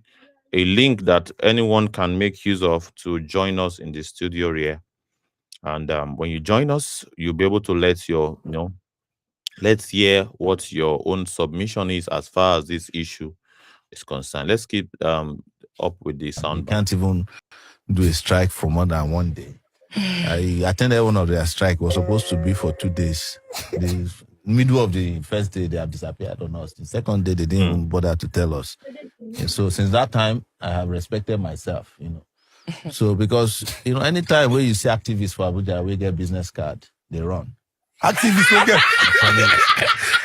a link that anyone can make use of to join us in the studio here. And when you join us, you'll be able to let's hear what your own submission is as far as this issue is concerned. Let's keep up with the sound. You can't even do a strike for more than 1 day. I attended one of their strike. It was supposed to be for 2 days. The middle of the first day, they have disappeared on us. The second day, they didn't even bother to tell us. And so since that time, I have respected myself, So because, anytime where you see activists for Abuja, we get business card, they run. Activists will get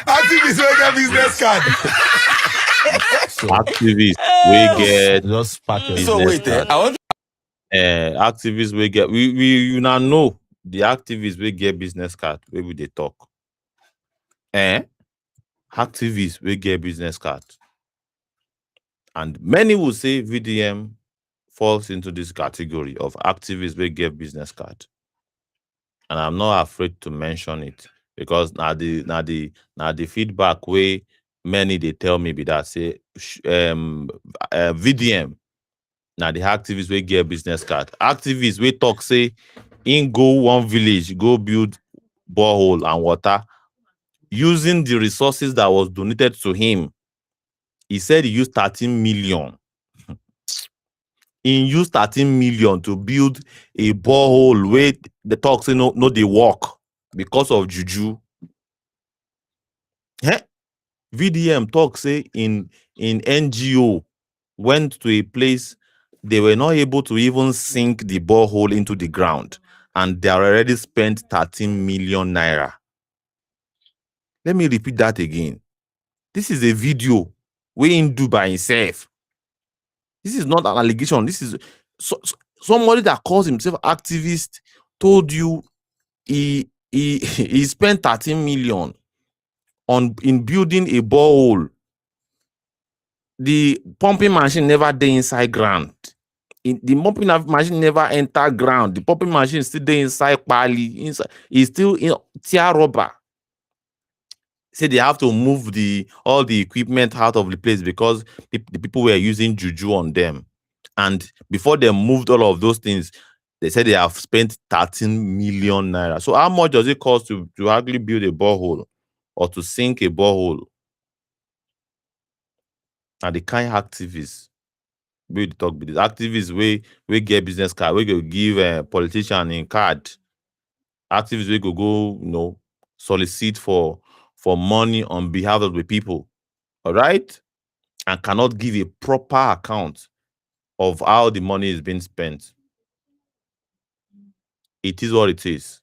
activists will get business card. So activists we get just package. So wait, I want activists we get you now know the activists we get business card where we they talk. Activists we get business card. And many will say VDM falls into this category of activists we get business card. And I'm not afraid to mention it because now the feedback way many they tell me be that say VDM now the activists we get business card. Activists we talk say in go one village, go build borehole and water using the resources that was donated to him. He said he used 13 million. He used 13 million to build a borehole where the talk say no they work because of juju. VDM talk say in NGO went to a place they were not able to even sink the borehole into the ground and they already spent 13 million naira. Let me repeat that again. This is a video we in do by himself. This is not an allegation. This is somebody that calls himself activist told you he spent 13 million in building a borehole. The pumping machine never dey inside ground. The pumping machine never enter ground. The pumping machine still dey inside pali. Inside, it's still in tear rubber. Say they have to move all the equipment out of the place because the people were using juju on them. And before they moved all of those things, they said they have spent 13 million naira. So how much does it cost to actually build a borehole or to sink a borehole? And the kind activists we talk with this activists we get business card, we go give a politician in card. Activists we go solicit for for money on behalf of the people, all right, and cannot give a proper account of how the money is being spent, it is what it is.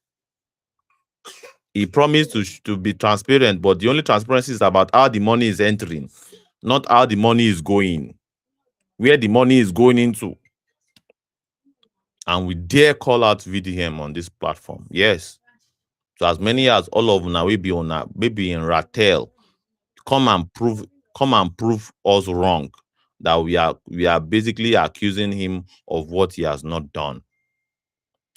He promised to be transparent, but the only transparency is about how the money is entering, not how the money is going, where the money is going into. And we dare call out VDM on this platform. Yes. So as many as all of now we be on maybe in Ratel, come and prove us wrong, that we are basically accusing him of what he has not done.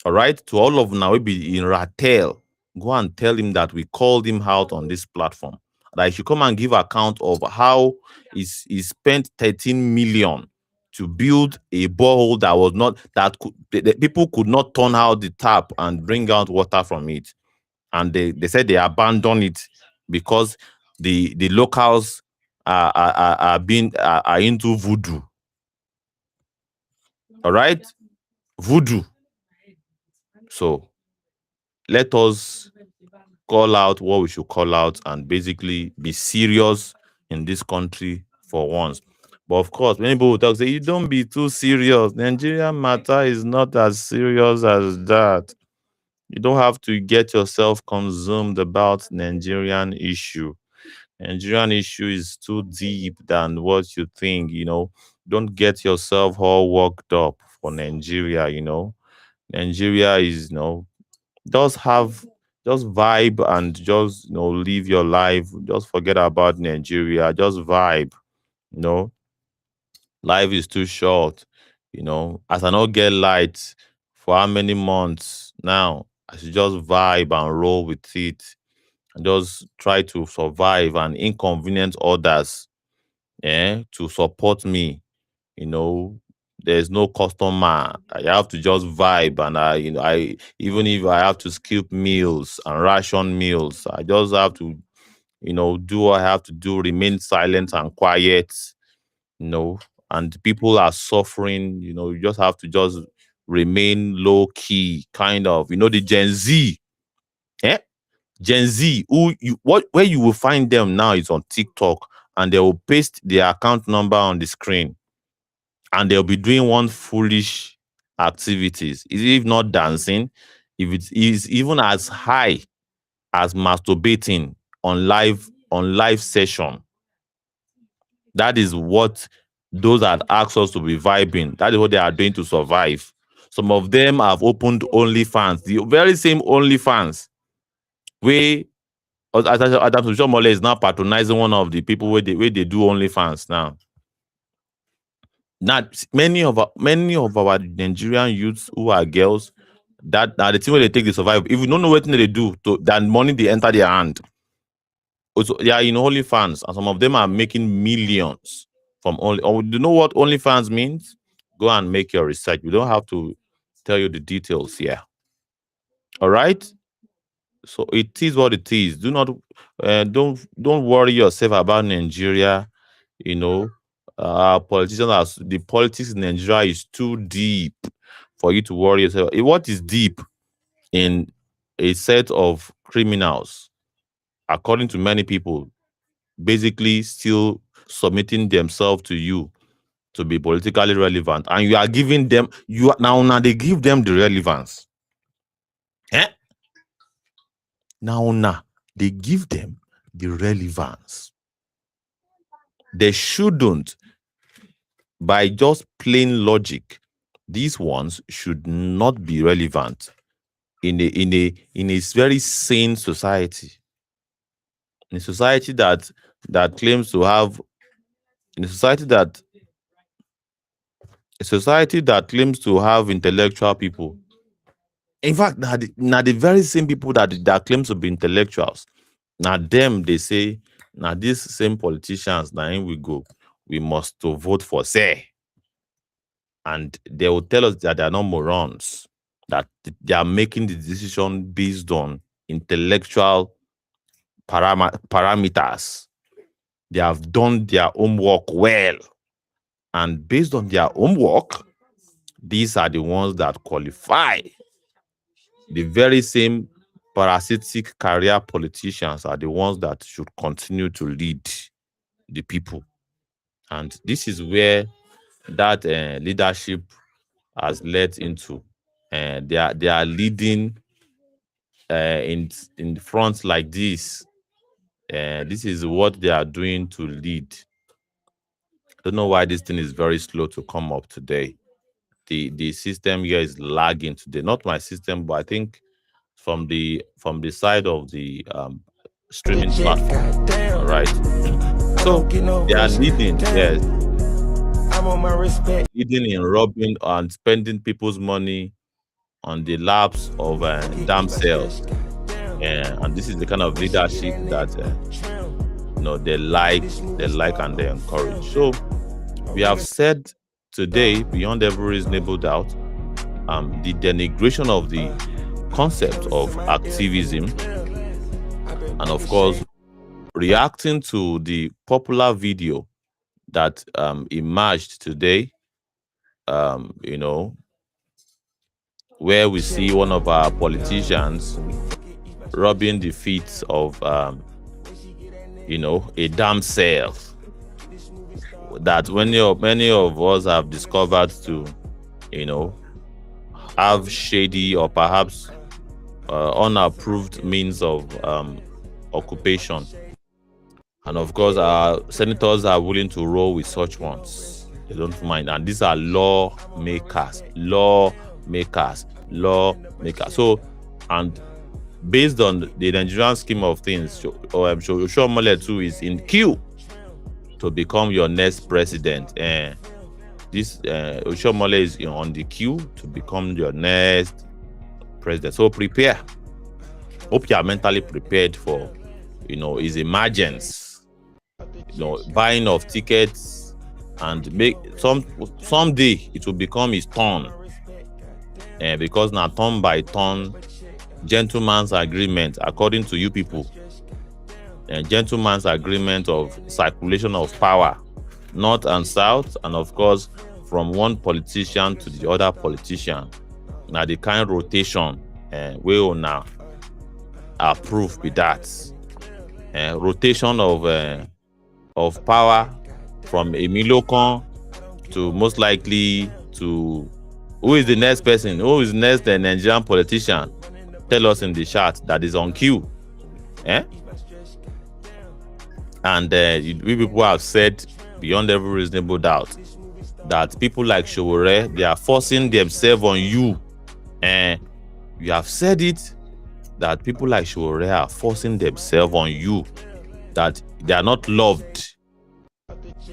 All right, to all of now we be in Ratel, go and tell him that we called him out on this platform, that he should come and give account of how he spent 13 million to build a borehole that was not, that could, the people could not turn out the tap and bring out water from it, and they said they abandoned it because the locals are into voodoo. All right, voodoo. So let us call out what we should call out and basically be serious in this country for once. But of course, many people will talk, say, you don't be too serious. Nigerian matter is not as serious as that. You don't have to get yourself consumed about Nigerian issue. Nigerian issue is too deep than what you think, Don't get yourself all worked up for Nigeria, Nigeria is, just vibe and just live your life. Just forget about Nigeria. Just vibe. Life is too short. As I not get light for how many months now, I should just vibe and roll with it and just try to survive and inconvenience others, to support me. There's no customer. I have to just vibe, and I even if I have to skip meals and ration meals, I just have to, do what I have to do, remain silent and quiet, and people are suffering, you just have to just remain low key, kind of, the Gen Z, eh? Gen Z, where you will find them now is on TikTok, and they will paste their account number on the screen, and they'll be doing one foolish activities. If not dancing, if it is even as high as masturbating on live session. That is what those that ask us to be vibing. That is what they are doing to survive. Some of them have opened OnlyFans, the very same OnlyFans, where Adam Oshiomole is now patronizing one of the people where they do OnlyFans now. Now, many of our Nigerian youths who are girls, that now the thing where they take the survive. If you don't know what they do, that money they enter their hand. Also, they are in OnlyFans, and some of them are making millions from only. Oh, do you know what OnlyFans means? Go and make your research. We don't have to tell you the details here. All right. So it is what it is. Do not, don't worry yourself about Nigeria. The politics in Nigeria is too deep for you to worry yourself. What is deep in a set of criminals, according to many people, basically still submitting themselves to you to be politically relevant, and you are giving them, now they give them the relevance. Now they give them the relevance. They shouldn't. By just plain logic, these ones should not be relevant in a very sane society. In a society that claims to have, in a society that claims to have intellectual people. In fact, now the very same people that claims to be intellectuals, now them they say, now these same politicians, now in we go, we must to vote for say. And they will tell us that they are not morons, that they are making the decision based on intellectual parameters. They have done their homework well. And based on their homework, these are the ones that qualify. The very same parasitic career politicians are the ones that should continue to lead the people. And this is where that leadership has led into. They are leading in front like this. This is what they are doing to lead. I don't know why this thing is very slow to come up today. The system here is lagging today. Not my system, but I think from the side of the streaming platform. All right. So they are leading, yes. I'm on my respect. Leading in robbing and spending people's money on the laps of damn sales. And this is the kind of leadership that they like and they encourage. So we have said today, beyond every reasonable doubt, the denigration of the concept of activism, and of course, reacting to the popular video that emerged today, where we see one of our politicians rubbing the feet of, a damn sale that many of us have discovered to, have shady or perhaps unapproved means of occupation. And of course, our senators are willing to roll with such ones. They don't mind. And these are lawmakers. So, and based on the Nigerian scheme of things, Oshiomole too is in queue to become your next president. This Oshiomole is on the queue to become your next president. So prepare. Hope you are mentally prepared for, his emergence. Buying of tickets, and make someday it will become his turn. Because now turn by turn, gentleman's agreement, according to you people, gentleman's agreement of circulation of power, north and south, and of course from one politician to the other politician. Now the kind of rotation we will now approve with that. Rotation of power from Emilio to most likely to who is the next person, who is next the Nigerian politician. Tell us in the chat that is on queue. And we people have said beyond every reasonable doubt that people like Showore, they are forcing themselves on you. And you have said it, that people like Showore are forcing themselves on you, that they are not loved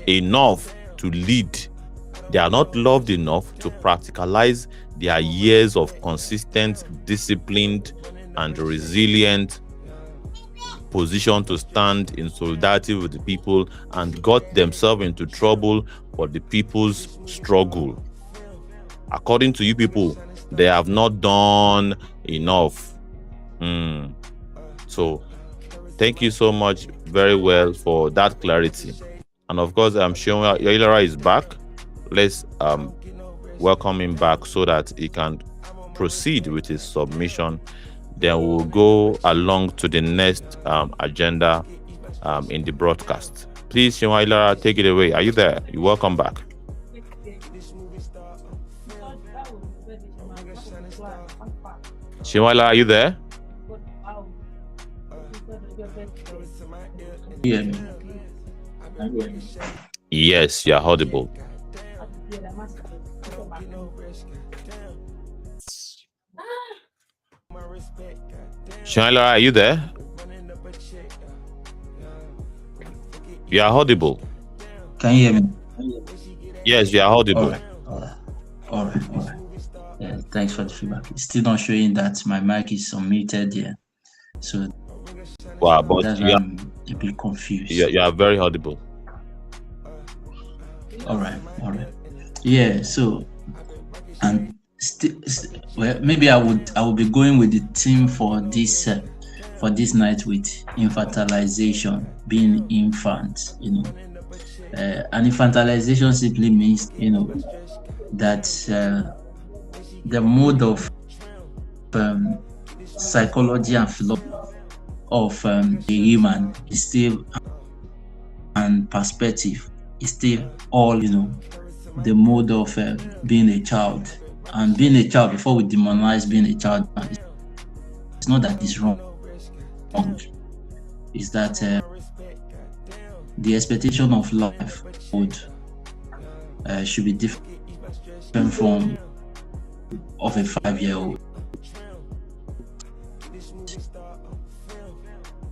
enough to lead. They are not loved enough to practicalize their years of consistent, disciplined, and resilient position to stand in solidarity with the people and got themselves into trouble for the people's struggle. According to you people, they have not done enough. So thank you so much very well for that clarity. And of course, I'm sure Yoilara is back. Let's welcome him back so that he can proceed with his submission. Then we'll go along to the next agenda in the broadcast. Please, Yoilara, take it away. Are you there? You're welcome back. Shimala, are you there? Yeah. Yes, you're audible. Shimala, are you there? You are audible. Can you hear me? Yes, you are audible. All right. Yeah, thanks for the feedback. It's still not showing that my mic is unmuted here. So wow, but that's why I'm a bit confused. You are very audible. All right. Yeah, so and well, maybe I will be going with the theme for this night with infantilization, being infant, and infantilization simply means, that the mode of psychology and philosophy of a human is still, and perspective is still all, the mode of being a child. And being a child, before we demonize being a child, it's not that it's wrong. It's that the expectation of life should be different from of a 5-year-old.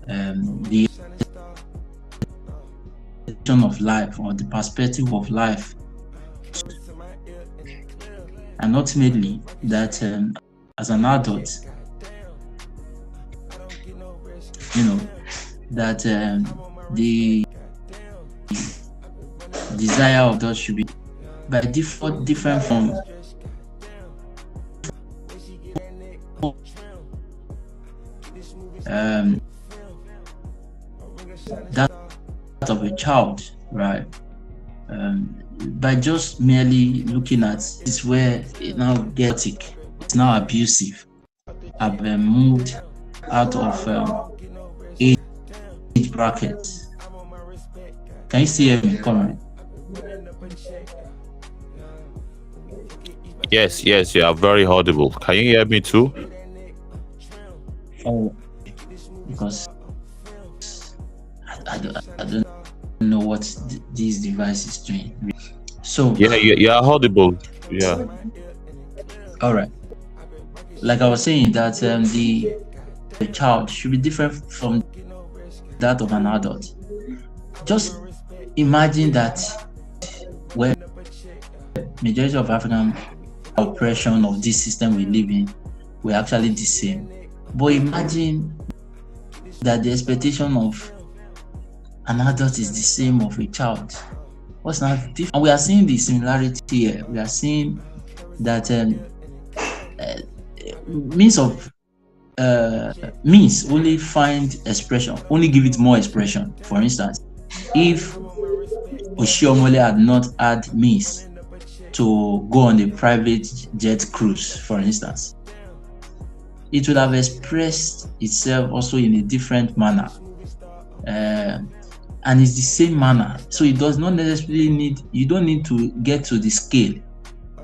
The expectation of life, or the perspective of life, and ultimately that as an adult, that the desire of that should be by default different from that of a child, right? By just merely looking at this, where it now gets it's now abusive. I've moved out of age brackets. Can you still hear me, Conrad? Yes, you are very audible. Can you hear me too? Oh, because I don't know what this device is doing. So yeah, you are audible. Yeah. All right. Like I was saying, that the child should be different from that of an adult. Just imagine that where majority of African oppression of this system we live in, we're actually the same. But imagine that the expectation of an adult is the same of a child. What's not different? And we are seeing the similarity here. We are seeing that means only find expression, only give it more expression. For instance, if Oshiomole had not had means to go on a private jet cruise, for instance, it would have expressed itself also in a different manner. And it's the same manner. So it does not necessarily you don't need to get to the scale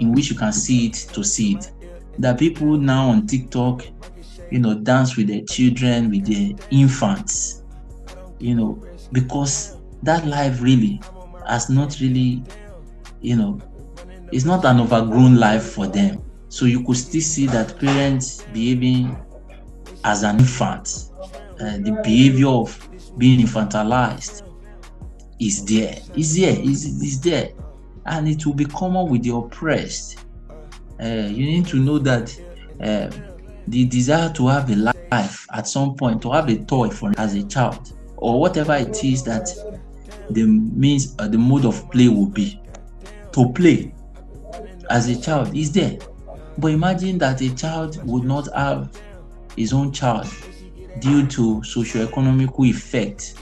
in which you can see it to see it. There are people now on TikTok, dance with their children, with their infants, because that life really has not really, it's not an overgrown life for them. So you could still see that parents behaving as an infant. The behavior of being infantilized is there. Is there. And it will be common with the oppressed. You need to know that the desire to have a life at some point, to have a toy as a child, or whatever it is that the means or the mode of play will be, to play as a child is there. But imagine that a child would not have his own child due to socio-economical effect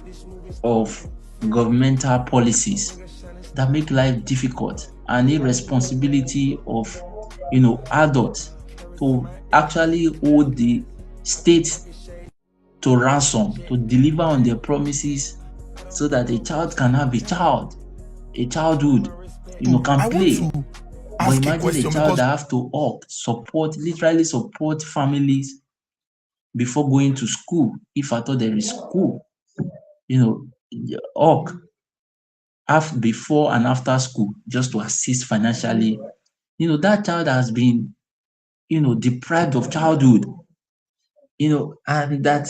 of governmental policies that make life difficult, and irresponsibility of adults to actually hold the state to ransom, to deliver on their promises, so that a child can have a childhood, can play. But imagine a child that have to literally support families before going to school, if at all there is school, before and after school, just to assist financially. That child has been, deprived of childhood, and that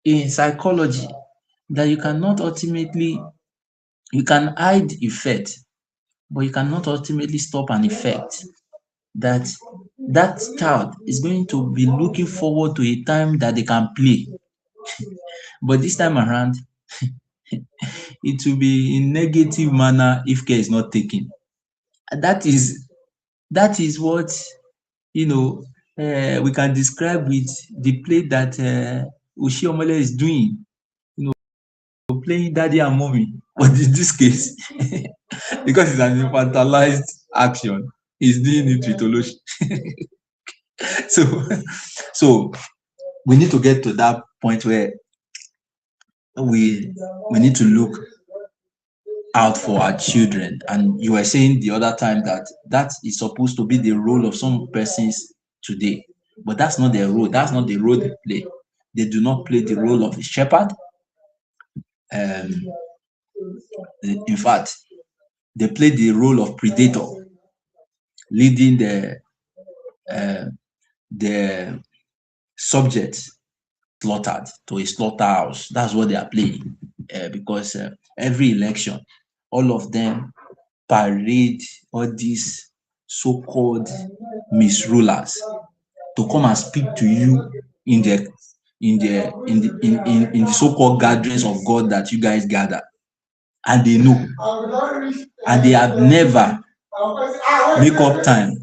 in psychology, that you cannot ultimately, you can hide effect, but you cannot ultimately stop an effect. That child is going to be looking forward to a time that they can play. But this time around, it will be in negative manner if care is not taken. That is what we can describe with the play that Oshiomole is doing, playing daddy and mommy. But in this case, because it's an infantilized action, he's doing it with Oloshi. So we need to get to that point where we need to look out for our children. And you were saying the other time that that is supposed to be the role of some persons today, but that's not their role. That's not the role they play. They do not play the role of a shepherd. Um, in fact, they play the role of predator, leading the subjects slaughtered to a slaughterhouse. That's what they are playing, because every election, all of them parade all these so-called misrulers to come and speak to you in the so-called gatherings of God that you guys gather, and they know, and they have never make up time.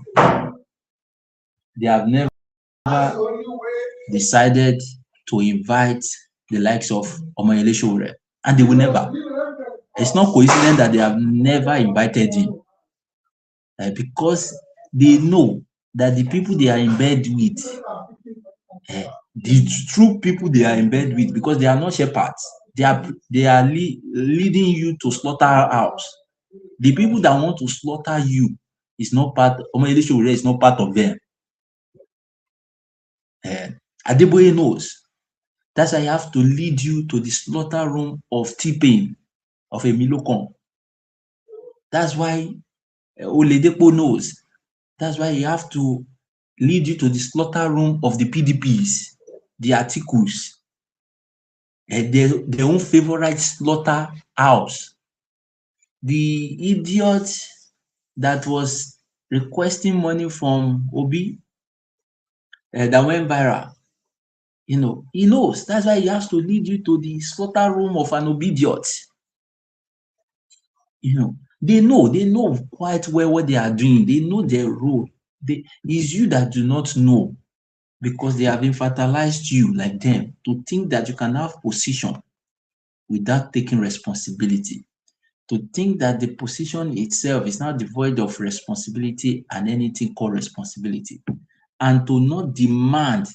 They have never decided to invite the likes of Oshiomole Nigeria, and they will never. It's not coincidence that they have never invited him, because they know that the people they are in bed with, the true people they are in bed with, because they are not shepherds, they are leading you to slaughterhouse. The people that want to slaughter you is not part. Oshiomole Nigeria is not part of them. Adeboye knows. That's why I have to lead you to the slaughter room of T-Pain, of Emilokon. That's why Oledepo knows. That's why you have to lead you to the slaughter room of the PDPs, the articles, their own favorite slaughter house. The idiot that was requesting money from Obi that went viral, he knows. That's why he has to lead you to the slaughter room of an obediot. They know quite well what they are doing. They know their role. It's you that do not know, because they have infantilized you like them to think that you can have position without taking responsibility, to think that the position itself is not devoid of responsibility and anything called responsibility, and to not demand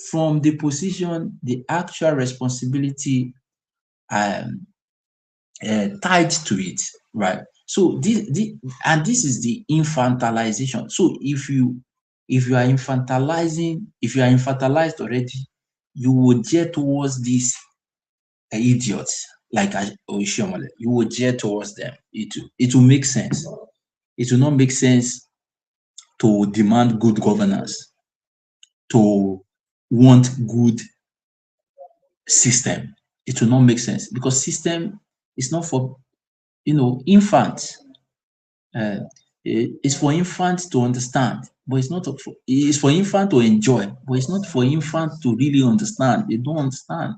from the position the actual responsibility tied to it, right? So this is the infantilization. So if you are infantilizing, if you are infantilized already, you will gear towards these idiots like Oshiomole. You will gear towards them. It will make sense. It will not make sense to demand good governance, to want good system. It will not make sense, because system is not for infants. It's for infants to understand, but it's for infants to enjoy, but it's not for infants to really understand. They don't understand.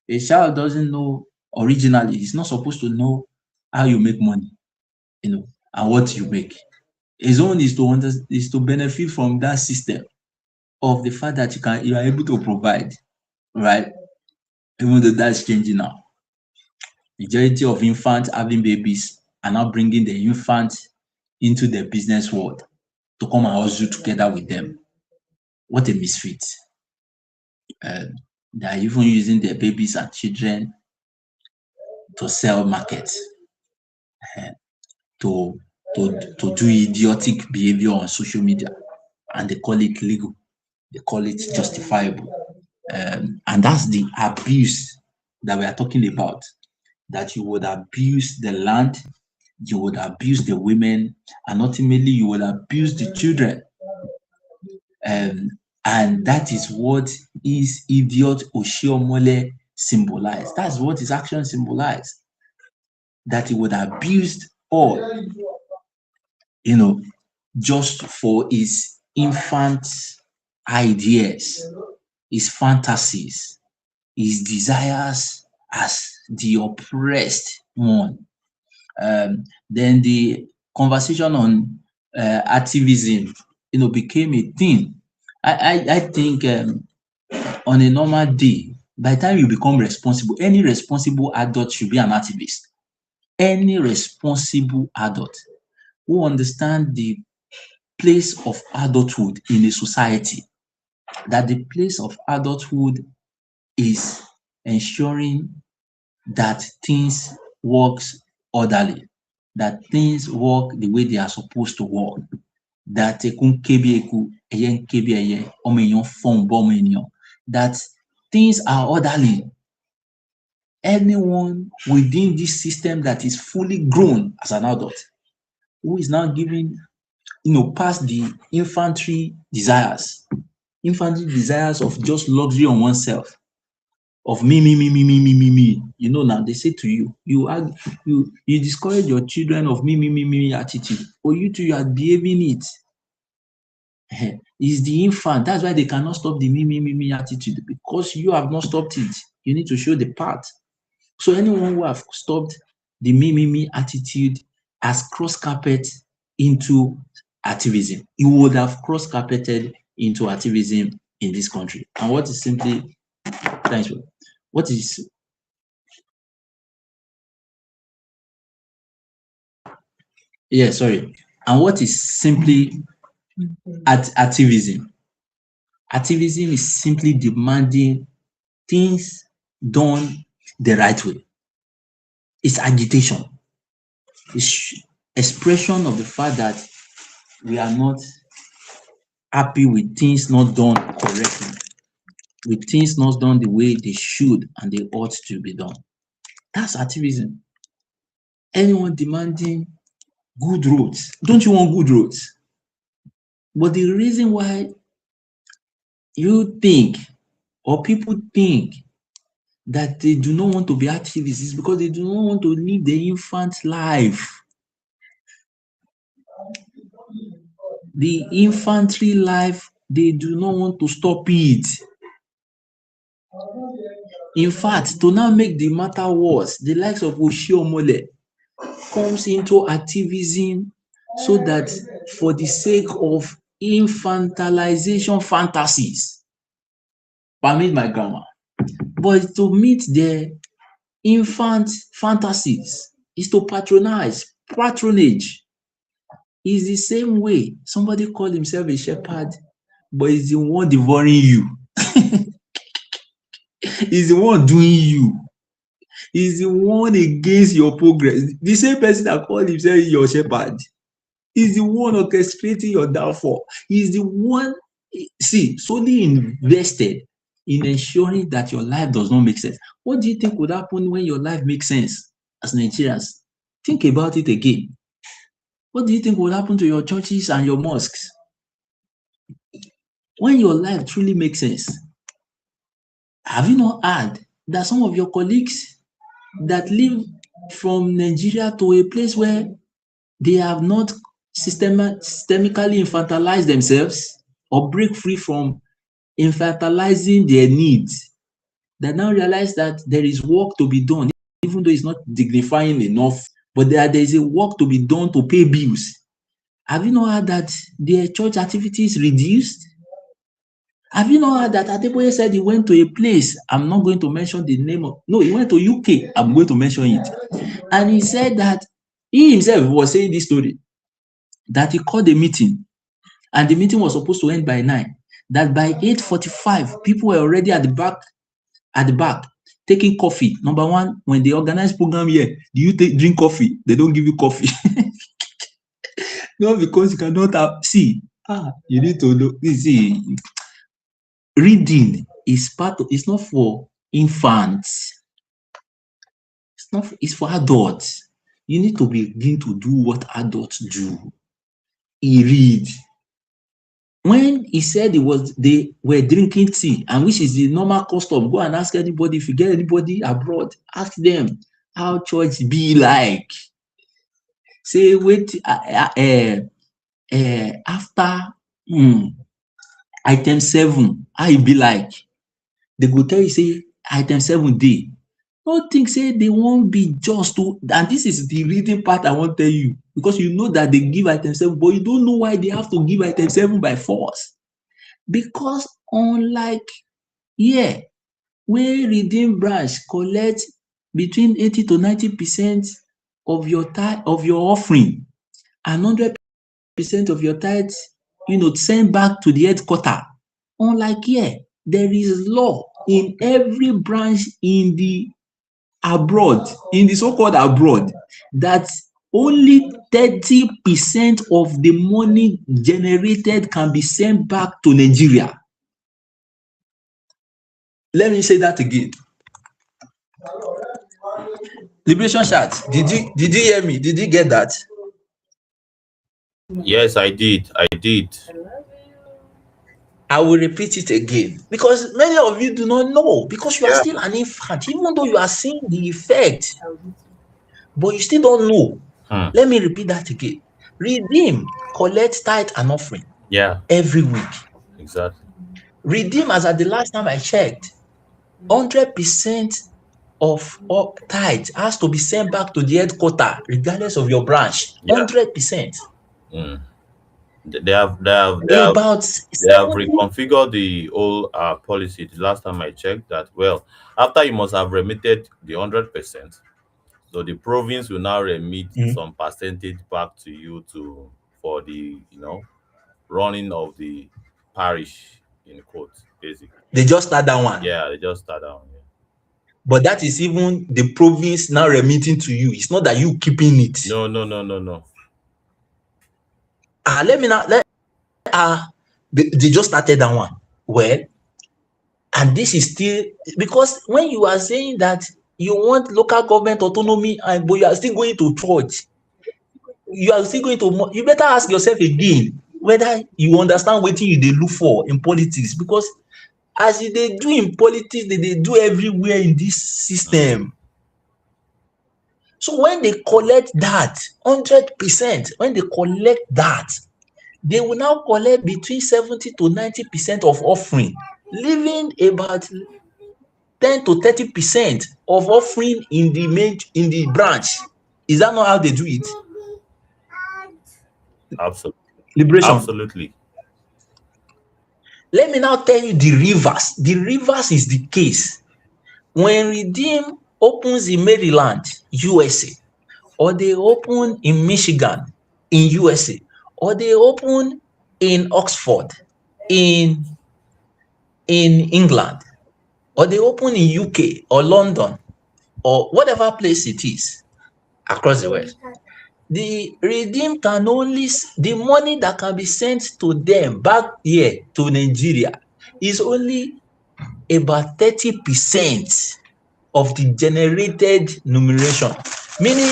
A child doesn't know originally. He's not supposed to know how you make money, and what you make. His own is to benefit from that system of the fact that you are able to provide, right? Even though that's changing now. Majority of infants having babies are now bringing the infant into the business world to come and hustle together with them. What a misfit. They are even using their babies and children to sell markets, to do idiotic behavior on social media, and they call it legal. They call it justifiable. And that's the abuse that we are talking about, that you would abuse the land, you would abuse the women, and ultimately you will abuse the children. And that is what his idiot Oshiomole symbolized. That's what his action symbolized. That he would abuse all, just for his infant ideas, his fantasies, his desires as the oppressed one. Then the conversation on activism, became a thing. I think on a normal day, by the time you become responsible, any responsible adult should be an activist. Any responsible adult who understand the place of adulthood in a society that the place of adulthood is ensuring that things works orderly, that things work the way they are supposed to work, that eku ń ké bí eku, ẹyẹ ń ké bí ẹyẹ, ọmọ èèyàn fọhùn bọ́mọ ènìyàn, that things are orderly. Anyone within this system that is fully grown as an adult, who is now giving, past the infantry desires of just luxury on oneself, of me. Now they say to you, you discourage your children of me attitude, or you too, you are behaving it. It's the infant. That's why they cannot stop the me attitude, because you have not stopped it. You need to show the path. So anyone who have stopped the me attitude has cross-carpet into activism. You would have cross-carpeted into activism in this country. And what is simply, thanks, what is and what is simply activism? Activism is simply demanding things done the right way. It's agitation. It's expression of the fact that we are not happy with things not done correctly, with things not done the way they should and they ought to be done. That's activism. Anyone demanding good roads. Don't you want good roads? But the reason why you think, or people think, that they do not want to be activists is because they do not want to live the infant life. The infantry life, they do not want to stop it. In fact, to now make the matter worse, the likes of Oshiomole comes into activism so that for the sake of infantilization fantasies, permit my grammar, but to meet the infant fantasies is to patronage. Is the same way somebody call himself a shepherd, but is the one devouring you. Is the one doing you. Is the one against your progress. The same person that called himself your shepherd is the one orchestrating your downfall. Is the one, solely invested in ensuring that your life does not make sense. What do you think would happen when your life makes sense as Nigerians? Think about it again. What do you think will happen to your churches and your mosques? When your life truly makes sense, have you not heard that some of your colleagues that live from Nigeria to a place where they have not systemically infantilized themselves or break free from infantilizing their needs, that now realize that there is work to be done, even though it's not dignifying enough, but there is a work to be done to pay bills? Have you not heard that their church activities reduced? Have you not heard that Adeboye said he went to a place, I'm not going to mention the name of, no, he went to UK, I'm going to mention it. And he said that he himself was saying this story, that he called a meeting, and the meeting was supposed to end by 9, that by 8:45, people were already at the back, taking coffee. Number one, when they organize program here, do you drink coffee? They don't give you coffee. No, because you cannot have, you need to know, reading is it's not for infants. It's for adults. You need to begin to do what adults do. He read. When he said they were drinking tea, and which is the normal custom, go and ask anybody. If you get anybody abroad, ask them how church be like. Say, wait, after item 7, how e be like? They go tell you, say, item 7 dey. No think say they won't be just to, and this is the reading part I want to tell you, because you know that they give item 7, but you don't know why they have to give item 7 by force. Because unlike here, where redeem branch collect between 80 to 90% of your offering, and 100% of your tithe, send back to the headquarter. Unlike here, there is law in every branch in the abroad, in the so-called abroad, that only 30% of the money generated can be sent back to Nigeria. Let me say that again. Liberation chat. Did you hear me? Did you get that? Yes, I did. I did. I will repeat it again because many of you do not know because you are Yeah. still an infant, even though you are seeing the effect, but you still don't know. Let me repeat that again. Redeem, collect tithe and offering Yeah. every week. Exactly. Redeem, as at the last time I checked, 100% of all tithe has to be sent back to the headquarter, regardless of your branch. Yeah. 100%. They have About they have 70. reconfigured the whole policy. The last time I checked that, well, after you must have remitted the 100%, so the province will now remit some percentage back to you for the running of the parish, in quotes, basically. They just start that one. Yeah, they just start down. Yeah. But that is even the province now remitting to you. It's not that you keeping it. No. They just started that one. Well, and this is still because when you are saying that you want local government autonomy, but you are still going to church, you better ask yourself again whether you understand wetin you dey look for in politics, because as you dey do in politics, they dey do everywhere in this system. So when they collect that 100%, when they collect that, they will now collect between 70 to 90% of offering, leaving about 10 to 30% of offering in the branch. Is that not how they do it? Absolutely. Liberation. Absolutely. Let me now tell you the reverse. The reverse is the case. When Redeem opens in Maryland, USA, or they open in Michigan, in USA, or they open in Oxford, in England, or they open in UK or London, or whatever place it is across the world, the redeem can only the money that can be sent to them back here to Nigeria is only about 30% of the generated numeration. Meaning,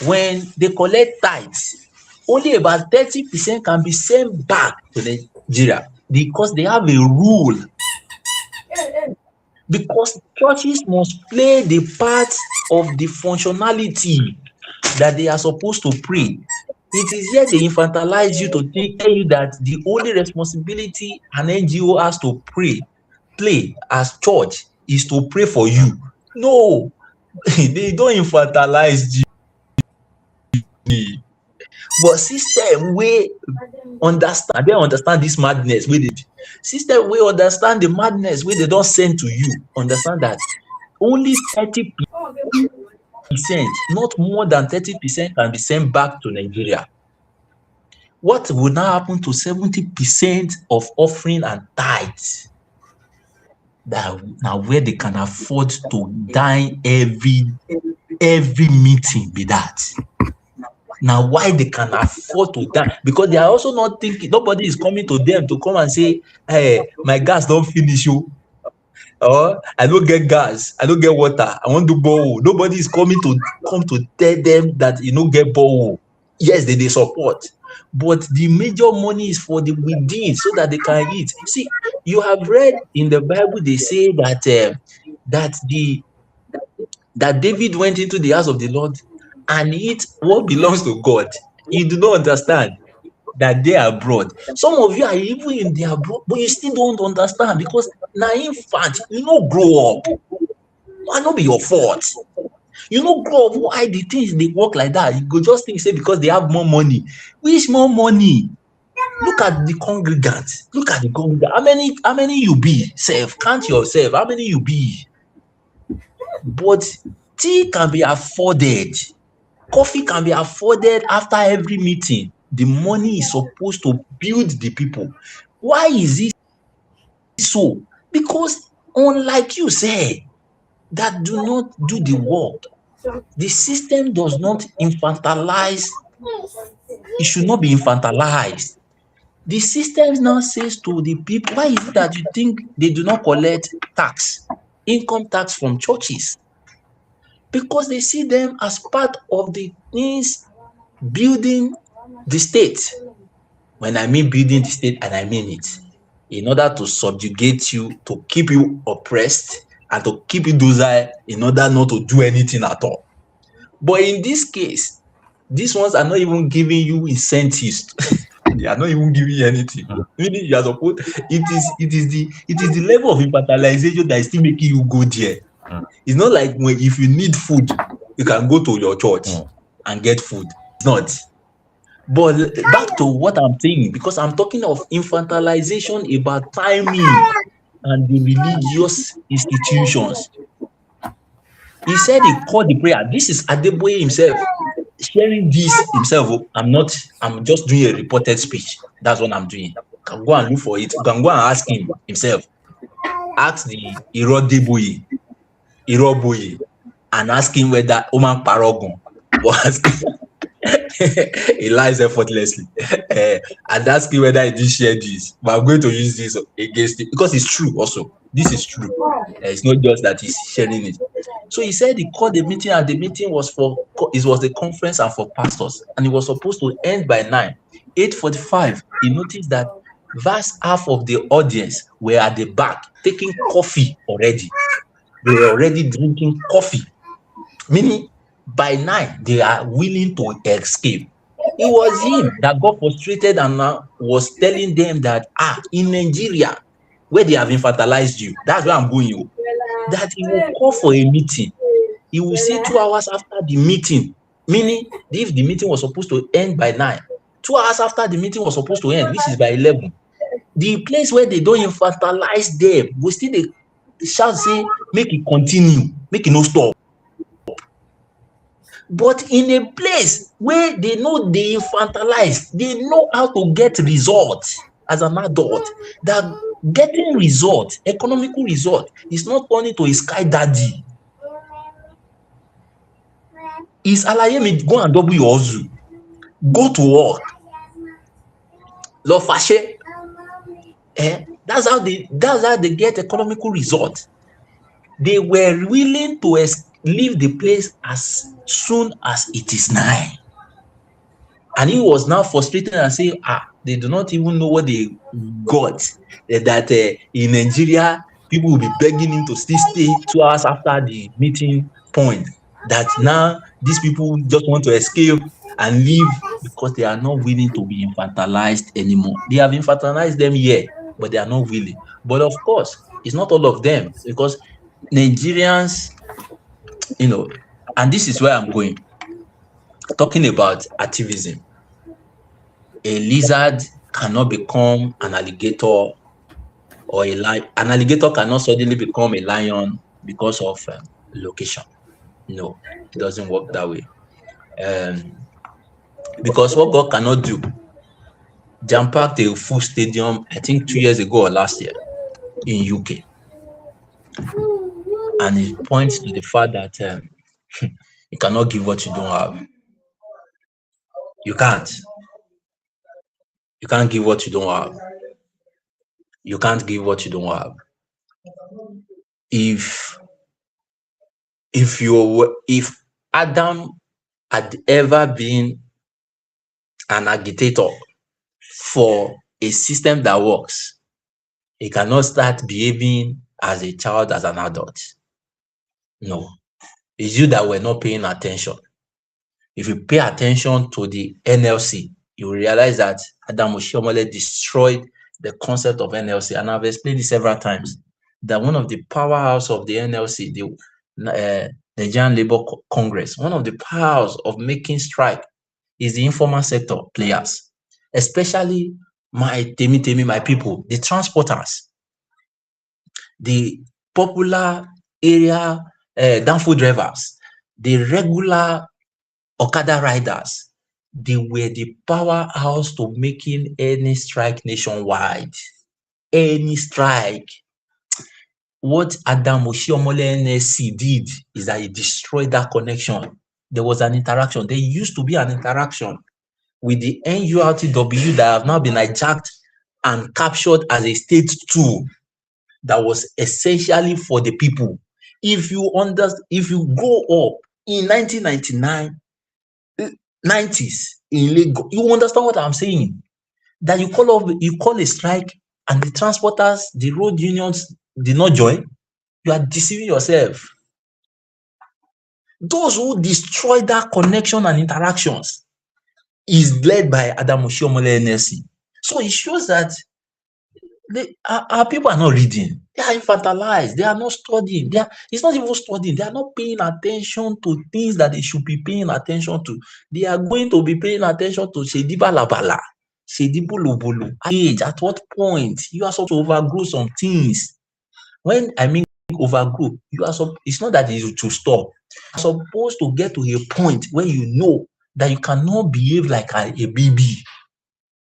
when they collect tithes, only about 30% can be sent back to Nigeria because they have a rule. Because churches must play the part of the functionality that they are supposed to pray. It is here they infantilize you to tell you that the only responsibility an NGO has to play as church is to pray for you. No, they don't infantilize you. But system wey understand this madness wey dey system wey understand the madness wey they don send to you, understand that only 30%, not more than 30%, can be sent back to Nigeria. What will now happen to 70% of offering and tithes? That now where they can afford to dine every meeting be that. Now why they can afford to dine? Because they are also not thinking, nobody is coming to them to come and say, hey, my gas don't finish you. Or I don't get gas, I don't get water, I want to borehole. Nobody is coming to tell them that you don't get borehole. Yes, they support, but the major money is for the within so that they can eat. See, you have read in the Bible, they say that that David went into the house of the Lord and eat what belongs to God. You do not understand that they are abroad. Some of you are even in the abroad, but you still don't understand because now infant, you no grow up. Why not be your fault? You no grow up. Why the things they work like that? You go just think say because they have more money. Which more money? Look at the congregants. Look at the congregant. How many you be? Self, count yourself. How many you be? But tea can be afforded. Coffee can be afforded after every meeting. The money is supposed to build the people. Why is it so? Because unlike you say, that do not do the work, the system does not infantilize. It should not be infantilized. The system now says to the people, why is it that you think they do not collect tax, income tax from churches? Because they see them as part of the things building the state. When I mean building the state, and I mean it, in order to subjugate you, to keep you oppressed, and to keep you docile in order not to do anything at all. But in this case, these ones are not even giving you incentives. They are not even giving you anything. Meaning you are supposed, it is the level of infantilization that is still making you go there. It's not like if you need food, you can go to your church and get food. It's not. But back to what I'm saying, because I'm talking of infantilization about timing and the religious institutions. He said he called the prayer. This is Adeboye himself sharing this himself. I'm just doing a reported speech. That's what I'm doing. You can go and look for it. You can go and ask him himself. Ask the Irodeboye, and ask him whether Oman Paragon was he lies effortlessly. And ask him whether he did share this. But I'm going to use this against it because it's true also. This is true. It's not just that he's sharing it. So he said he called the meeting, and the meeting was the conference and for pastors, and it was supposed to end by 9. 8:45, he noticed that vast half of the audience were at the back taking coffee already. They were already drinking coffee, meaning by 9 they are willing to escape. It was him that got frustrated and was telling them that in Nigeria, where they have infantilized you, that's where I'm going. That he will call for a meeting. He will say 2 hours after the meeting, meaning if the meeting was supposed to end by 9, 2 hours after the meeting was supposed to end, which is by 11, the place where they don't infantilize them will still they shall say, make it continue, make it no stop. But in a place where they know they infantilize, they know how to get results as an adult, that getting results, economical result, is not turning to a sky daddy. Is Alayemi go and double your hustle, go to work, lọ fàṣẹ. That's how they get economical results. They were willing to leave the place as soon as it is 9. And he was now frustrated and saying, they do not even know what they got. That in Nigeria, people will be begging him to still stay 2 hours after the meeting point. That now these people just want to escape and leave because they are not willing to be infantilized anymore. They have infantilized them here, but they are not willing. But of course, it's not all of them, because Nigerians, and this is where I'm going, talking about activism. A lizard cannot become an alligator, or an alligator cannot suddenly become a lion because of location. No, it doesn't work that way. Because what God cannot do, jam-packed a full stadium, I think 2 years ago or last year in UK. And it points to the fact that you cannot give what you don't have. You can't. You can't give what you don't have. You can't give what you don't have. If Adam had ever been an agitator for a system that works, he cannot start behaving as a child, as an adult. No. It's you that were not paying attention. If you pay attention to the NLC, you will realize that Adam Oshiomole destroyed the concept of NLC. And I've explained it several times, that one of the powerhouse of the NLC, the Nigerian Labour Congress, one of the powers of making strike is the informal sector players, especially my people, the transporters, the popular area downfall drivers, the regular Okada riders. They were the powerhouse to making any strike nationwide. any strike. What Adam Oshiomole NSC did is that he destroyed that connection. There was an interaction. There used to be an interaction with the NURTW that have now been hijacked and captured as a state tool that was essentially for the people. If you grow up in 1999, 90s in Lagos, you understand what I'm saying? That you call a strike and the transporters, the road unions did not join. You are deceiving yourself. Those who destroy that connection and interactions is led by Adam Oshiomole NSC. So it shows that our people are not reading. They are infantilized. They are not studying. It's not even studying. They are not paying attention to things that they should be paying attention to. They are going to be paying attention to Shedi Balabala, Shedi Bulubulu. At what point you are supposed to overgrow some things? When I mean overgrow, it's not that you to stop. You are supposed to get to a point where you know that you cannot behave like a baby,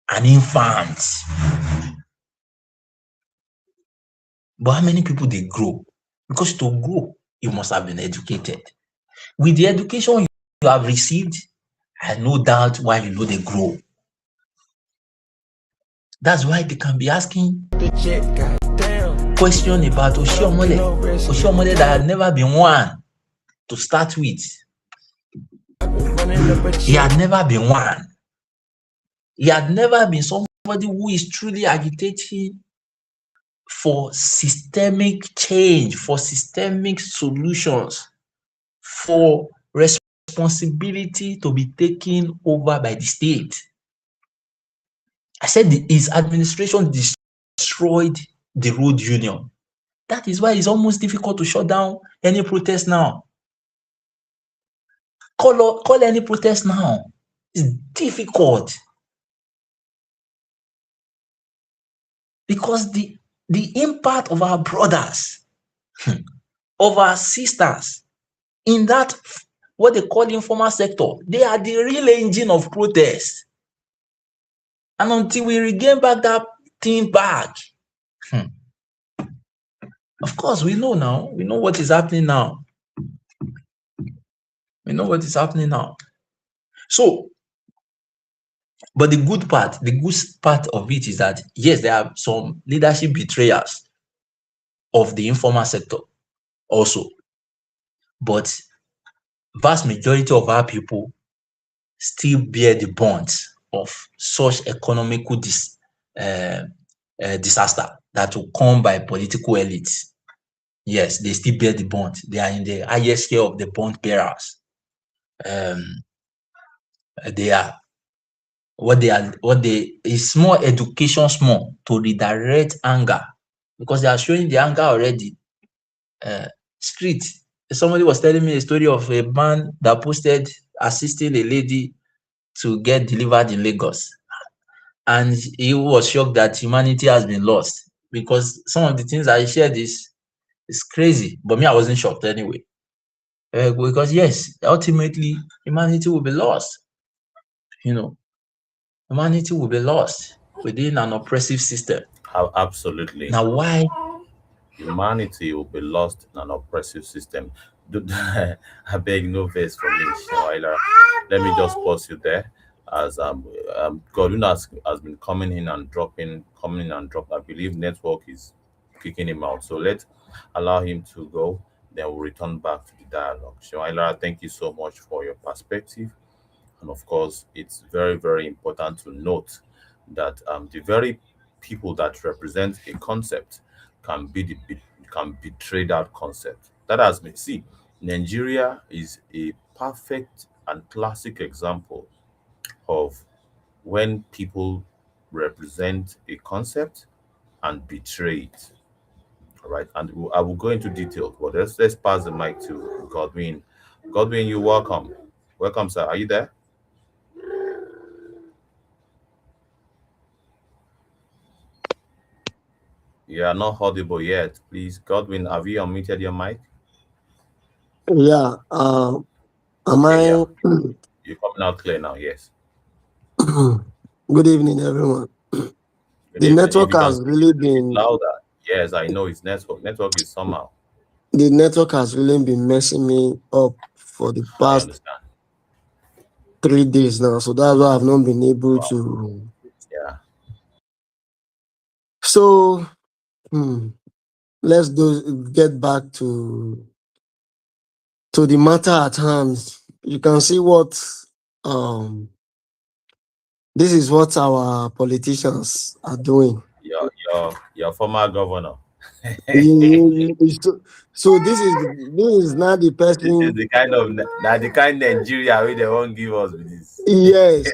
an infant. But how many people they grow? Because to grow, you must have been educated. With the education you have received, I no doubt why you know they grow. That's why they can be asking question about Oshiomole that had never been one to start with. He had never been one. He had never been somebody who is truly agitating for systemic change, for systemic solutions, for responsibility to be taken over by the state. I said his administration destroyed the road union. That is why it's almost difficult to shut down any protest now. Call any protest now. It's difficult. Because the impact of our brothers, of our sisters, in that, what they call the informal sector, they are the real engine of protest. And until we regain back that thing back, of course, we know now. We know what is happening now. We know what is happening now. So, but the good part of it is that, yes, there are some leadership betrayers of the informal sector also. But vast majority of our people still bear the brunt of such economical disaster that will come by political elites. Yes, they still bear the brunt. They are in the highest scale of the brunt bearers. They are is more education small to redirect anger, because they are showing the anger already. Street. Somebody was telling me a story of a man that posted assisting a lady to get delivered in Lagos. And he was shocked that humanity has been lost, because some of the things I shared is crazy. But me, I wasn't shocked anyway. Because yes, ultimately humanity will be lost. Humanity will be lost within an oppressive system. Absolutely. Now, why? Humanity will be lost in an oppressive system. I beg no verse from me, Shawaila. Let me just pause you there. As Godwin has been coming in and dropping. I believe network is kicking him out. So let's allow him to go. Then we'll return back to the dialogue. Shawaila, thank you so much for your perspective. And of course, it's very, very important to note that the very people that represent a concept can betray that concept. That has been see. Nigeria is a perfect and classic example of when people represent a concept and betray it. All right, and I will go into details, but let's pass the mic to Godwin. Godwin, you're welcome. Welcome, sir. Are you there? You are not audible yet. Please, Godwin, have you unmuted your mic? Yeah. Am Okay, yeah. I? You're coming out clear now, yes. Good evening, everyone. the If network you can has speak really a little bit been louder. Yes, I know it's network. Network is somehow. the network has really been messing me up for the I past understand. 3 days now. So that's why I've not been able Wow. to. Yeah. So let's get back to the matter at hand. You can see what um this is what our politicians are doing. Your former governor. So this is not the This is person. the kind of the kind Nigeria we they won't give us with this. Yes,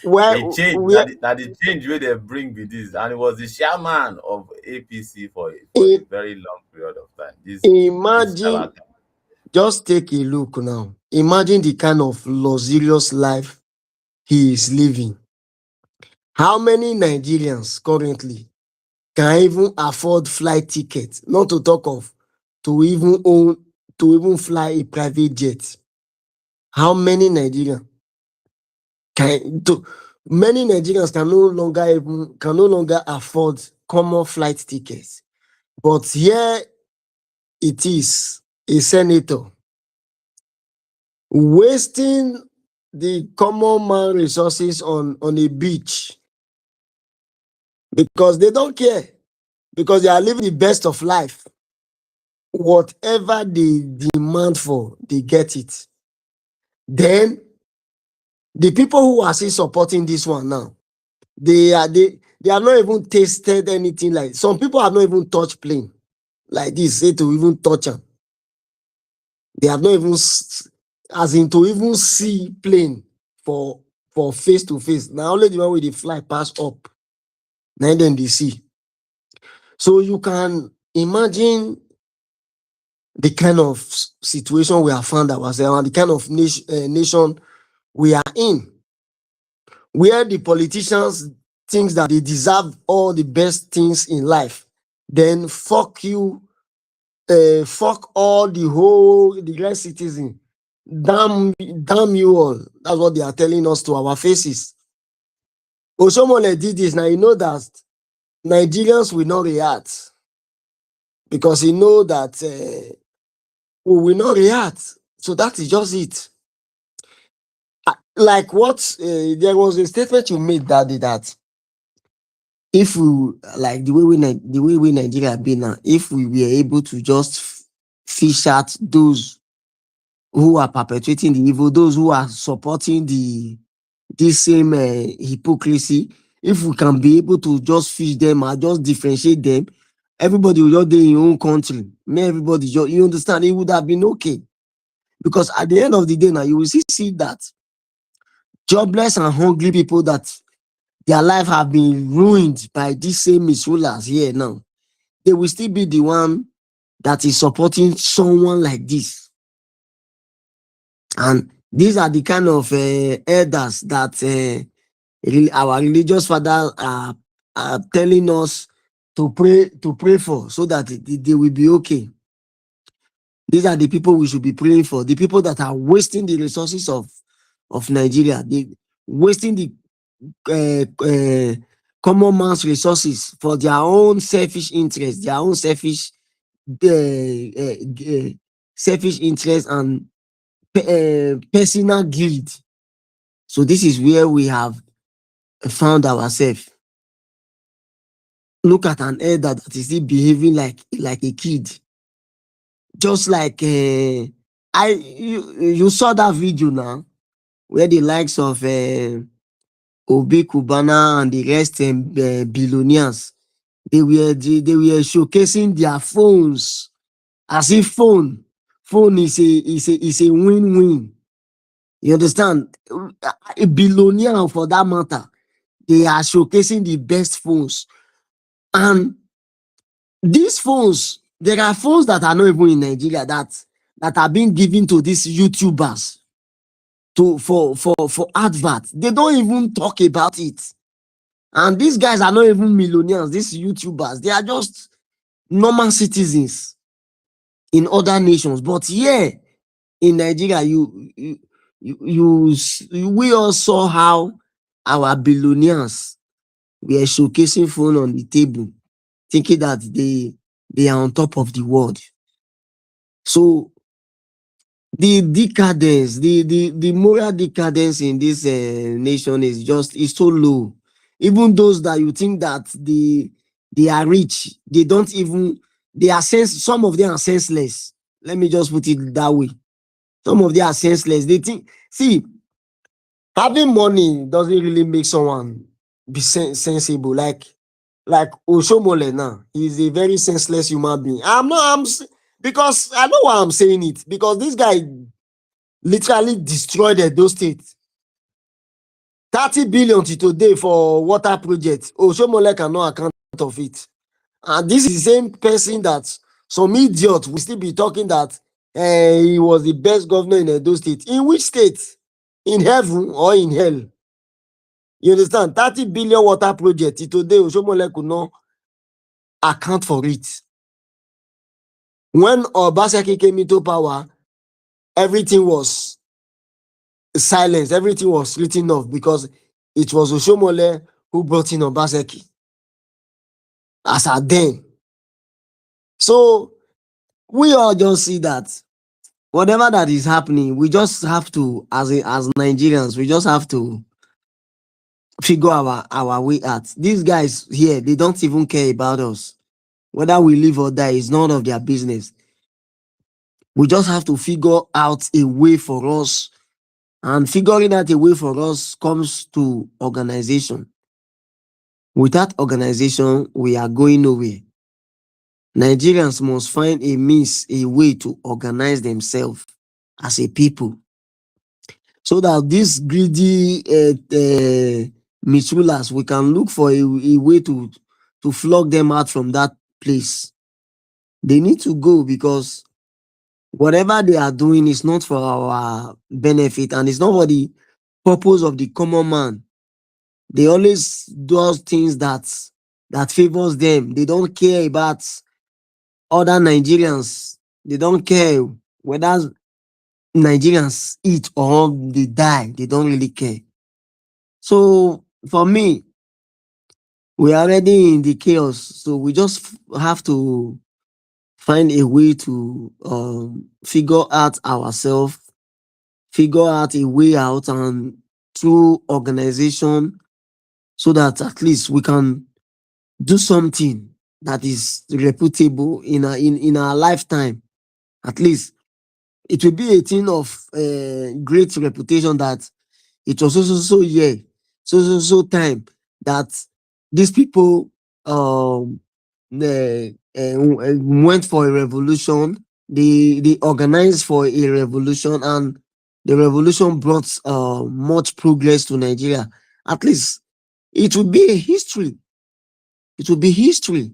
where The change we that the change where they bring with this, and it was the chairman of APC for a I- very long period of time. This imagine. charlatan. Just take a look now. Imagine the kind of luxurious life he is living. How many Nigerians currently can even afford flight tickets? Not to talk of to even own to even fly a private jet. How many Nigerians can to many Nigerians can no longer afford common flight tickets. But here it is, a senator wasting the common man resources on a beach because they don't care, because they are living the best of life. Whatever they demand for, they get it. Then the people who are still supporting this one now, they have not even tasted anything. Like some people have not even touched plane like this, say to even touch them. They have not even as in to even see plane for face to face. Now only the one with the fly pass up. Now then they see. So you can imagine the kind of situation we have found ourselves and the kind of nation we are in, where the politicians think that they deserve all the best things in life. Then fuck you, fuck all the rest citizen. Damn you all. That's what they are telling us to our faces. Oshiomole did this. Now you know that Nigerians will not react because he know that we will not react. So that is just it. Like what there was a statement you made that day that if we like the way we Nigeria be now, if we were able to just fish out those who are perpetrating the evil, those who are supporting this same hypocrisy, if we can be able to just fish them and just differentiate them, everybody will just be in your own country. May everybody just, you understand, it would have been okay. Because at the end of the day now, you will see that jobless and hungry people that their life have been ruined by these same misrulers here now, they will still be the one that is supporting someone like this. And these are the kind of elders that our religious fathers are telling us to pray for, so that they will be okay. These are the people we should be praying for. The people that are wasting the resources of Nigeria, they wasting the common man's resources for their own selfish interest, their own selfish interest and personal greed. So this is where we have found ourselves. Look at an elder that is still behaving like a kid, just like you saw that video now where the likes of Obi Kubana and the rest billionaires, they were showcasing their phones as if phone is a win-win. You understand? A billionaire for that matter, they are showcasing the best phones. And these phones, there are phones that are not even in Nigeria that are being given to these YouTubers for adverts. They don't even talk about it. And these guys are not even millionaires, these YouTubers. They are just normal citizens in other nations. But here in Nigeria, we all saw how our billionaires We are showcasing phone on the table, thinking that they are on top of the world. So the decadence, the moral decadence in this nation is so low. Even those that you think that they are rich, they don't even they are some of them are senseless. Let me just put it that way. Some of them are senseless. They think, see, having money doesn't really make someone be sensible. Like Oshiomole now, he's a very senseless human being. Because I know why I'm saying it. Because this guy literally destroyed those states. 30 billion to today for water project. Oshiomole cannot account of it. And this is the same person that some idiot will still be talking that he was the best governor in Edo State. In which state? In heaven or in hell? You understand? 30 billion water project. Today, Oshiomole could not account for it. When Obaseki came into power, everything was silence, everything was written off because it was Oshiomole who brought in Obaseki as at then. So we all just see that whatever that is happening, we just have to, as Nigerians, we just have to figure our way out. These guys here, they don't even care about us. Whether we live or die is none of their business. We just have to figure out a way for us. And figuring out a way for us comes to organization. Without organization, we are going nowhere. Nigerians must find a way to organize themselves as a people, so that these greedy misrulers, we can look for a way to flog them out from that place. They need to go because whatever they are doing is not for our benefit and it's not for the purpose of the common man. They always do things that favors them. They don't care about other Nigerians. They don't care whether Nigerians eat or they die. They don't really care. So for me, we are already in the chaos. So we just have to find a way to figure out ourselves, figure out a way out, and through organization, so that at least we can do something that is reputable in our lifetime. At least it will be a thing of great reputation that it was so year, so time that these people went for a revolution. They organized for a revolution, and the revolution brought much progress to Nigeria. At least it will be a history. It will be history.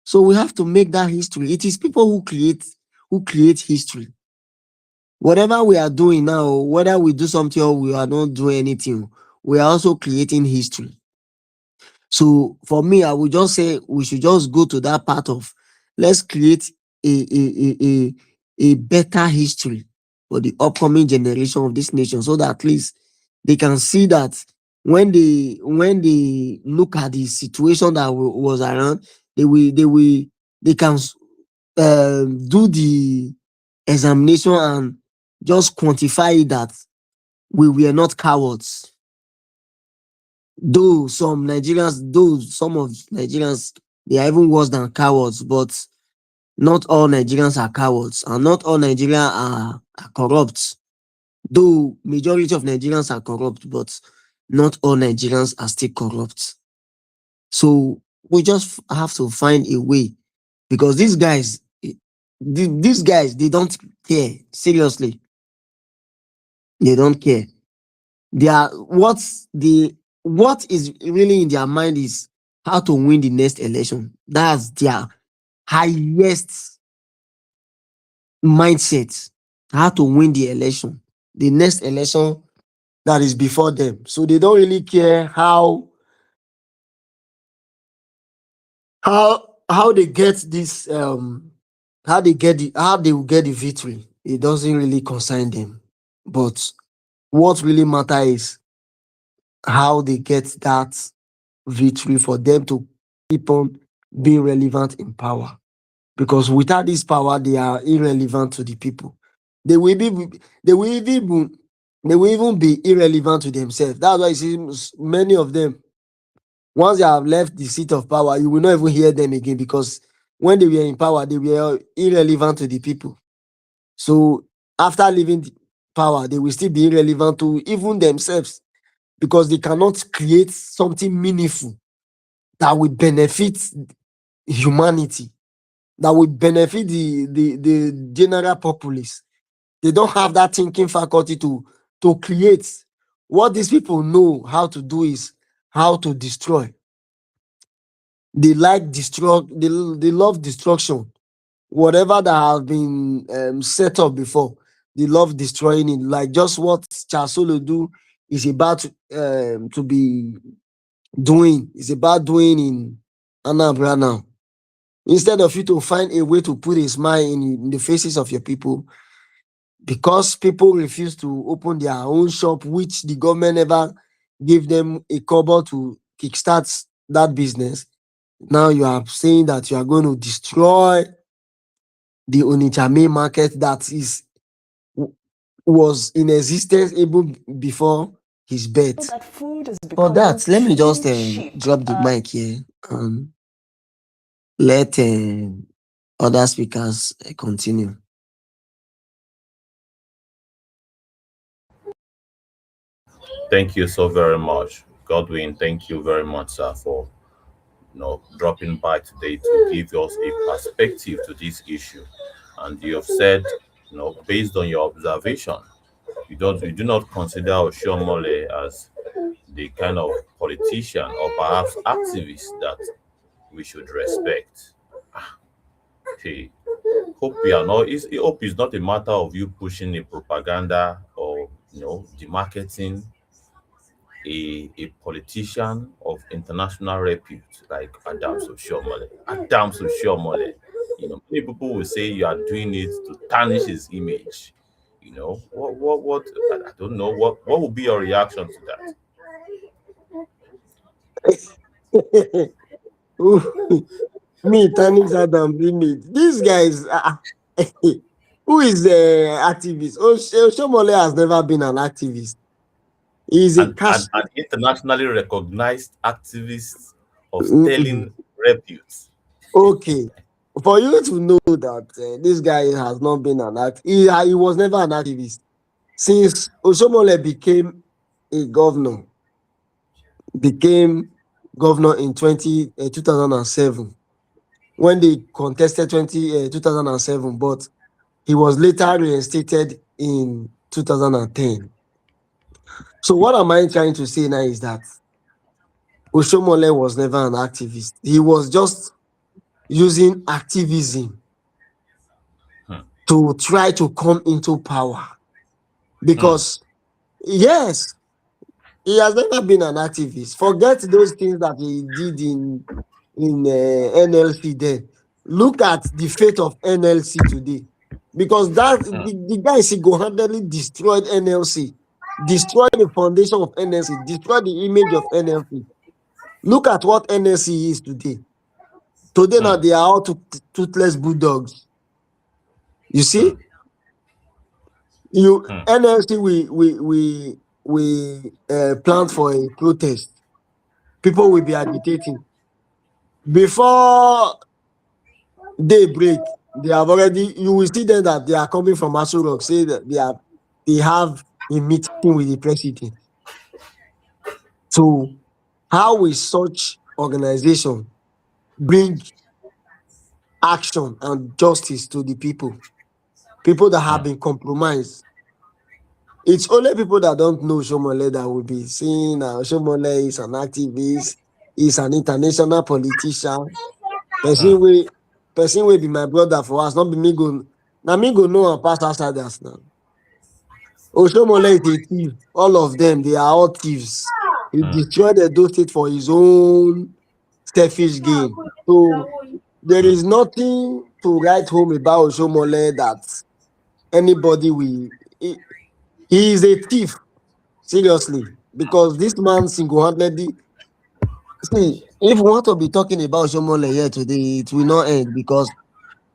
So we have to make that history. It is people who create history. Whatever we are doing now, whether we do something or we are not doing anything, we are also creating history. So for me, I would just say we should just go to that part of let's create a better history for the upcoming generation of this nation, so that at least they can see that when they look at the situation that was around, they can do the examination and just quantify that we were not cowards. Though some of Nigerians, they are even worse than cowards, but not all Nigerians are cowards, and not all Nigerians are corrupt. Though majority of Nigerians are corrupt, but not all Nigerians are still corrupt. So we just have to find a way, because these guys, they don't care. Seriously, they don't care. They are what is really in their mind is how to win the next election. That's their highest mindset. How to win the election, the next election that is before them. So they don't really care how they get this how they will get the victory. It doesn't really concern them. But what really matters is how they get that victory for them to keep on being relevant in power. Because without this power, they are irrelevant to the people. They will be, they will even, they will even be irrelevant to themselves. That's why you see many of them, once they have left the seat of power, you will not even hear them again, because when they were in power, they were irrelevant to the people. So after leaving the power, they will still be irrelevant to even themselves, because they cannot create something meaningful that will benefit humanity, that will benefit the general populace. They don't have that thinking faculty to create. What these people know how to do is how to destroy. They like they love destruction. Whatever that has been set up before, they love destroying it. Like just what Chasolo do is about to be doing. It's about doing in Anambra now. Instead of you to find a way to put a smile in the faces of your people, because people refuse to open their own shop, which the government never gave them a kobo to kickstart that business. Now you are saying that you are going to destroy the Onitsha main market that was in existence even before his birth. For that, let me just drop the mic here and let other speakers continue. Thank you so very much, Godwin. Thank you very much, sir, for dropping by today to give us a perspective to this issue. And you have said, based on your observation, you do not consider Oshiomole as the kind of politician or perhaps activist that we should respect. Hey, hope we are not. Hope is not a matter of you pushing a propaganda or the marketing a politician of international repute like Adams Oshiomole. Adams Oshiomole. Many people will say you are doing it to tarnish his image. What I don't know what would be your reaction to that? Me, Tanis Adam, image. These guys, who is the activist? Oshomole has never been an activist. He's a cash. An internationally recognized activist of Mm-mm. sterling repute. Okay. For you to know that this guy has not been an he was never an activist. Since Oshomole became governor in 2007, when they contested 2007, but he was later reinstated in 2010. So what am I trying to say now is that Oshomole was never an activist. He was just using activism to try to come into power. Because, yes, he has never been an activist. Forget those things that he did in NLC then. Look at the fate of NLC today. Because the guy single-handedly destroyed NLC, destroyed the foundation of NLC, destroyed the image of NLC. Look at what NLC is today. Today now they are all toothless bulldogs. You see? NLC we planned for a protest. People will be agitating. Before daybreak, you will see them that they are coming from Aso Rock, say that they have a meeting with the president. So how will such organization bring action and justice to the people that have been compromised? It's only people that don't know Oshomole that will be saying Oshomole is an activist, is an international politician. Person will be my brother for us, not be me go. Now me go know and pass outsiders now. Oshomole is a thief. All of them, they are all thieves. He destroyed Edo State for his own selfish gain. So there is nothing to write home about Oshomole that anybody will. He is a thief, seriously, because this man single-handedly See, if we want to be talking about Oshiomole here today, it will not end because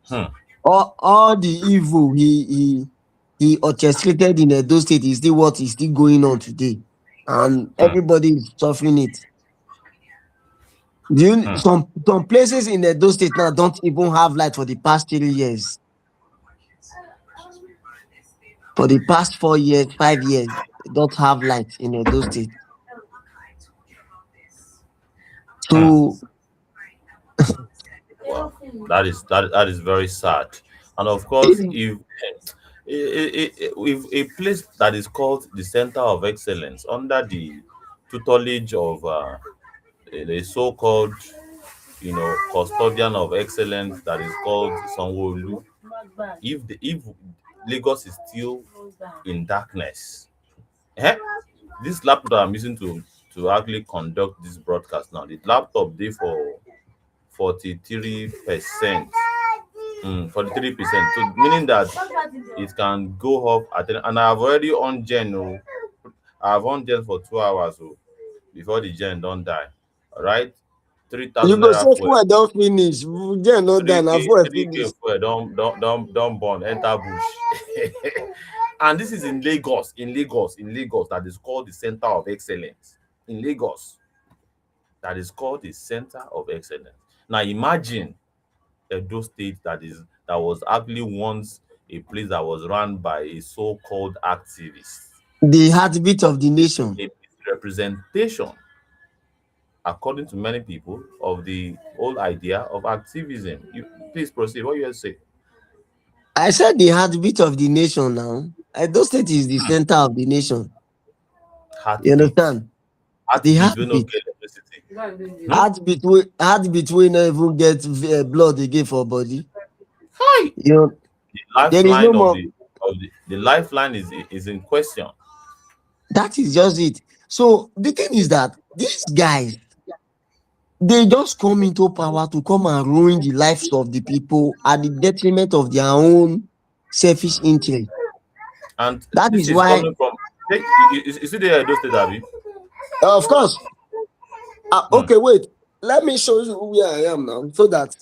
Hmm. all the evil he orchestrated in Edo State is still what is still going on today, and Hmm. everybody is suffering it. Hmm. Some places in Edo State now don't even have light for the past 3 years. For the past 4 years, 5 years, don't have light in Edo State. Hmm. So Wow, that is very sad. And of course, if if a place that is called the Center of Excellence under the tutelage of the so-called, custodian of excellence that is called Sanwo-Olu, if Lagos is still in darkness, eh, this laptop that I'm using to actually conduct this broadcast now, the laptop dey for 43%. 43%. So meaning that it can go off and I've already on gen. Oh, I've on gen for 2 hours. Oh, before the gen don't die. All right, three you thousand go naira say fuel, fuel don finish, then no die na 3k, fuel 3k finish. fuel don't burn enter bush. And this is in Lagos, that is called the Center of Excellence in Lagos. That is called the Center of Excellence. Now imagine Edo State that was actually once a place that was run by a so-called activist, The heartbeat of the nation. a representation, according to many people, of the whole idea of activism. You please proceed. What you have to say? I said the heartbeat of the nation now. Edo State is the center of the nation. You Heartbeat. understand? The Heartbeat will not heartbeat. get electricity. Heartbeat wey no even get blood again for body. Hi. You know, The there is no lifeline of more. the lifeline is in question. That is just it. So the thing is that these guys, they just come into power to come and ruin the lives of the people at the detriment of their own selfish interest. And That this is is why, coming from, hey, you see the Edo State, Abi? of course. Hmm. Okay, wait. Let me show you where I am now, so that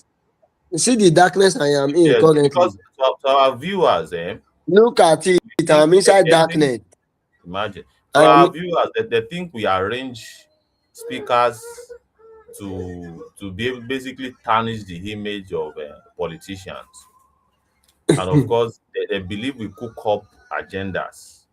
you see the darkness I am in Yes, currently. because to our viewers, Look at it. think I'm inside they think darkness. imagine to I our am. viewers that they think we arrange speakers to be able basically tarnish the image of politicians, and of course they believe we cook up agendas,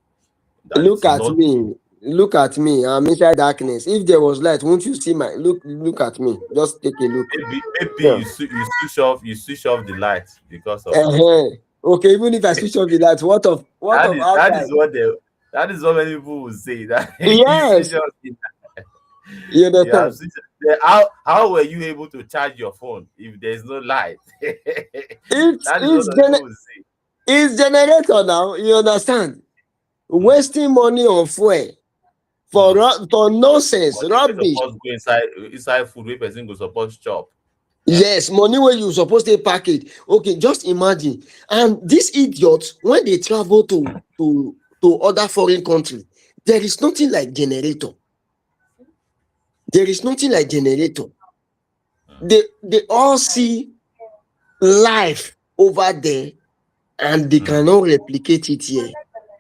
that it Look is at not true. me. Look at me. I'm inside darkness. If there was light, won't you see my look? Look at me. Just take a look. Maybe Yeah. you switch off the light because of Uh-huh. Okay. Even if I switch off the light, what that of is that is outside? what they that is what many people will say, that you switch Yes. off the You you have understand? switched. How were you able to charge your phone if there's no light? It's That is what it's some gener- people will say. it's generator now. You understand? Hmm. Wasting money on fuel Hmm. for nonsense, Money wey rubbish. suppose go inside food wey person go suppose chop. Eh? Yes, money where you supposed to package. Okay, just imagine. And these idiots, when they travel to other foreign country, there is nothing like generator. There is nothing like generator. They all see life over there, and they Hmm. cannot replicate it here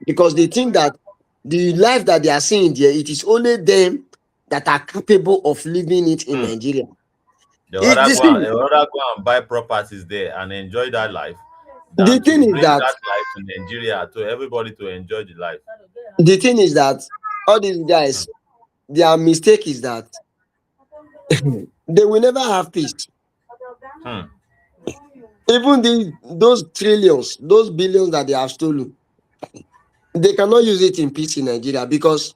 because they think that the life that they are seeing there, it is only them that are capable of living it in Hmm. Nigeria. They It, rather the, go and thing, they rather go and buy properties there and enjoy that life the than to thing is bring that that life to Nigeria to everybody to enjoy the life. the thing is that all these guys, their mistake is that they will never have peace. Hmm. Even those trillions, those billions that they have stolen, they cannot use it in peace in Nigeria because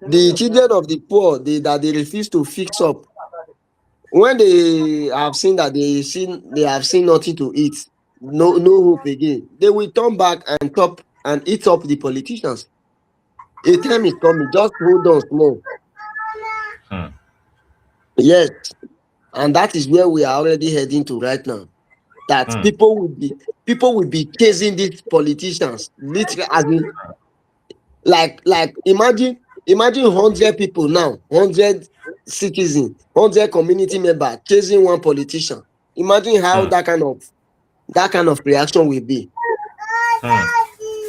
the children of the poor, that they refuse to fix up when they have seen that they have seen nothing to eat, no hope again. They will turn back and eat up the politicians. A time is coming. Just hold on small. Hmm. Yes, and that is where we are already heading to right now. That Hmm. people will be chasing these politicians literally, as in, like imagine 100 people now, 100 citizen, 100 community member chasing one politician. Imagine how Hmm. that kind of reaction will be. Hmm.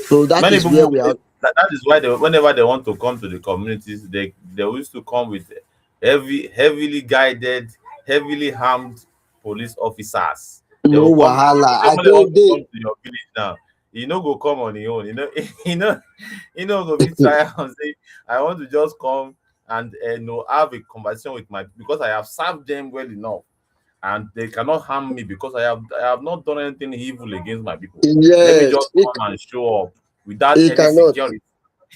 So that Many is people, where we are. that is why whenever they want to come to the communities, they used to come with heavily guided, heavily armed police officers. They No will come. wahala. If I somebody think wants to come to your village now, you know go come on your own. you know, go be try and say, I want to just come and have a conversation with my, because I have served them well enough, and they cannot harm me because I have not done anything evil against my people. Let me yes, just come and show up without he any cannot. security.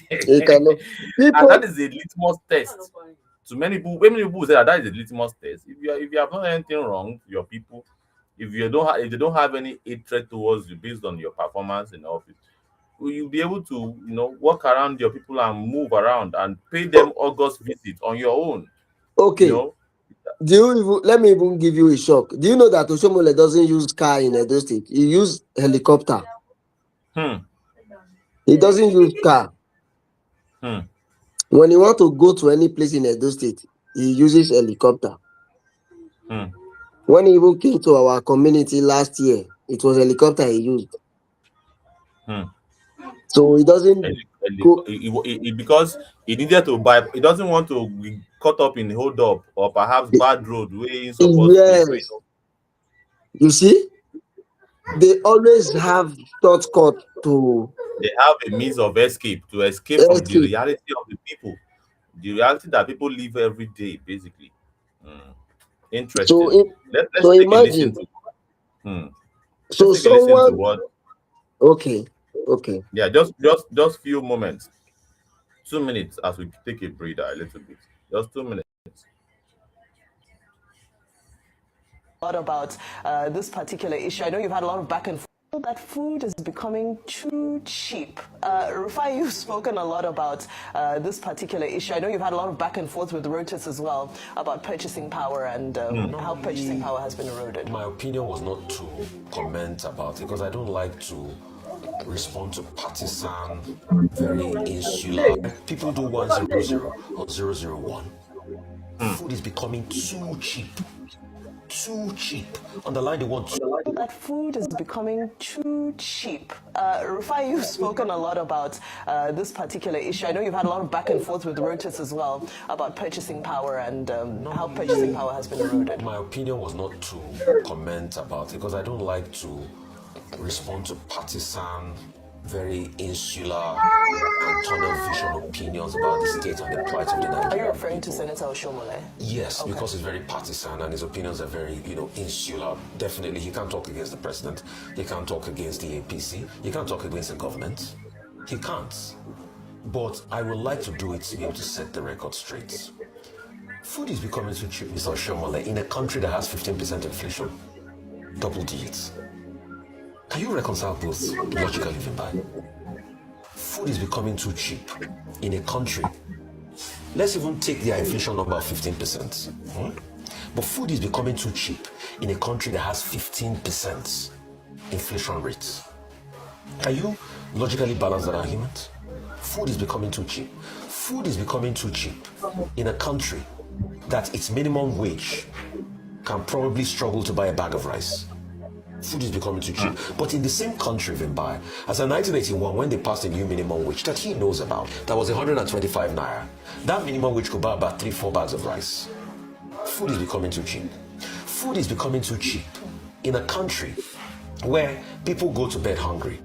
He cannot. And People, that is a litmus test. To many people, many people say that is a litmus test. If you have not done anything wrong to your people, if they don't have any hatred towards you based on your performance in office, will you be able to walk around your people and move around and pay them August visit on your own? You okay. know. Let me even give you a shock. Do you know that Oshiomole doesn't use car in Edo State? He use helicopter. Hmm. He doesn't use car. Hmm. When he want to go to any place in Edo State, he uses helicopter. Hmm. When he even came to our community last year, it was helicopter he used. Hmm. So he doesn't go. Because he needed to buy, he doesn't want to be caught up in hold up or perhaps bad road where he's supposed to so Yes, you see, they always have shortcut to they have a means of escape to escape from the escape. reality of the people, the reality that people live every day, basically. Hmm. So, Interesting. Let's so take a listen imagine. to hmm. Let's So take a listen to someone. what. Okay, okay. Yeah, just few moments, 2 minutes as we take a breather a little bit. Just 2 minutes. Lot about this particular issue. I know you've had a lot of back and forth. That food is becoming too cheap. Rufai, you've spoken a lot about this particular issue. I know you've had a lot of back and forth with Reuters as well about purchasing power and how purchasing power has been eroded. My opinion was not to comment about it because I don't like to respond to partisan, very insular. People do 100 or 001. Food is becoming too cheap. Too cheap. Underline the word too. That food is becoming too cheap. Rufai, you've spoken a lot about this particular issue. I know you've had a lot of back and forth with Reuters as well about purchasing power and how purchasing power has been eroded. My opinion was not to comment about it because I don't like to respond to partisan, very insular and tunnel vision opinions about the state and the plight of the Nigerian. Are you referring to Senator Oshiomole? Yes, okay. Because he's very partisan and his opinions are very, insular. Definitely, he can't talk against the president. He can't talk against the APC. He can't talk against the government. He can't. But I would like to do it to be able to set the record straight. Food is becoming too cheap, Mr. Oshiomole, in a country that has 15% inflation, double digits. Can you reconcile both logically, Vimbai? Food is becoming too cheap in a country. Let's even take their inflation number of 15%. But food is becoming too cheap in a country that has 15% inflation rates. Can you logically balance that argument? Food is becoming too cheap. Food is becoming too cheap in a country that its minimum wage can probably struggle to buy a bag of rice. Food is becoming too cheap. But in the same country, Vimbai, as in 1981, when they passed a new minimum wage that he knows about, that was 125 naira, that minimum wage could buy about 3-4 bags of rice. Food is becoming too cheap. Food is becoming too cheap in a country where people go to bed hungry.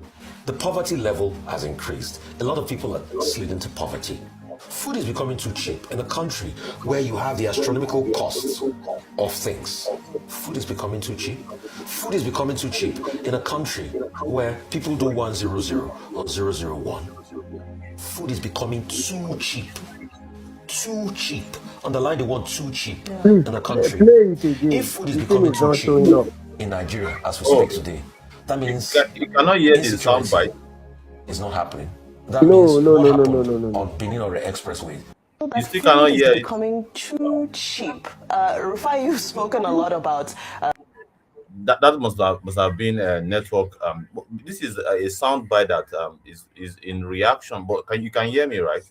The poverty level has increased. A lot of people are slid into poverty. Food is becoming too cheap in a country where you have the astronomical costs of things. Food is becoming too cheap. Food is becoming too cheap in a country where people do 100 or 001. Food is becoming too cheap. Too cheap. Underline the word too cheap in a country. If food is becoming too cheap in Nigeria as we speak today, that means you cannot hear the sound bite. It's not happening. That means what happened on Benin or the Expressway. You still cannot hear it. Becoming too cheap. Rufai, you've spoken a lot about. That must have been a network. This is a sound bite that is in reaction. But you can hear me, right?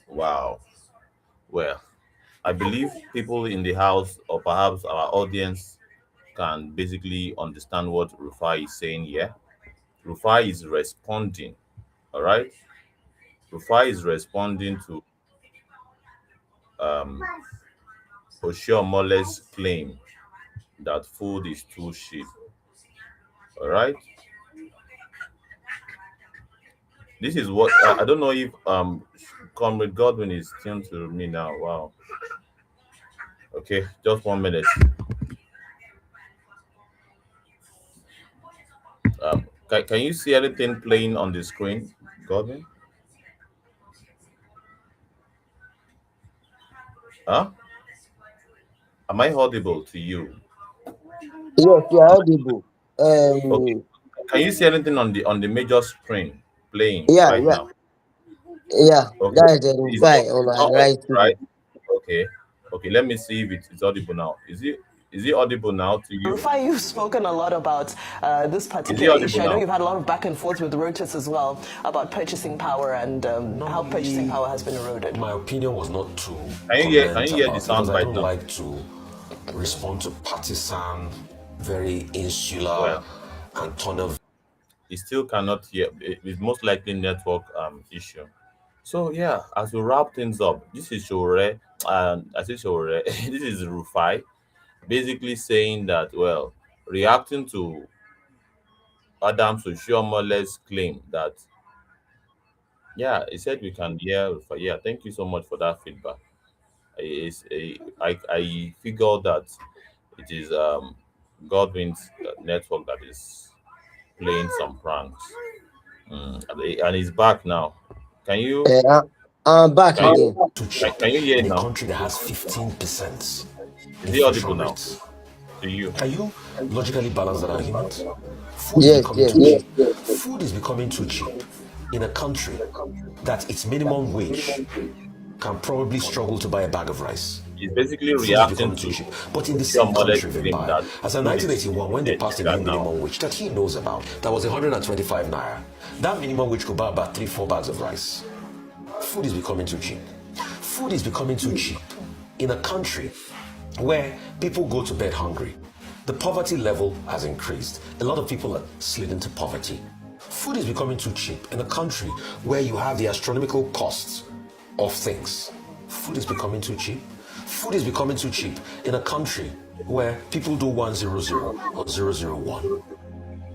Wow. Well, I believe people in the house or perhaps our audience can basically understand what Rufai is saying here. Rufai is responding, all right? Rufai is responding to um, Oshiomole's claim that food is too cheap, all right? This is what I don't know if Comrade Godwin is tuned to me now. Wow. Okay, just 1 minute. Can you see anything playing on the screen, Godwin? Huh? Am I audible to you? Yes, you are audible. Okay. Can you see anything on the major screen playing Yeah, right yeah, now? yeah. Okay. That is the It's reply on it's not our right audible, TV. right? Okay. Okay. Let me see if it's audible now. Is it audible now to you? Rufai, you've spoken a lot about this Is it particular audible issue. I know now? you've had a lot of back and forth with Reuters as well about purchasing power and how purchasing power has been eroded. My opinion was not to Can comment you hear the about because sound I right don't now? like to respond to partisan, very insular Well, and tunnel. he still cannot hear. It's most likely network issue. So yeah, as we wrap things up, this is Shore, and I say Shore, this is Rufai, basically saying that well, reacting to Adams Oshiomhole's claim that yeah, he said we can hear Rufai. Yeah, thank you so much for that feedback. I figured that it is Godwin's network that is playing some pranks. And he's back now. Can you I'm back can you again. Too cheap can you hear in it a now? country that has 15% Is it audible inflation now rates. to you? Can you logically balance that argument? Food is Yes, becoming yes. too cheap. Food is becoming too cheap in a country that its minimum wage can probably struggle to buy a bag of rice. He's basically Food is reacting becoming too to cheap. But in the same Oshiomhole's country, claim Vimbai, that as in food is 1981, when in they passed a new Nigeria now. minimum wage that he knows about, that was 125 naira. That minimum wage could buy about 3-4 bags of rice. Food is becoming too cheap. Food is becoming too cheap in a country where people go to bed hungry. The poverty level has increased. A lot of people are slid into poverty. Food is becoming too cheap in a country where you have the astronomical costs of things. Food is becoming too cheap. Food is becoming too cheap in a country where people do 100 or 001.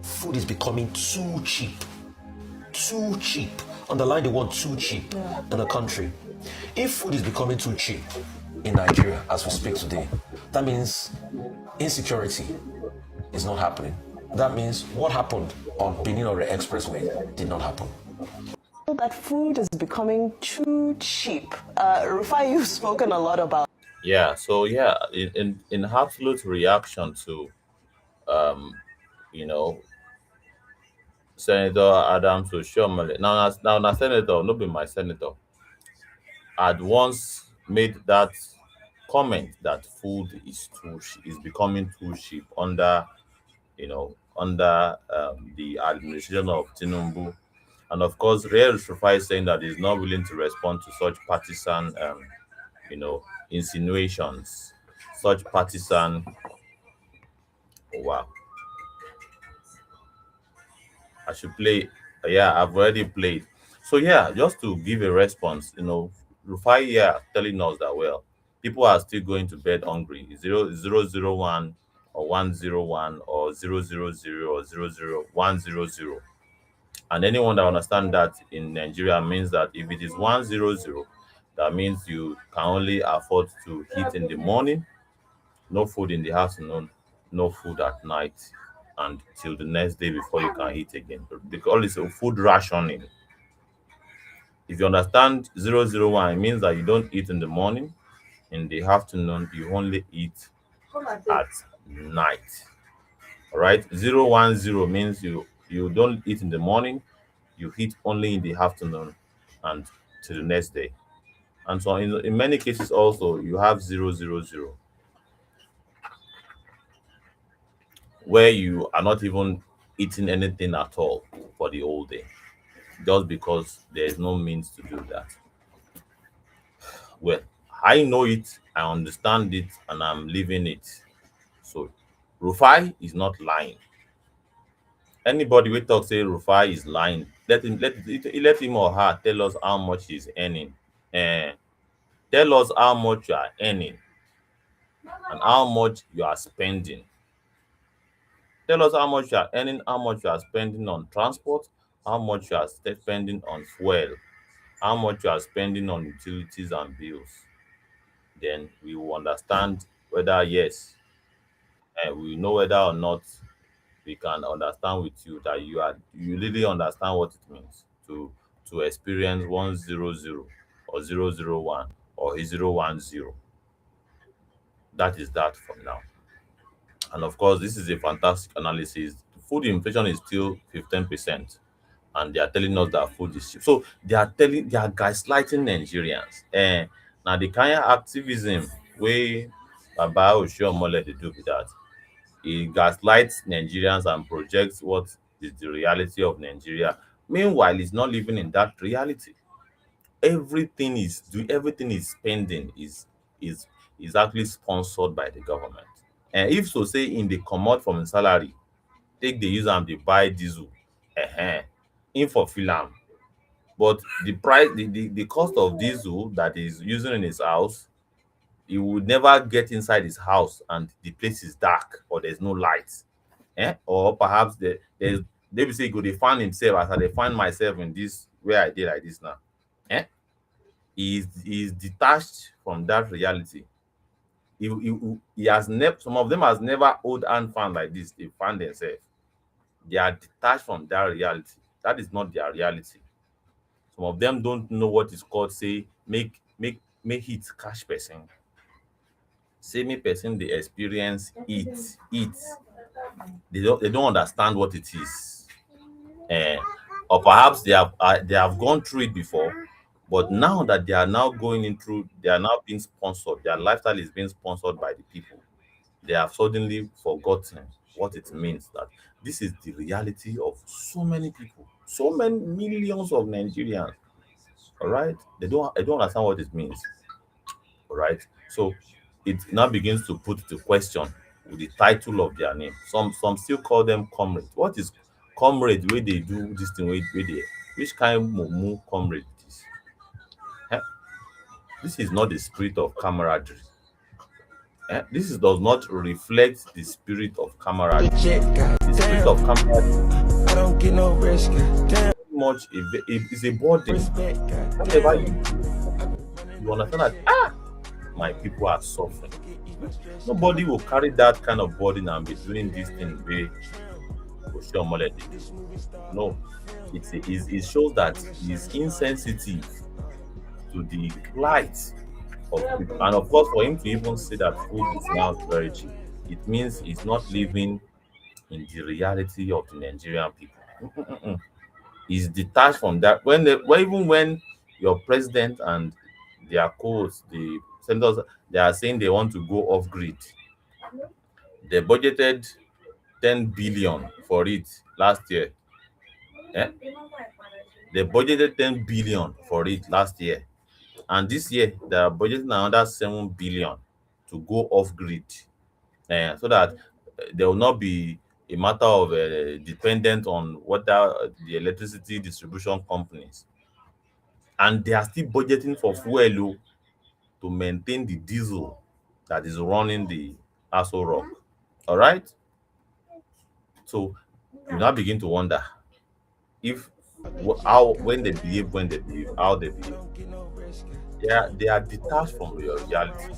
Food is becoming too cheap. Too cheap. Underline the word too cheap in a country. If food is becoming too cheap in Nigeria as we speak today, that means insecurity is not happening. That means what happened on Benin or Expressway did not happen. That food is becoming too cheap. Rufai, you've spoken a lot about. Yeah, so yeah, in absolute reaction to um, you know, Senator Adams Oshiomhole. Now Senator, not be my senator, had once made that comment that food is becoming too cheap under the administration of Tinubu. And of course, Real Rufai is saying that he's not willing to respond to such partisan, you know, insinuations, such partisan. Oh, wow, I should play. Yeah, I've already played. So yeah, just to give a response, Rufai here telling us that well, people are still going to bed hungry. 0001 or 101 or 000 or 00100. And anyone that understand that in Nigeria means that if it is 100, that means you can only afford to eat in the morning, no food in the afternoon, no food at night, and till the next day before you can eat again. They call it a food rationing. If you understand 001, it means that you don't eat in the morning, in the afternoon, you only eat at night. All right, 010 means you don't eat in the morning, you eat only in the afternoon and to the next day. And so in many cases also you have 000 where you are not even eating anything at all for the whole day just because there is no means to do that. Well, I know it, I understand it, and I'm living it. So Rufai is not lying. Anybody we talk say Rufai is lying, let him or her tell us how much he's earning. Eh, tell us how much you are earning and how much you are spending. Tell us how much you are earning, how much you are spending on transport, how much you are spending on fuel, how much you are spending on utilities and bills. Then we will understand whether yes, we know whether or not we can understand with you that you really understand what it means to experience 100 or 001 or 010. That is that for now. And of course, this is a fantastic analysis. Food inflation is still 15%, and they are telling us that food is cheap. So they are gaslighting Nigerians. Now the kind of activism way Baba Oshiomole they do with that. He gaslights Nigerians and projects what is the reality of Nigeria. Meanwhile, he's not living in that reality. Everything is spending is actually sponsored by the government. And if so say in the comot from im salary, take dey use am dey buy diesel, im for feel am. But the price, the cost of diesel that he's using in his house, he would never get inside his house and the place is dark or there's no light. Or perhaps there's maybe say he go dey find himself as I dey find myself in this where I dey like this now. Eh? He is detached from that reality. He has never, some of them has never hold hand fan like this. They find themselves. They are detached from that reality. That is not their reality. Some of them don't know what is called say make it cash person. Say make person dey experience it. They don't understand what it is. Or perhaps they have gone through it before, but now that they are now they are now being sponsored, their lifestyle is being sponsored by the people. They have suddenly forgotten what it means that this is the reality of so many people, so many millions of Nigerians. All right, they don't understand what it means. All right, so it now begins to put to question with the title of their name. Some still call them comrade. What is comrade where they do this thing where they which kind of mumu comrade is? Eh? This is not the spirit of camaraderie. Does not reflect the spirit of camaraderie. The spirit of camaraderie I don't get no rest, goddamn. much is a burden. Whatever you do, you understand that my people are suffering. Nobody will carry that kind of burden and be doing this thing way Oshiomole did. No, it shows that he's insensitive to the plight of people. And of course, for him to even say that food is now very cheap, it means he's not living in the reality of the Nigerian people. He's detached from that. Even when your president and their co-hosts, the senators, they are saying they want to go off grid. They budgeted 10 billion for it last year. They budgeted 10 billion for it last year. And this year they are budgeting another 7 billion to go off grid. So that there will not be a matter of dependent on what the electricity distribution companies. And they are still budgeting for fuel to maintain the diesel that is running the Aso Rock. All right. So you now begin to wonder if when they behave, how they behave. They are detached from your reality.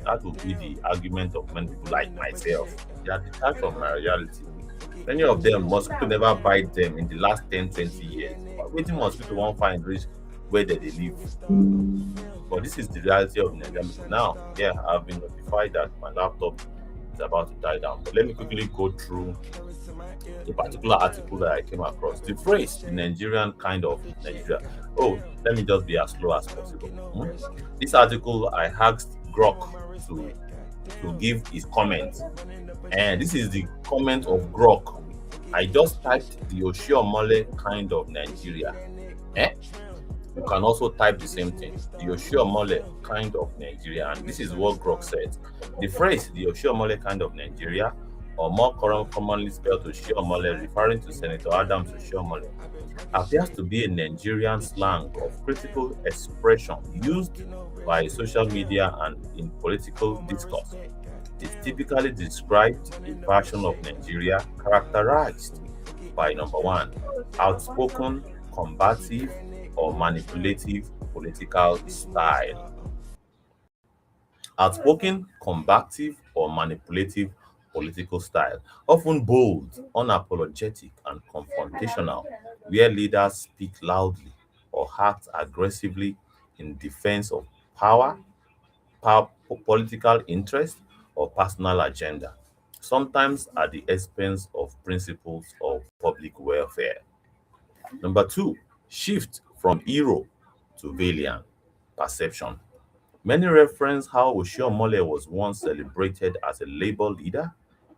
That would be the argument of many people like myself. They are detached from my reality. Many of them, mosquito never bite them in the last 10, 20 years. Waiting mosquito won't find reach where they live. But this is the reality of Nigeria. Now, I've been notified that my laptop is about to die down. But let me quickly go through a particular article that I came across. The phrase, the Nigerian kind of Nigeria. Oh, let me just be as slow as possible. This article, I asked Grok to give his comment. And this is the comment of You can also type the same thing, the Oshiomole kind of Nigeria. And this is what Grok said. The phrase, the Oshiomole kind of Nigeria, or more commonly spelled Oshiomole, referring to Senator Adams Oshiomole, appears to be a Nigerian slang of critical expression used by social media and in political discourse. It typically described a version of Nigeria characterized by number one, outspoken, combative, or manipulative political style. Outspoken, combative, or manipulative political style, often bold, unapologetic, and confrontational, where leaders speak loudly or act aggressively in defense of power, political interest, or personal agenda, sometimes at the expense of principles of public welfare. Number two, shift from hero to villain perception. Many reference how Oshiomhole was once celebrated as a labor leader,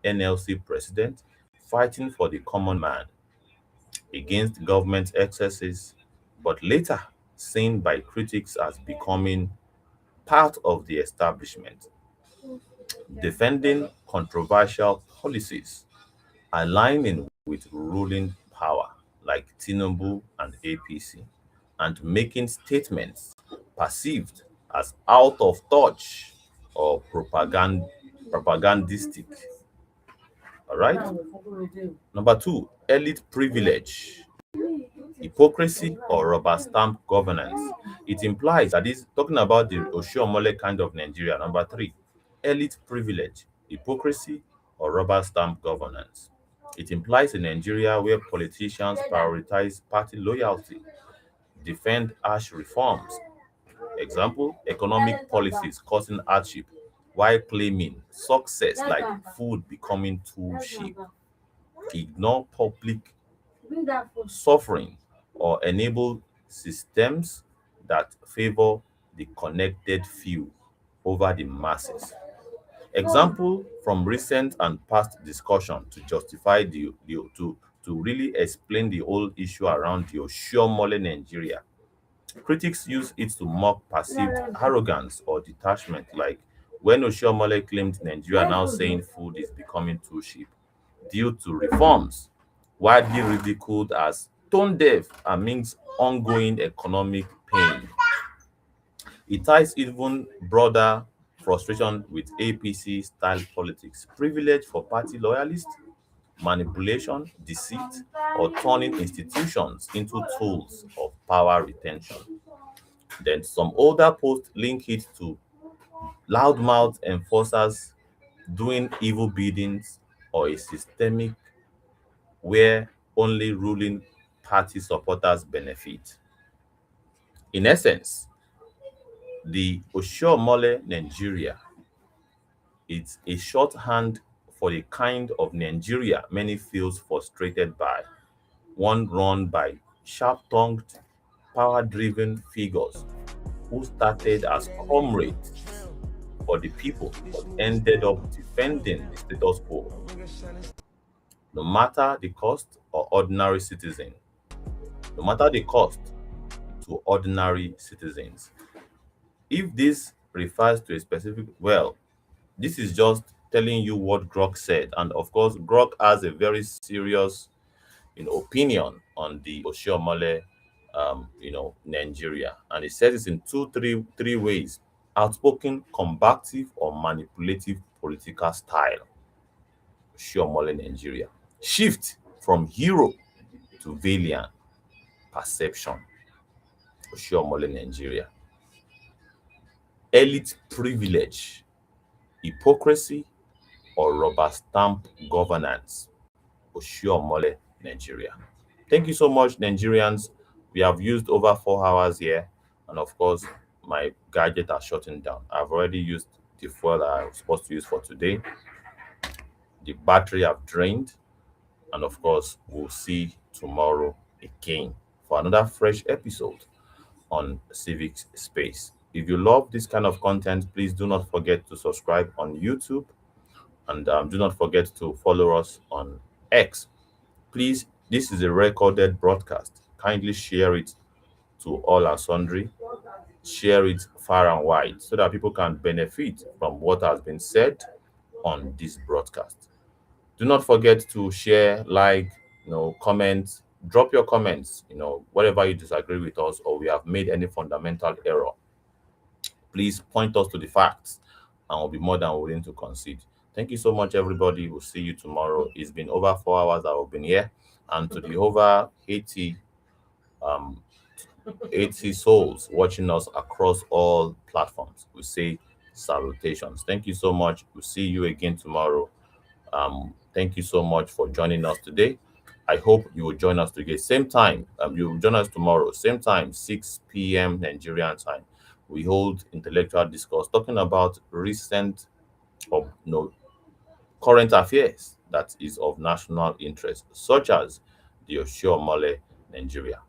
NLC president, fighting for the common man against government excesses, but later seen by critics as becoming part of the establishment, defending controversial policies, aligning with ruling power like Tinubu and APC, and making statements perceived as out of touch or propagandistic. All right. Number two, elite privilege, hypocrisy, or rubber stamp governance. It implies that is talking about the Oshiomhole kind of Nigeria. Number three, elite privilege, hypocrisy, or rubber stamp governance. It implies a Nigeria where politicians prioritize party loyalty, defend harsh reforms, example, economic policies causing hardship, while claiming success like food becoming too cheap, ignore public suffering, or enable systems that favor the connected few over the masses. Example from recent and past discussion to justify to really explain the whole issue around the Oshiomhole Nigeria. Critics use it to mock perceived arrogance or detachment, like when Oshiomhole claimed Nigeria now saying food is becoming too cheap due to reforms, widely ridiculed as tone deaf amidst ongoing economic pain. It ties even broader frustration with APC style politics, privilege for party loyalists, manipulation, deceit, or turning institutions into tools of power retention. Then some older posts link it to loudmouth enforcers doing evil biddings or a systemic where only ruling party supporters benefit. In essence, the Oshiomhole Nigeria is a shorthand for the kind of Nigeria many feels frustrated by, one run by sharp-tongued, power-driven figures who started as comrades for the people but ended up defending the status quo, no matter the cost or ordinary citizen, no matter the cost to ordinary citizens. If this refers to a specific, well, this is just telling you what Grok said. And of course, Grok has a very serious opinion on the Oshiomhole, Nigeria. And it says it in three ways: outspoken, combative, or manipulative political style. Oshiomhole Nigeria. Shift from hero to villain perception. Oshiomhole Nigeria. Elite privilege, hypocrisy, or rubber stamp governance. Oshiomhole Nigeria. Thank you so much, Nigerians. We have used over 4 hours here, and of course, my gadget are shutting down. I've already used the fuel I was supposed to use for today. The battery have drained, and of course, we'll see tomorrow again for another fresh episode on Civic Space. If you love this kind of content, please do not forget to subscribe on YouTube, and do not forget to follow us on X. Please, this is a recorded broadcast. Kindly share it to all and sundry. Share it far and wide so that people can benefit from what has been said on this broadcast. Do not forget to share, like, comment, drop your comments, whatever you disagree with us or we have made any fundamental error. Please point us to the facts and we'll be more than willing to concede. Thank you so much, everybody. We'll see you tomorrow. It's been over 4 hours that we've been here. And to the over 80 um 80 souls watching us across all platforms, we say salutations. Thank you so much. We'll see you again tomorrow. Thank you so much for joining us today. I hope you will join us today, same time. You will join us tomorrow, same time, 6 p.m. Nigerian time. We hold intellectual discourse talking about recent or current affairs that is of national interest, such as the Oshiomole Nigeria.